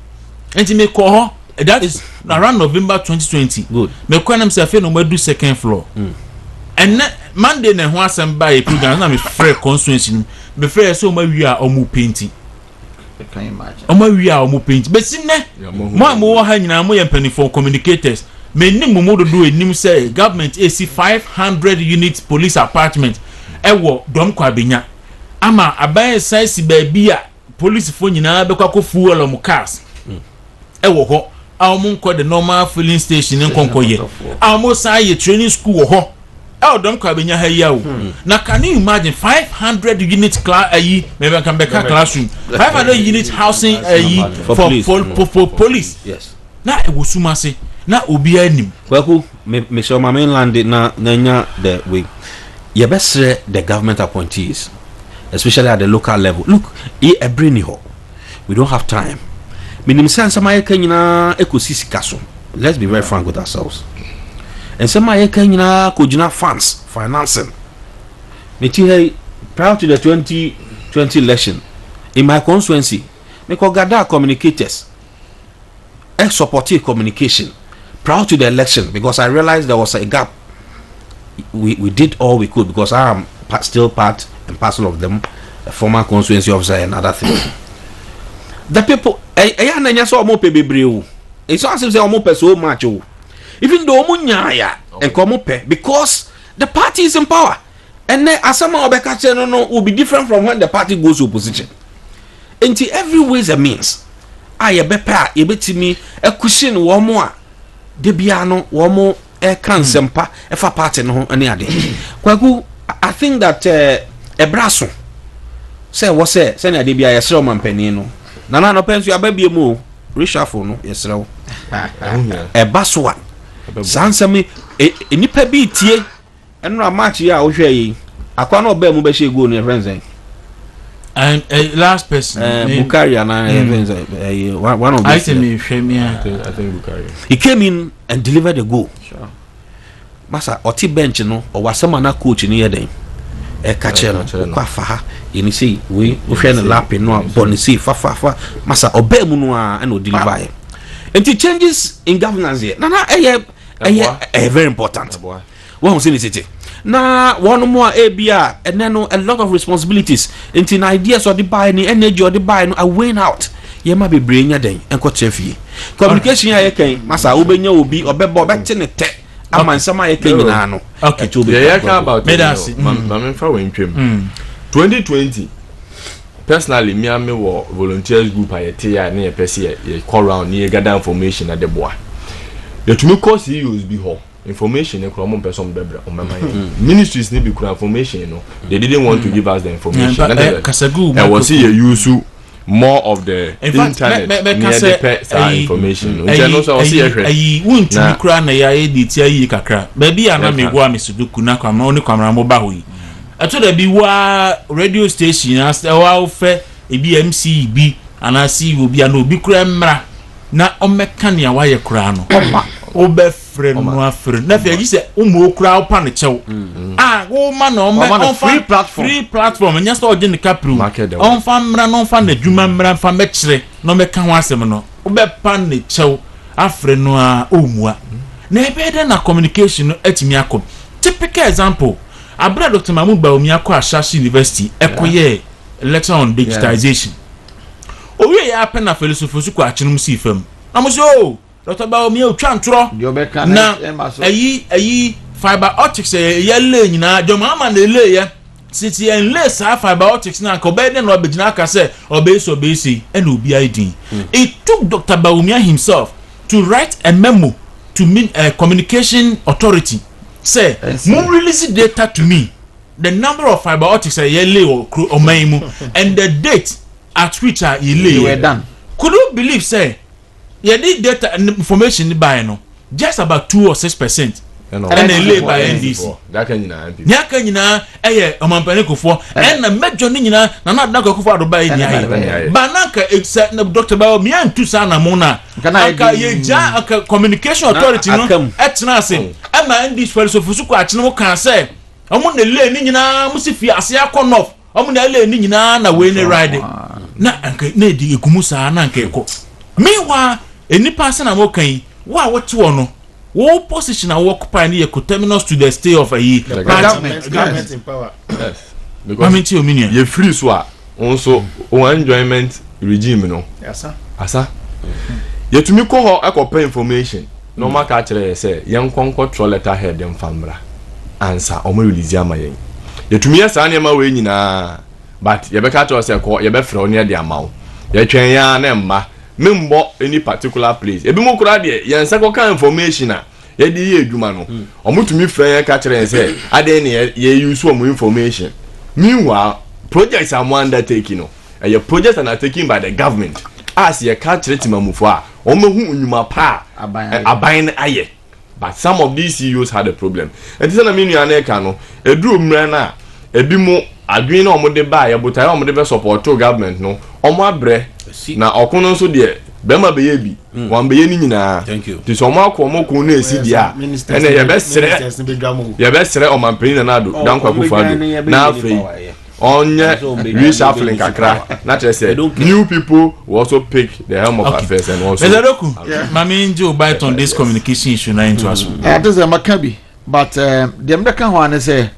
enti me call ho that is around November 2020 good me call am say afi no madu second floor and Monday na ho asem ba e program na me free constituency me free so ma wi a omu painting can you imagine omu wi a omu paint but sin ne mo ha nyina mo yempani for communicators me nim mo do enim say government AC 500 unit police apartment ewo dom kwa benya ama aban size baabi a police fo nyina be kwa fuel om cars ewo ho awon ko the normal filling station nkonko ye awon say training school ho dom kwa benya ha ya o na can you imagine 500 unit class ayi maybe can be classroom 500 unit housing ayi for police yes na ewo sumase na obi anim kwaku me show my mainland na nya the way you best the government appointees especially at the local level look every ni ho we don't have time minim sense ma yeka nyina ekosisi kaso let's be very frank with ourselves and some ma yeka nyina ko jina funds financing me ti hey prior to the 2020 election in my constituency me ko gather communicators supportive communication prior to the election because I realized there was a gap. We did all we could because I am still part and parcel of them, a former constituency officer and other things. The people, it's not as if so much, even though and come because the party is in power, and then as some will be different from when the party goes to opposition. Into every way a means. I bet me a cushion one more. De biano womo can sempa efa party no ani ade kwaku I think that ebraso say what say na de bia yesre man pani no na no penso ababie mu reshuffle no yesre wo ebaso wa sansami enipa bi tie enra match ya wo hwe yi akwa na oba mu be she go no friends and last person Bukari and one of I think Bukari he came in and delivered the goal sure masa oti bench no o wasema na coach ni yeden catch no kwa fa you see we hwe na lap no bonisi fa masa oba mu no a na o deliver and the changes in governance here na very important one say city na one more abia and then a lot of responsibilities into ideas or the buy any energy or the buy no weighing out ye ma be brain ya den enko chefie communication ya ken masa obenya obi obebo obete ne te amansama ya ken nyina no okay yeah can about me fa we ntwem 2020 personally me am wo volunteers group ayete ya na ye pese ye call round ye gather information at the boy the to me cause CEOs be ho information e from person bebra o mama ministries need be information no they didn't want to give us the information and was see use more of the internet near the information no no so see ayi won't be kura na ya edit ayi kakra ba bi ana megwa mesuduku na kwama oni kwamra mo ba hoyi ato da bi wa radio station as wa ofe ebi MC bi ana see obi ana obi kura mra na omeka ne ya wa ye kura no obe friend no afre na fe gise umu okura opa ne chew wo ma no on free platform nya so ogene capru on fa mra no fa na djuma mra fa mekire no meka ho asem no obe pa ne chew afre no a omua na ebe de na communication no atimi akom typical example abra Dr. Mahmoud Baomi akọ Ashashi University ekoye lecture on digitization owie ya pen na philosophy su ko achinum si fam amoso Dr. Baomi o twantro na ayi fiber optics ye le nyina jomama na le ye city en le sa fiber optics na ko be de na obegina aka se obesi and obi ID it took Dr. Baomi himself to write a memo to communication authority say mo release data to me the number of fiber optics ye le o maimu and the date at which ye were done. Could you believe say you need data and information by no just about 2 or 6% and then lay by NDC that can you nya kan nyina eye omampane kofo and na medjo ni nyina na na kofo ado by ni ayi banaka except na Dr. Baomi antu sa na mo na aka ye ja aka communication authority no etna ase ama NDC philosophy su ko achine mo kan say omo na lay ni nyina musifi ase akonof omo na lay ni nyina na we ni ride na anka na di ekumu saa na anka ekọ meanwhile enipa asana mo kan wa wote wono wo position a occupy na yeko terminus to the stay of a government in power. Yes. Because you free so also enjoyment regime no. Asa. Yetumi ko ho akọpa information. Normal ka kire say yen control letter head dem famra. Answer o mo release ama yen. Yetumi asa na ma we nyina but ye be ka to say ko ye be frɛ oni de amawo. Ye twen ya na mma membo any particular place. Ebi mo kura de yen sa ko ka information a ye di ye adwuma no. O mo tumi frɛ yen ka kire say ade ne ye use o mo information. Meanwhile, projects are more undertaking. No, your projects are undertaken by the government. As your country timamufwa, omehu unyuma pa abain aye. But some of these CEOs had a problem. And this is a mini anekano. A drew mrana, a bimo, a green or mode buy, but I am the support to government. No, on my bre. Now, Okono so dear. Bema baby, one baby na. Thank you. To some more como kune CDA. And your best on my pain and I do. Don't go for now. On reshuffling kakra. Not just say new people will also pick the helm of affairs and also. Mami Joe bite on this communication issue na into us. That is a Maccabi, but the American one is say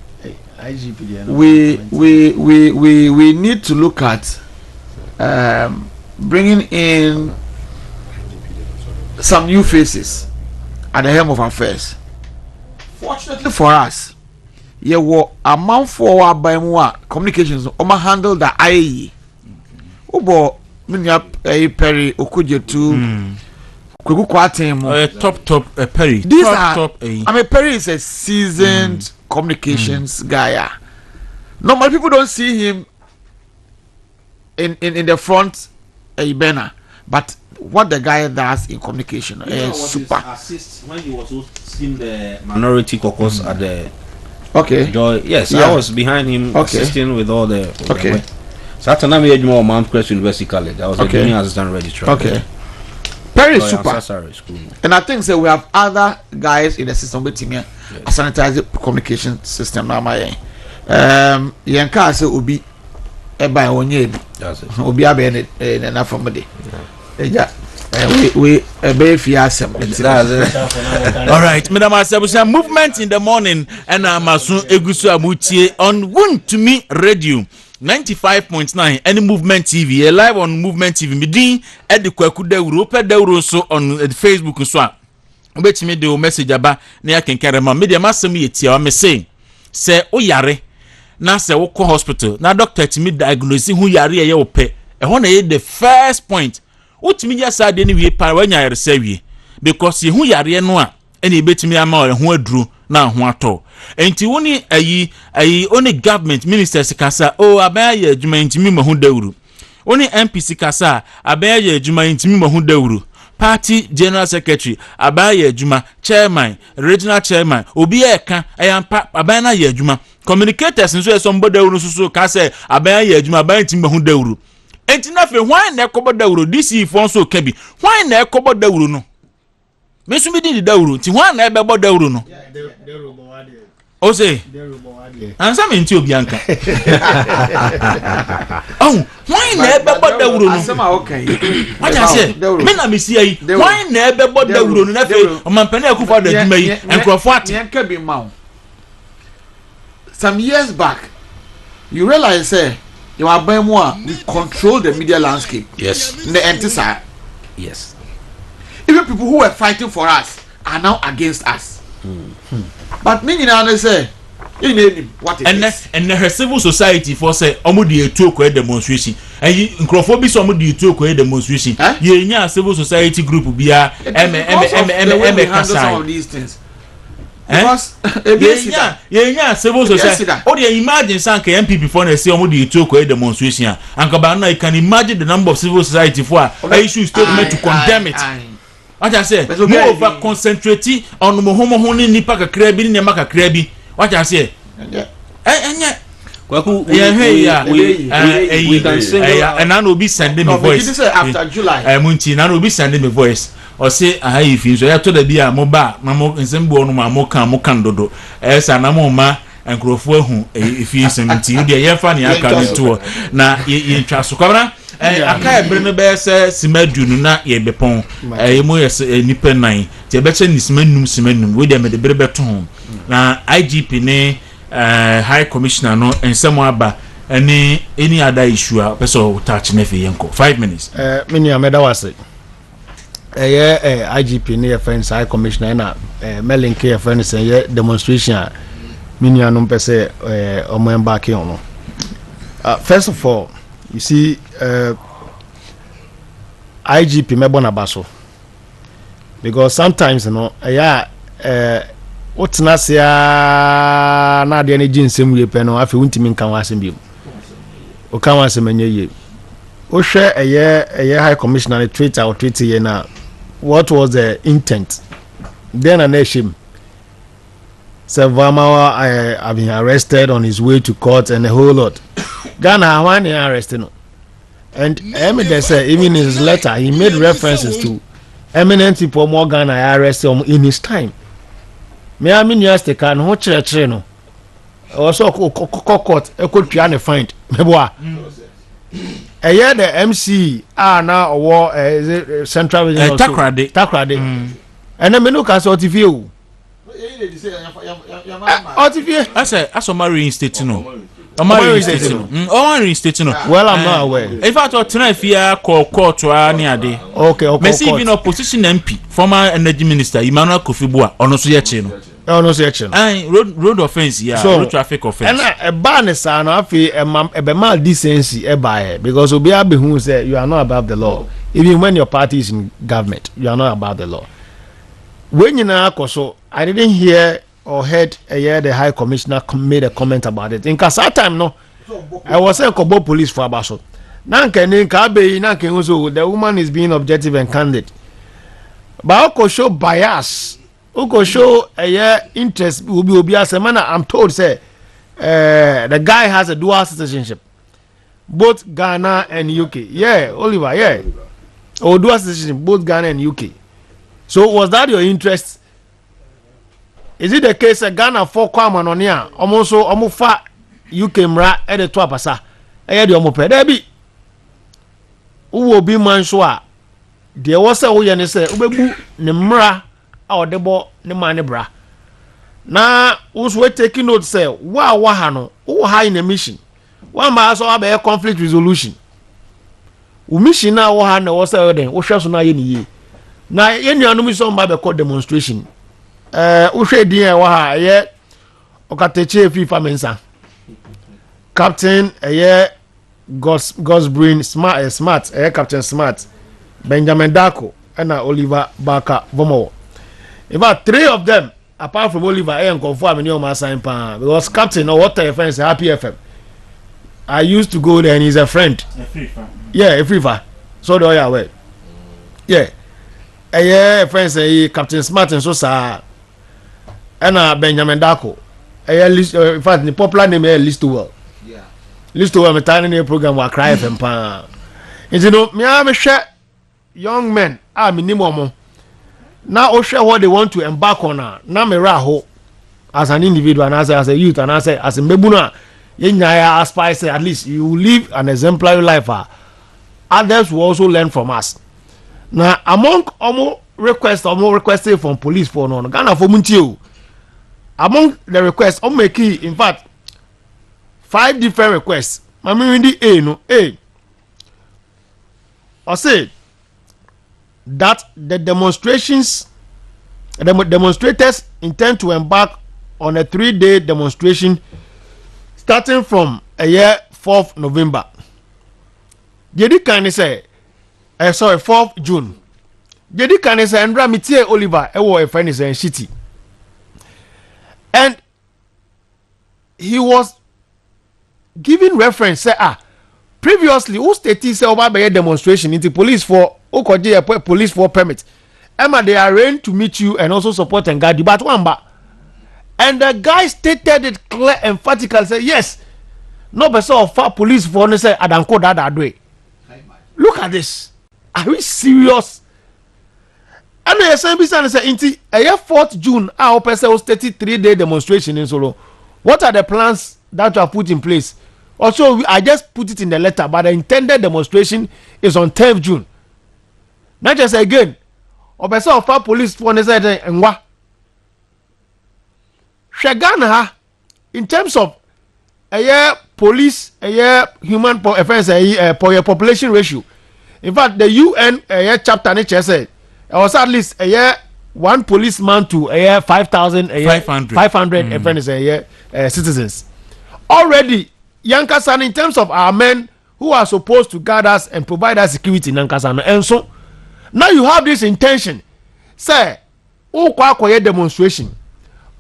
we need to look at bringing in some new faces at the helm of affairs. Fortunately for us, ye were amount for by more communications handle the IAE. Ubo minya Perry Okuje to Kuku Kwatem top Perry. These are I mean Perry is a seasoned communications guy. Normal people don't see him in the front banner, but what the guy does in communication is super. When he was hosting the minority caucus at the Joy, yes, I was behind him assisting with all the so after I made more Mount Crest University College. I was a junior assistant registrar. Very super. And I think so we have other guys in the system with him here. A sanitized communication system now my Yanka say obi by onye obi abe na from the we be fiasem. All right, Madam Asabusa, movement in the morning and Amasun Egusu Amutie on Wontumi Radio 95.9 any Movement TV live on Movement TV midin at the Kwaku Deuro pe Deuro so on Facebook so obetimi de o message aba na ya kenkerema media masem yetia me say oyare na se wo ko hospital na doctor timi diagnose hu yare ye wo pe e ho na ye the first point utimi ya sa de ni wie pa wanya yare sa wie because ye hu yare no a ene betimi ama ho aduru na ho ato enti woni ayi oni government ministers kasa abaya ye adwuma ntimi mahu dawuru oni MPC kasa abaya ye adwuma ntimi mahu dawuru party general secretary abaya ye adwuma chairman regional chairman obi eka ayampa abaya na ye adwuma communicators nso somebody dawuru so kasa abaya ye adwuma abaya ntimi mahu dawuru enti na fe hwan na ekobo dawuru DC fon so kabi hwan na ekobo dawuru no mesu bi di dawuru ti hwan na ebebo dawuru no o say ansa me nti obianka hwan na ebebo dawuru no asema okay wacha say me na mesi ayi hwan na ebebo dawuru no na fe omampane akufa da dwuma yi enkrofo ate yanka bi maw some years back you realize say you are by more we control the media landscape. Yes. The entisa. Yes. Even people who were fighting for us are now against us. But me now they say what is and the civil society for say omudi etu ko demonstration and nkrofo bi so omudi etu ko demonstration ye nya civil society group bia handle some of these things. Because yeah civil society o dey imagine sanka MPP for na say omudi etu ko demonstration and ba na you can imagine the number of civil society for issue statement to condemn it. What I say more over concentrating on mohomo ni nipa kakra bi ni nema kakra bi. What I say Kwaku we can sing and I will be sending me voice. Did you say after July? Munchi na will be sending me voice. Or say if you so ya to the bia mo ba na mo nsembo no ma mo kan dodo. Esa na mo ma enkrofo hu if you 17 dey ye fa na aka ni to na ye ntwa so kwabra aka ebre no be se simadu no na ye bepon emu ye nipa nan te be che ni simanum we de me de bre beton na IGP ne high commissioner no ensemo aba any other issue person touch na fe yenko 5 minutes mini ameda wase IGP ne friends high commissioner na melinke friends ye demonstration mini anu pese omo embark on. First of all, you see, IGP mebona baso because sometimes what's not say na de energy nsem we pe no afi untimi nkan wasem bi o kan wasem anya ye o hwe eye high commissioner Twitter ye na what was the intent then an eshim Savamawa have been arrested on his way to court and a whole lot. Ghana one arrested no. And Eminem said even in his letter he made references to eminent people more Ghana arrested in his time. Me I mean yesterday can ho church no. Also court e could try and find. Meboa. A year the MC now war central region Takrade. And then me look at what view. I say reinstating no. Reinstating no. Well, I'm not aware. If I thought tonight fear court to any ade. Okay. Messi even opposition MP, former energy minister Emmanuel Kofi-Boa, ono so yeche no. Ono so yeche no. Road offense road traffic offense. And a ban is no afi e mal decency e buy because obi abehun say you are not above the law. Even when your party is in government, you are not above the law. When you know so I didn't hear or heard the high commissioner made a comment about it. In Kasa time no, I was saying Kobo police for Abaso. Nanke Ninkabe Nanke also the woman is being objective and candid. But Oko show bias, Oko show interest will be as a man. I'm told say the guy has a dual citizenship, both Ghana and UK. Yeah, Oliver. Yeah, or dual citizenship, both Ghana and UK. So was that your interest? Is it the case that Ghana for Kwama on here? Almost fa UK mra at the top asa. The omope. There be who will be man swa. There was a way say ubebu ne mra or the bo ne mane bra. Na who's we taking note say wa hano who high in a mission. One ma so have a conflict resolution. Mission na wa hano was then wo hwe so na ye ni ye. Na ye nuanu mi so mba be call demonstration. Uhwe din e wa ha ye okateche FIFA mensa. Captain Gosbrain Smart Captain Smart Benjamin Dako and Oliver Baka Vomo. About 3 of them apart from Oliver and confirm in your sign pan because Captain or what a friend Happy FM. I used to go there and he's a friend. Yeah, a FIFA. So do you aware? Yeah. Friends say Captain Smart and so sir. And Benjamin Dako. In fact, the popular name is Listowell. Yeah. Listowell, my tiny program will cry FM pan. You know, me I share young men. Minimum. Now, I share what they want to embark on. Now, me raho as an individual, and as a youth, and as a mbebuna. I aspire say at least you live an exemplary life. Others will also learn from us. Now, among requested from police for no Ghana for Muntio. Among the requests, in fact, 5 different requests. I say that the demonstrators intend to embark on a 3-day demonstration starting from 4th November. Jedi can say, 4th June. Jedi can say, Andra Mitie Oliver, a friend is in city. And he was giving reference say previously who stated say over by demonstration into police for police for permit. Emma they arranged to meet you and also support and guide you but one ba. And the guy stated it clear emphatically say yes. No person of police for no say adanko that way. Look at this. Are we serious? And the SMBC say inti 4th June our person was 33-day demonstration in Solo. What are the plans that you have put in place? Also, I just put it in the letter, but the intended demonstration is on 10th June. Not just again, Obesa of our police for the side and what? Shagana, in terms of a year police, a year human offense, a population ratio. In fact, the UN a year chapter nature said it was at least a year one policeman to a year 5,000 a year 500 offense a year citizens. Already, Yankasan, in terms of our men who are supposed to guard us and provide us security in Yankasan, and so now you have this intention, say, oh, kwa demonstration.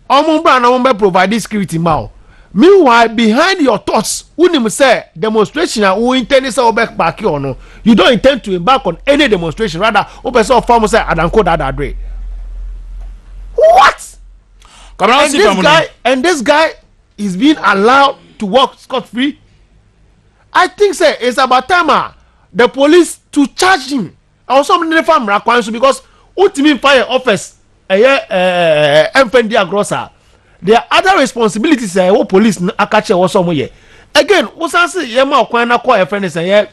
Omumba provide this security now. Meanwhile, behind your thoughts, when you say demonstration, who intend to back back or no, you don't intend to embark on any demonstration. Rather, open so farmer say, I don't call that address. What? And this guy is being allowed to walk scot free. I think say it's about time the police to charge him. Also, because ultimate fire office MPND Agrosa. There are other responsibilities what police akache was somewhere. Again, what's answer yema kwana call a friend say a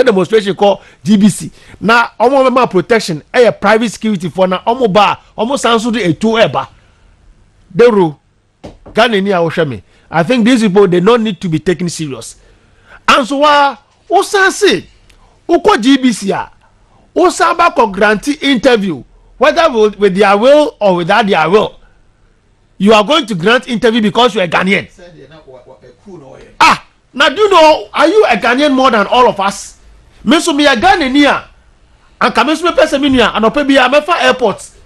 demonstration called GBC. Now omo protection a private security for na omo bar almost answer a two eba. The rule Ghanaian Oshame. I think these people they don't need to be taken serious. And so what's answer uko GBC Osaba ko grantee interview whether with their will or without their will. You are going to grant interview because you are a Ghanaian. Now do you know, are you a Ghanaian more than all of us? Me so me a Ghanaian and come me person me and opebi a mefa airports.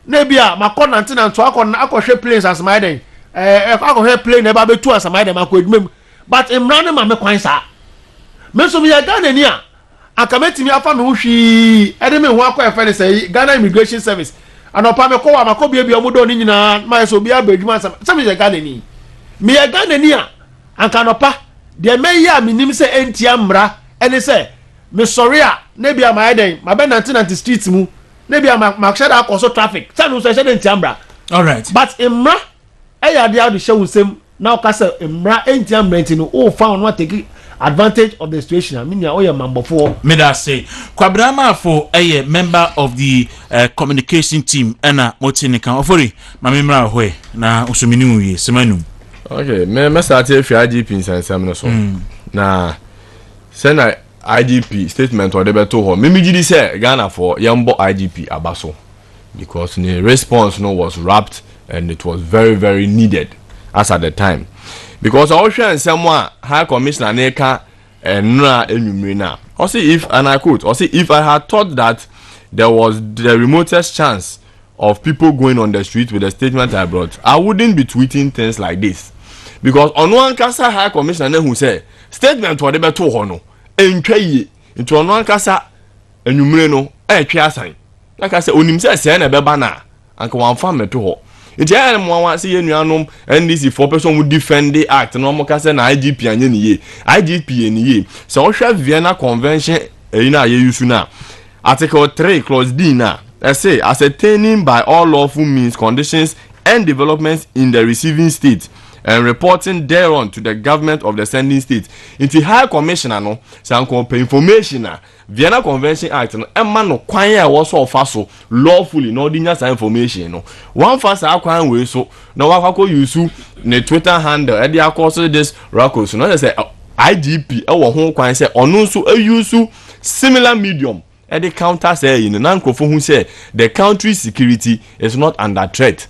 Nebia makon nanti na nto akọ planes as my den. Akọ plane e ba be tu as my den akọ but imran ma me kwan sa. Me so me a Ghanaian and come me afa me hwi ede me ho akọ e fe say Ghana Immigration Service. Anopa me ko wa mako bia omodo ni nyina ma so bia ba adwuma sam je Ghanani me ye Ghanani an kanopa de me ya minim se entia mra ene se me sorry a na bia ma eden ma be 1990 street mu na bia ma shada akoso traffic say no so shada entia mra. All right, but emra e ya dia de shewu sem na o ka se emra entia mra ntino o fa on take advantage of the situation. I mean, you member for me that say Kwabrama for a member of the communication team and Motini can offer Mamma Hue na Usuminu Semanu. Okay, me start if IGP in San so. Na send IGP statement or the better home. Mimi Gidi say Ghana for Yambo IGP Abaso because the response was rapt and it was very, very needed as at the time. Because I was sure someone high commissioner Neka and Nra Enumina. Or see if, and I quote, or see if I had thought that there was the remotest chance of people going on the street with the statement I brought, I wouldn't be tweeting things like this. Because on one kasa high commissioner who said statement for the better hono and tray into on one kasa enumino sign. Like I said, unim say na bebana and one farmer to ho. It's a more see any and this is for person who defend the act. No more can say IGP and ye IGP and ye. So shall Vienna Convention in a use now. Article 3 clause D now. I say ascertaining by all lawful means conditions and developments in the receiving state and reporting thereon to the government of the sending state. Into high commissioner no some information Vienna Convention Act no emma no kwan ya wo so fa lawfully no dinya sa information no one fast akwan we so no wakako use ne Twitter handle e dey akọ this records no say IGP e wo ho kwan say onu so use similar medium e dey counter say in na nkofo hu say the country's security is not under threat.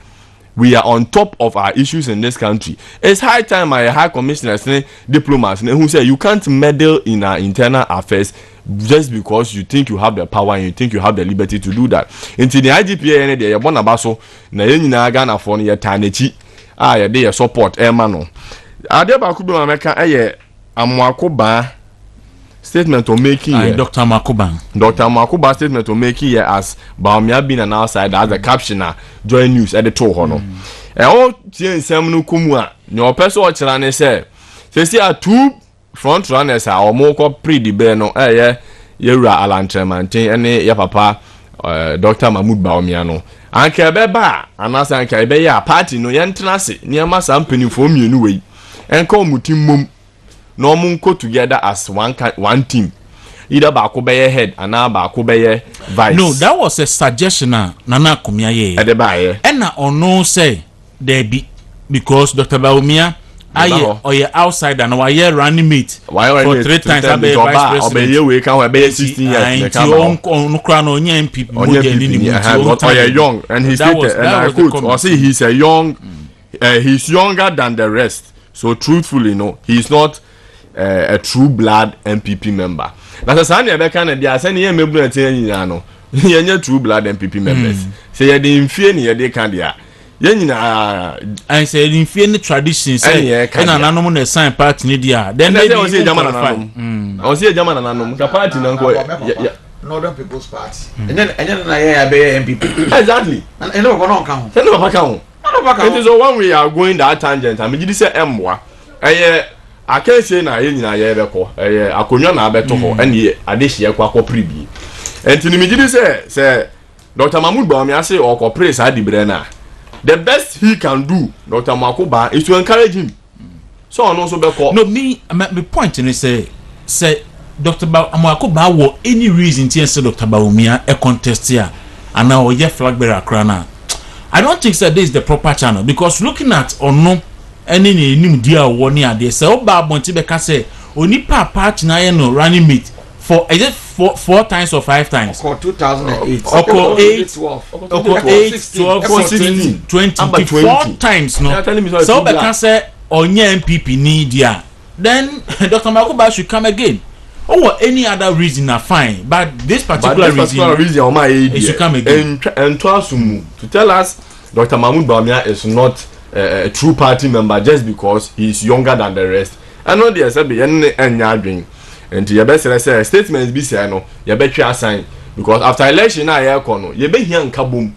We are on top of our issues in this country. It's high time my high commissioners and diplomats who say you can't meddle in our internal affairs just because you think you have the power and you think you have the liberty to do that. Into the IGPA and the Yabona Baso, na yenina Ghana for your Tanechi, ye support Emano. Adeba Kubu America, Amwakoba statement to making Dr. Makuba statement to make here as Baumia been an outside as a captioner join news at the toe hono. And all Tian Kumua, no person or Chalane say, see are two front runners are more pre debeno, Yera Alan Tremantin, and ya papa, Dr. Mahmoud Baumiano. And Kabeba, and as I Kabeya party no yantrasi, near my company for me anyway, and call Mutim na omo go together as one team. Either baako bɛyɛ head anaa baako bɛyɛ vice. No, that was a suggestion na Nana Kumia ye. Ɛde baayɛ. Ɛna ɔno say there be because Dr. Bawumia aye outside and why running mate for 3 times abe vice president. Obeye we kan obeye 16 years. No kra no nya MPP mo je ni mu. Oye young and he stated and I quote or say he's a young he's younger than the rest. So truthfully no, he's not a true blood MPP member. Na say na be kan dia say na ye mebu na tie nyina no. Ye nya true blood MPP members. Say ye dey mfie ne ye dey kan dia. Ye nyina I say in mfie ne tradition say na nanom na sign party ni dia. Then they say German nanom. O say German nanom. Ka party na nko Northern People's Party. And then na ye be MPP. Exactly. And no go no kan ho. Say no ba kan ho. It is one we are going that tangent. I mean say emwa. I can't say na ye nyina ye beko akonwa na abeto ho ene adehie kwa kopribi enti ni migidi say Dr. Mahmoud Bawumia say or praise adibre na the best he can do Dr. Makoba is to encourage him so on also beko no me point ni say Dr. Makoba wo any reason to say Dr. Bawumia a contest here and now ye flag bearer krana I don't think that this is the proper channel because looking at or no any nim dia woni ade say oba abonti be ka say onipa part na ye no running mate for is it 4 times or 5 times for 2008 8 12 14 20 4 times no so oba ka say onye MPP ni dia then Dr. Makoba should come again or any other reason na fine but this particular reason on my it should come again and to tell us Dr. Mahmoud Bawumia is not a true party member just because he is younger than the rest. I know there say be enya adwen. And you best say statements be say no, you better assign because after election na ye ko no, ye be hia nka bom.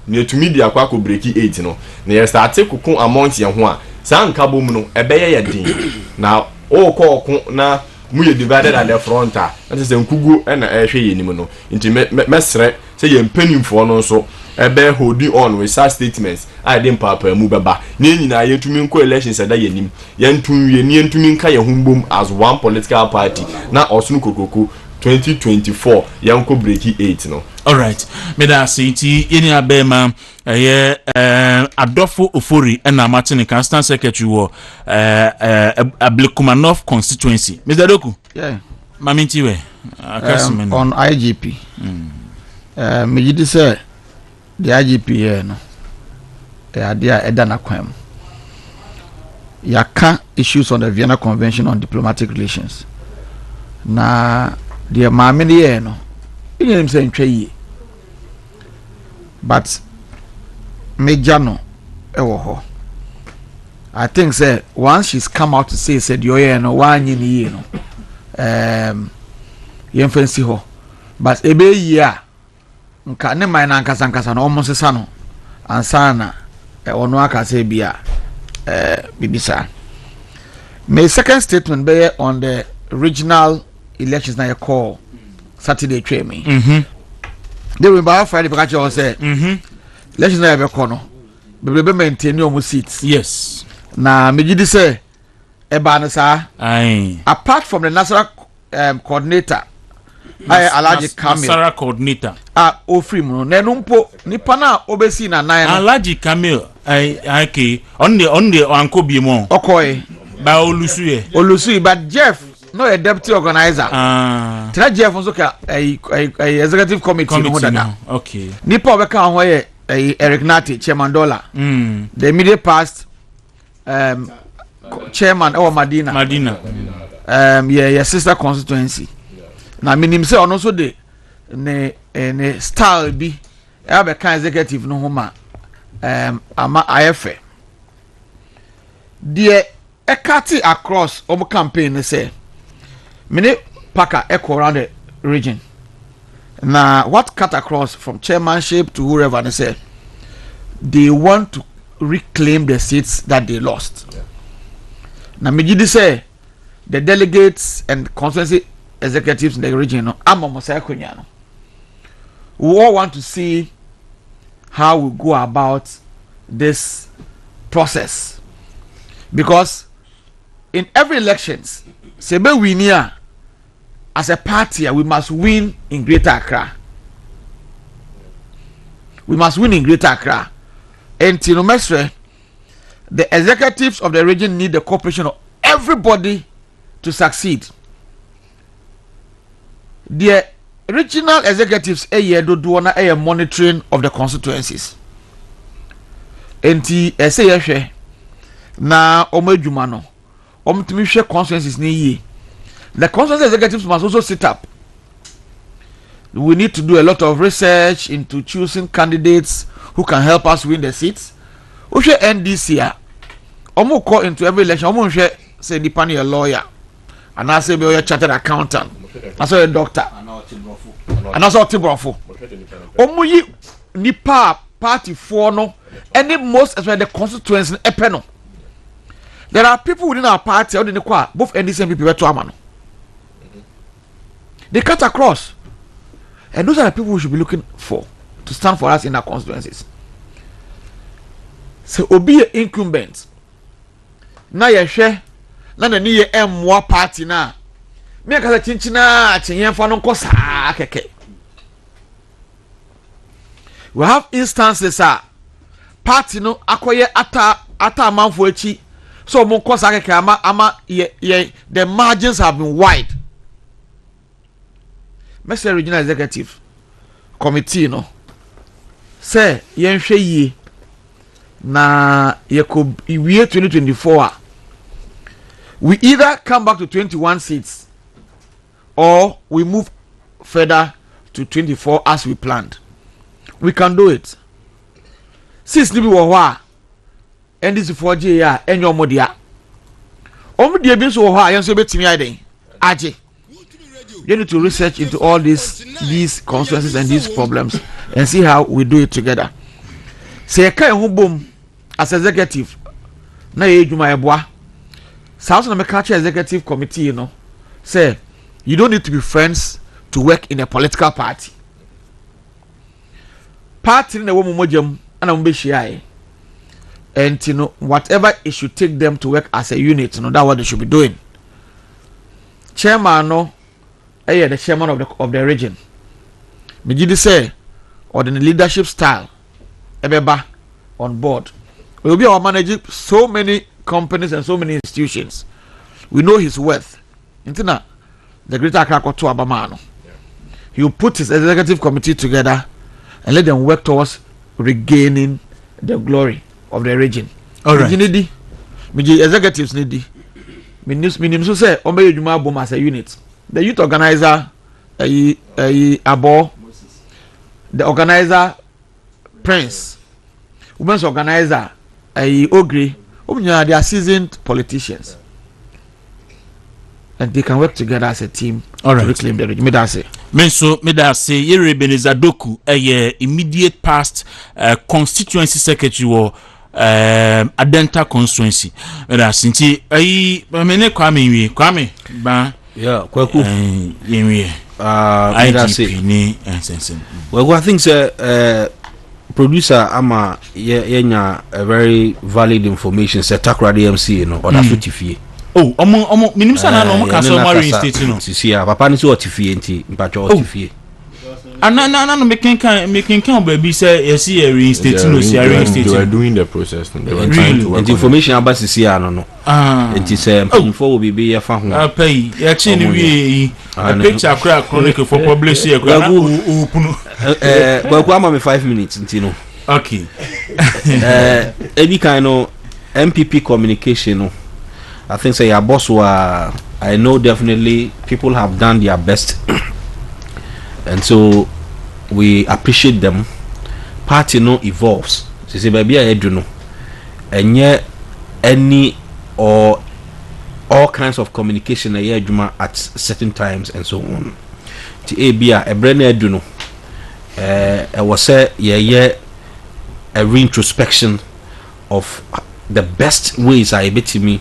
Na etumi dia kwa ko break 8 no. Na ye start kokon amount ye ho a, sa nka bom no e be ye din. Na o ko na mu ye divided at the front a. That is nkugu na e hwe ye nim no. Nti mesre say ye mpanimfo no so ebe holding on with such statements I didn't papa mu beba na nyina yetumi nko elections ada yenim yentumwie ni yentumi nka ye humbom as one political party na osunu kokoko 2024 yanko break 8 no. All right, me da city any abema Adolfo Ofori na Martin Constant Secretary wo Ablekumanov constituency. Mr. Doku, yeah, maminti we on IGP me jidi say the IGP here no idea edana kwam yaka issues on the Vienna Convention on Diplomatic Relations na the maame here no him say ntwa but major no ewo ho I think say once she's come out to say said yo no wanyi ni ye no yemfansi ho but ebe yi a nka ne man na nkasa no omo sesa no ansana ono aka say bia bibisa my second statement be on the regional elections na you call Saturday training they will by Friday because you say elections na be call no be maintain your seats yes na megidi say eba no sa aye apart from the national coordinator Alaji Kamil Nasara coordinator ofri mu na numpo nipa na obesi na nan Alaji Kamil okay on the anko bi mo okoy ba olusu but Jeff no a deputy organizer tell Jeff nso ka executive committee no dada okay nipa obeka ho ye Eric Nati chairman dollar the immediate past chairman of Madina yeah sister constituency na minim say ono so de ne style bi e be kan executive no homa ama ayefe de e kati across omo campaign ne say mini paka echo around the region na what cut across from chairmanship to whoever they say they want to reclaim the seats that they lost na megidi say the delegates and constituency executives in the region we all want to see how we go about this process because in every elections sebe win as a party we must win in Greater Accra. We must win in Greater Accra. And no mesre, the executives of the region need the cooperation of everybody to succeed. The regional executives a monitoring of the constituencies. Enti ese na omedwuma no omtumi hwe constituencies ni yi. The constituency executives must also sit up. We need to do a lot of research into choosing candidates who can help us win the seats. Uhwe NDC a omo call into every election omo hwe say nipa na a lawyer and I say be a chartered accountant. I say a doctor. And also Tibrofo. Omo yi nipa party for no any most especially the constituency epeno. There are people within our party both NDC and people to amano. They cut across. And those are the people we should be looking for to stand for us in our constituencies. So obi incumbent. Na ye hwe na na ni ye emwa party na. Me ka chinchina chenyenfa no nkosa keke. We have instances party no akoye ata amanfo echi so mo nkosa keke ama ye the margins have been wide. Mr. Regional Executive Committee no say yenhwe yi na yekob iwie 2024 we either come back to 21 seats or we move further to 24 as we planned. We can do it. Since libi wo ho a NDC 4G ya enyo modia omodia bi so wo ho a yenso betimi aiden age. You need to research into all these constituencies and these problems and see how we do it together. Say kai ho bom as executive na ye dwuma eboa. South na make executive committee you know say you don't need to be friends to work in a political party. Party na wo momojam ana mo be hia and you know whatever it should take them to work as a unit, you know that's what they should be doing. Chairman no the chairman of the region. Mijidi say or the leadership style ebeba on board. We will be our managing so many companies and so many institutions. We know his worth. Intina the Greater Accra to Abamano. He will put his executive committee together and let them work towards regaining the glory of the region. All right. Miji executives need. Minim so say ombe yedwuma bom as a unit. The youth organizer, Abo, the organizer, Prince, women's organizer, Ogre, they are seasoned politicians. And they can work together as a team to reclaim the region. Medase, Yere Benizadoku, immediate past constituency secretary or Adenta constituency. Medase, Mene Kwame, Ba. Yeah, Kwaku. IGP ni sense. Well, I think producer ama yenya a very valid information say Takra DMC you know or that fie. Oh, omo minim sana no mo ka so marry state no. Sisi ya papa ni so otifie nti mpacho otifie. No making can baby say yes here reinstate no see reinstate. They were doing the process. They were trying to work. The information about sisi ya no. It is info will be ya fa ho. Pay ya chi ni wi a picture chronicle for publish here But ama me 5 minutes nti no. Okay. Any kind of MPP communication no. I think say your boss were I know definitely people have done their best. And so we appreciate them. Party no evolves. So say baby I do know. And yet any or all kinds of communication at certain times and so on. To ABA a brand I do know. I was say a reintrospection of the best ways I bet to me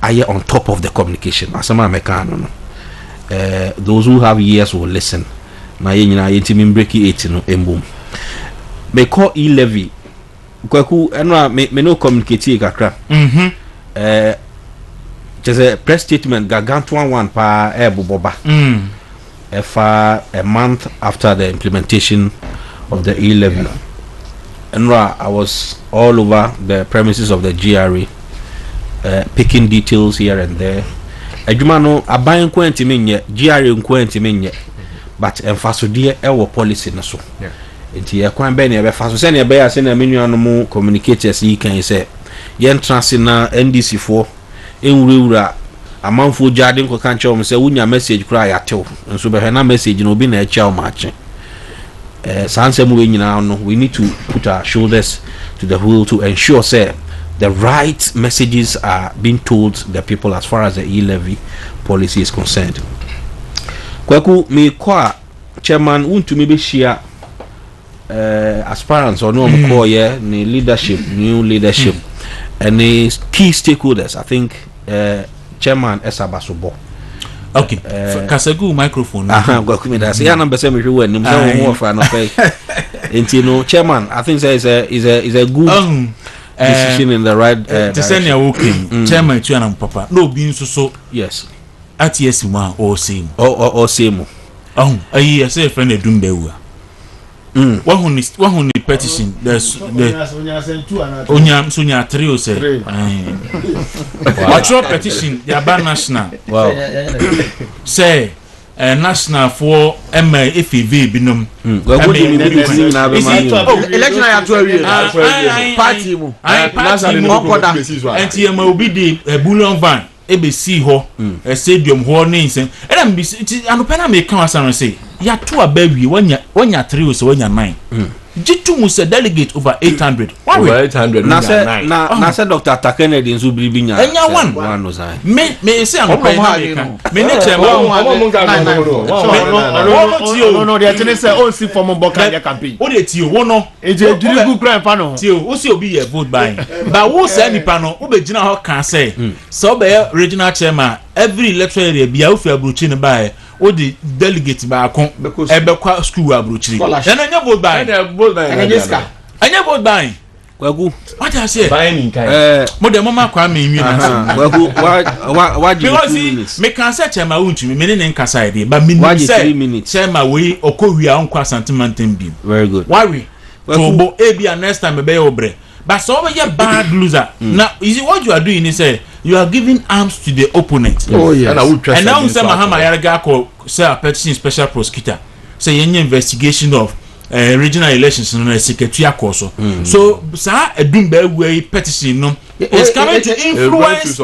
are on top of the communication. As a man, those who have ears will listen. Na yenya yentimi breaki 8 no embom. Me call e-levy. Kwaku enwa me no communicate kakra. just a press statement gargantuan one pa boba a month after the implementation of the E-levy. And I was all over the premises of the GRA, picking details here and there. Ejumano aban kwenti menye GRA kwenti menye, but emfaso die ewo policy na so. Enti e kwan be ne be faso se ne be ya se na menuano mu communicators yi kan se yen transi na NDC fo enwurewura amanfo jade nko kan che o se wunya message kura ya tew nso be na message no obi na e cha o ma che we need to put our shoulders to the wheel to ensure say the right messages are being told the people as far as the E-levy policy is concerned. Kwaku me kwa chairman untumi be share aspirants or no call ni leadership, new leadership and the key stakeholders. I think chairman Esabasobo. Okay, Kasagu microphone. Go come that. Yeah, number 7 we went. No for no pay. Chairman, I think is a good decision in the right direction. Walking. Chairman, you and Papa. No being so. Yes. At yes, ma or same. Or same. I say friend Dumbewa. One who petition. There's the Sunya trio say. What's your petition? The Aban National. Wow. Say national for FEV binum. Election I have party. And TMO be the Bullion Van. ABC ho a stadium ho nation and I'm anopena me kan asan say ya to a baby when ya 3 so when ya 9 Jitu must delegate over 800 over 800 na say Dr. Takenedi nso biribinya enya one no say me say anopena me ne chairman no they tell say on see form boka ya campaign o de ti o no ejiri good crime pa no ti o si obi ye vote buy but wo say nipa no wo be gina ho kan say so be regional chairman every electoral area bia wo fi abrochi ne buy o di delegate ba kon ebekwa school abrochi na nya vote buy anya vote buy Kwagu what I say buying in kind mo de mama kwa me nwi na Kwagu wa because me can say chairman wuntumi me ne nkasa ide but me say chairman we okowia onkwa santimanten bi very good worry to ebia next time be obre but so we bad loser now is it what you are doing is say you are giving arms to the opponent. Oh yes. And now say Mahama Yarga ko say a petition special prosecutor say any investigation of regional elections in the secretary course. So sir edumbe we petition no is coming to influence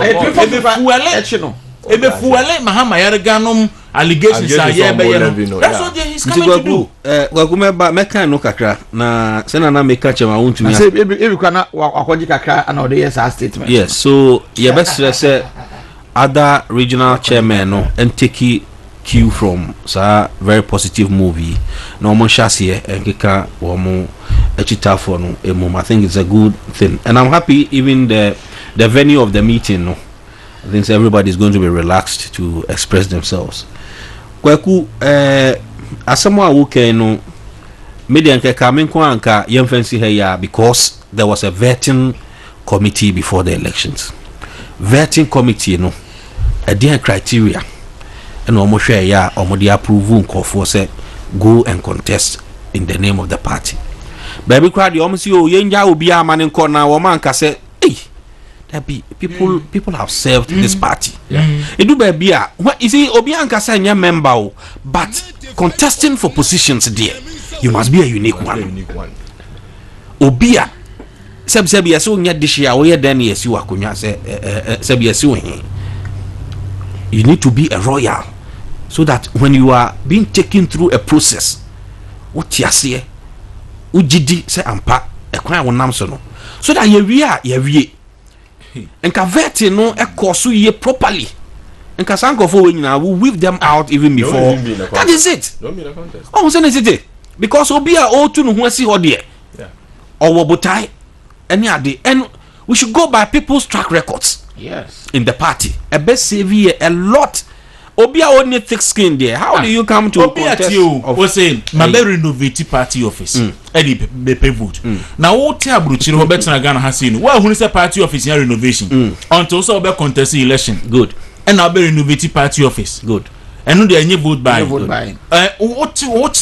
Ebefuele Mahama Yarga no allegations are here be no. That's what he's coming to do. Wakumeba meka no kakra na sena na meka chema wontu ya. Say ebi kana akwaji kakra and the yes statement. Yes, so you best say other regional chairmen no and take cue from sa very positive movie. No mo shase enkeka wo mo echita for no emom. I think it's a good thing. And I'm happy even the venue of the meeting no. I think everybody is going to be relaxed to express themselves. Kwaku asamu awuke no media nke kamen kwa anka yemfansi heya because there was a vetting committee before the elections. Vetting committee no a different criteria and omo hwe ya omo dey approve nkofo say go and contest in the name of the party. Baby crowd omo si o yenja obi amane nko na wo man ka say people have served this party. It do be you see Obianka say a member, but contesting for positions there, you must be a unique one. Obia Sebia so nya dishia we then yes you akunya say Sebia so you need to be a royal so that when you are being taken through a process what yase ujidi say ampa e kwan wonam so no so that ye wie Enka veti no ekosu ye properly. Enka sanko for we nyina we weave them out even before. That is it. Don't be the contest. Oh, say it. Because obi a o tu no ho asi ho de. Yeah. Owo botai any ade and we should go by people's track records. Yes. In the party. A best save a lot Obia only thick skin there. How do you come to contest of was saying Mabe renovate party office Eddie be vote now what abruchiri ho betina Ghana hasino wa hu say party office in renovation until so be contest election good and now be renovate party office good and no dey vote by what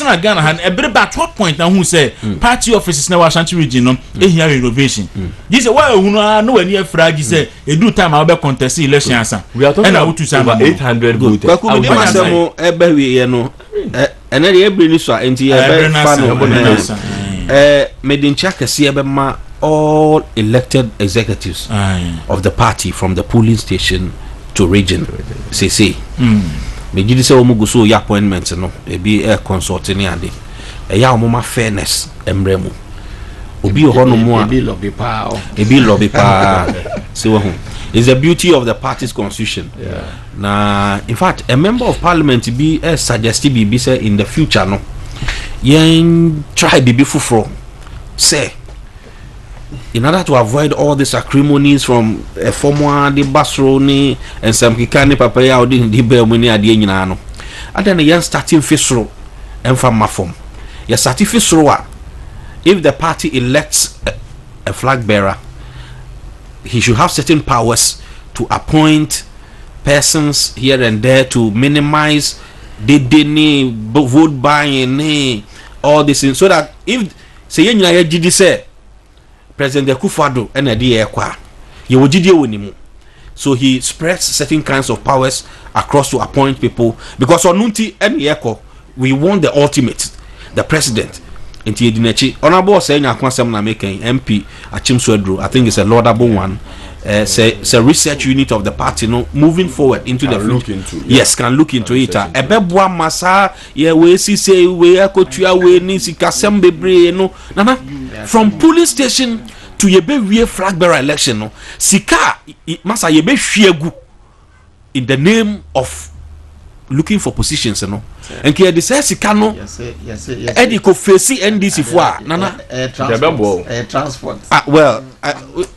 na Ghana han e bere at what point na hu say party offices na Ashanti region no ehia renovation this say why hu no ani afragi say e do time I be contest election answer we are talking about 800 voters kwaku be masemo ebe we no ene dey ebri ni so enti ebe fan medincha kese ebe ma all elected executives of the party from the polling station to region say me gidi say omugo so ya appointment no e bi consulting ade e ya omoma fairness emremu obi ho no mo a e bi lobby pa say wo is the beauty of the party's constitution na in fact a member of parliament be suggested be say in the future no yen try be fufuro say in order to avoid all these acrimonies from a former the basroni and some kikani papaya or the belmuni ade nyina no and then starting fisro and from mafom ya starting fisro if the party elects a flag bearer he should have certain powers to appoint persons here and there to minimize the vote buying all this so that if say nyina ya gidi say President Akufo-Addo and Adi Ekwa, you would do so he spreads certain kinds of powers across to appoint people because on Nunti and Yeko, we want the ultimate, the president. Inti Edinechi, honorable saying Akwasam na making MP Achim Swedru, I think it's a laudable one. It's a research unit of the party, no, moving forward into the future. Yes, can look into it. Ebebwa masa ye we si say we akotua we ni sikasem bebre no. Nana from police station to yebe flag bearer election no. Sika masa yebe hwiegu in the name of looking for positions no. And kia de say sika no. Yes. Edi ko face NDC fo a nana transport. Well,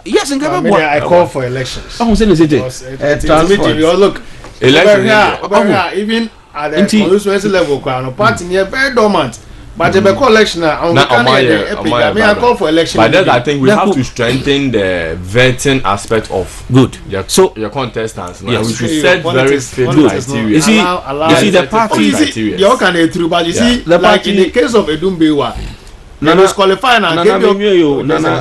yes, in I call for elections. Oh, say transport. Look, election even at the constituency level, party near very dormant. But the election, I call for election. But then I think we have to strengthen the vetting aspect of so your contestants. Yes. We should set very strict criteria. You see the party. You can do through, but you see, like in the case of Edumbewa. Disqualifying and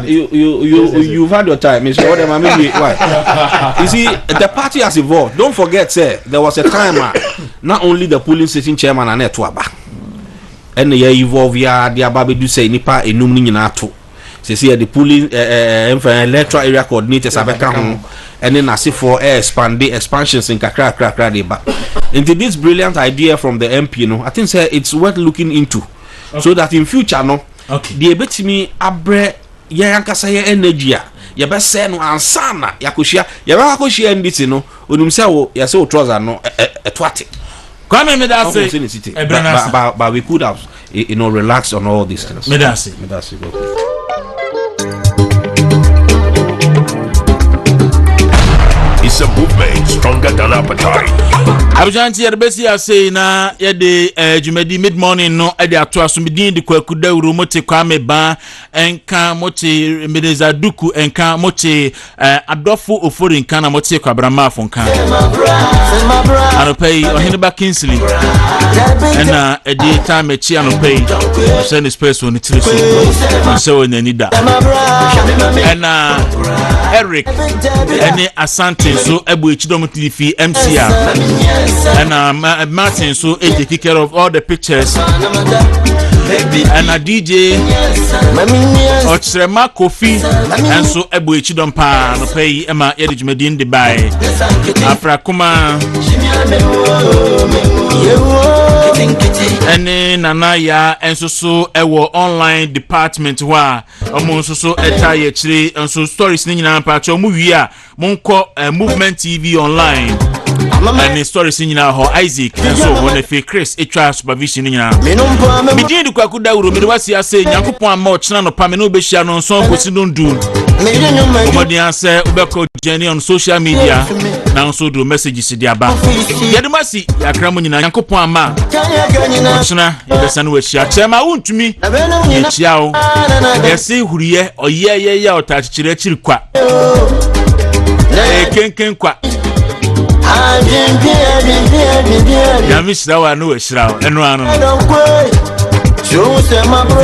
you've had your time. It's what why. You see, the party has evolved. Don't forget, sir, there was a time not only the polling station chairman and Etwaba. And the evolve ya the ababe do say nipa enum ni nyina to. Say the polling electoral area coordinators abeka ho and then as for expansions in kakra de ba. Into this brilliant idea from the MP, you know, I think say it's worth looking into. So that in future no the betimi abre ya yankasa ya energy a ya be say no ansana yakohia ya ba akohia nditi no onum say wo ya say o trouser no etwate kwame me da say but we could have relaxed on all these things. Me da say it's a movement stronger than appetite. Abujanti yerbesi ase na yede jumedi mid morning no ede ato asomidin de kwaku dawuru mote kwame ba enka mote medeza duku enka mote adofo ofori enka na mote kwabrama afonka anopei oheneba Kingsley ena ede time echi anopei send space on tiriso so nenida ena Eric ene Asante so ebu echidom TV MCR and Martin so take care of all the pictures and a DJ Ochrema Kofi and so ebu echidom pa no pay Emma Edjumedin de buy afra kuma and nana ya and so ewo online department wa omo so etaye chire and so stories ni nyina pa cho mu wi a monko movement TV online and the stories in ho Isaac and so on the fake Chris etwa supervision nyina me din du kwaku dawuro me de wasi ase nyankopon amma o chena no pa me no be hia no so nkosi no ndu Omodi answer ubeko journey on social media na nso do messages di aba. Yedumasi yakramu nyina Yankopon ama. Ochina yebesa no wahia. Chema untumi yechia o. Yesi huriye oyeye ya otachire chirikwa. Kenken kwa. Yamishra wa no washira eno anu.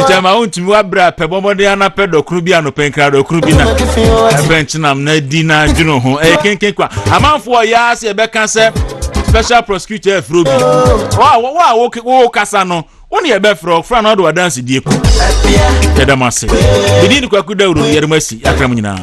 Tama untumi wabra pebomode ana pedo kru bia no penkra do kru bi na ebenchinam na dina dwuno ho kenken kwa amanfo ya se ebeka se special prosecutor Afrobi wo kasa no woni ebe fra na do dance die ko yedamase bidini kwa kuda uru yedamasi akram nyina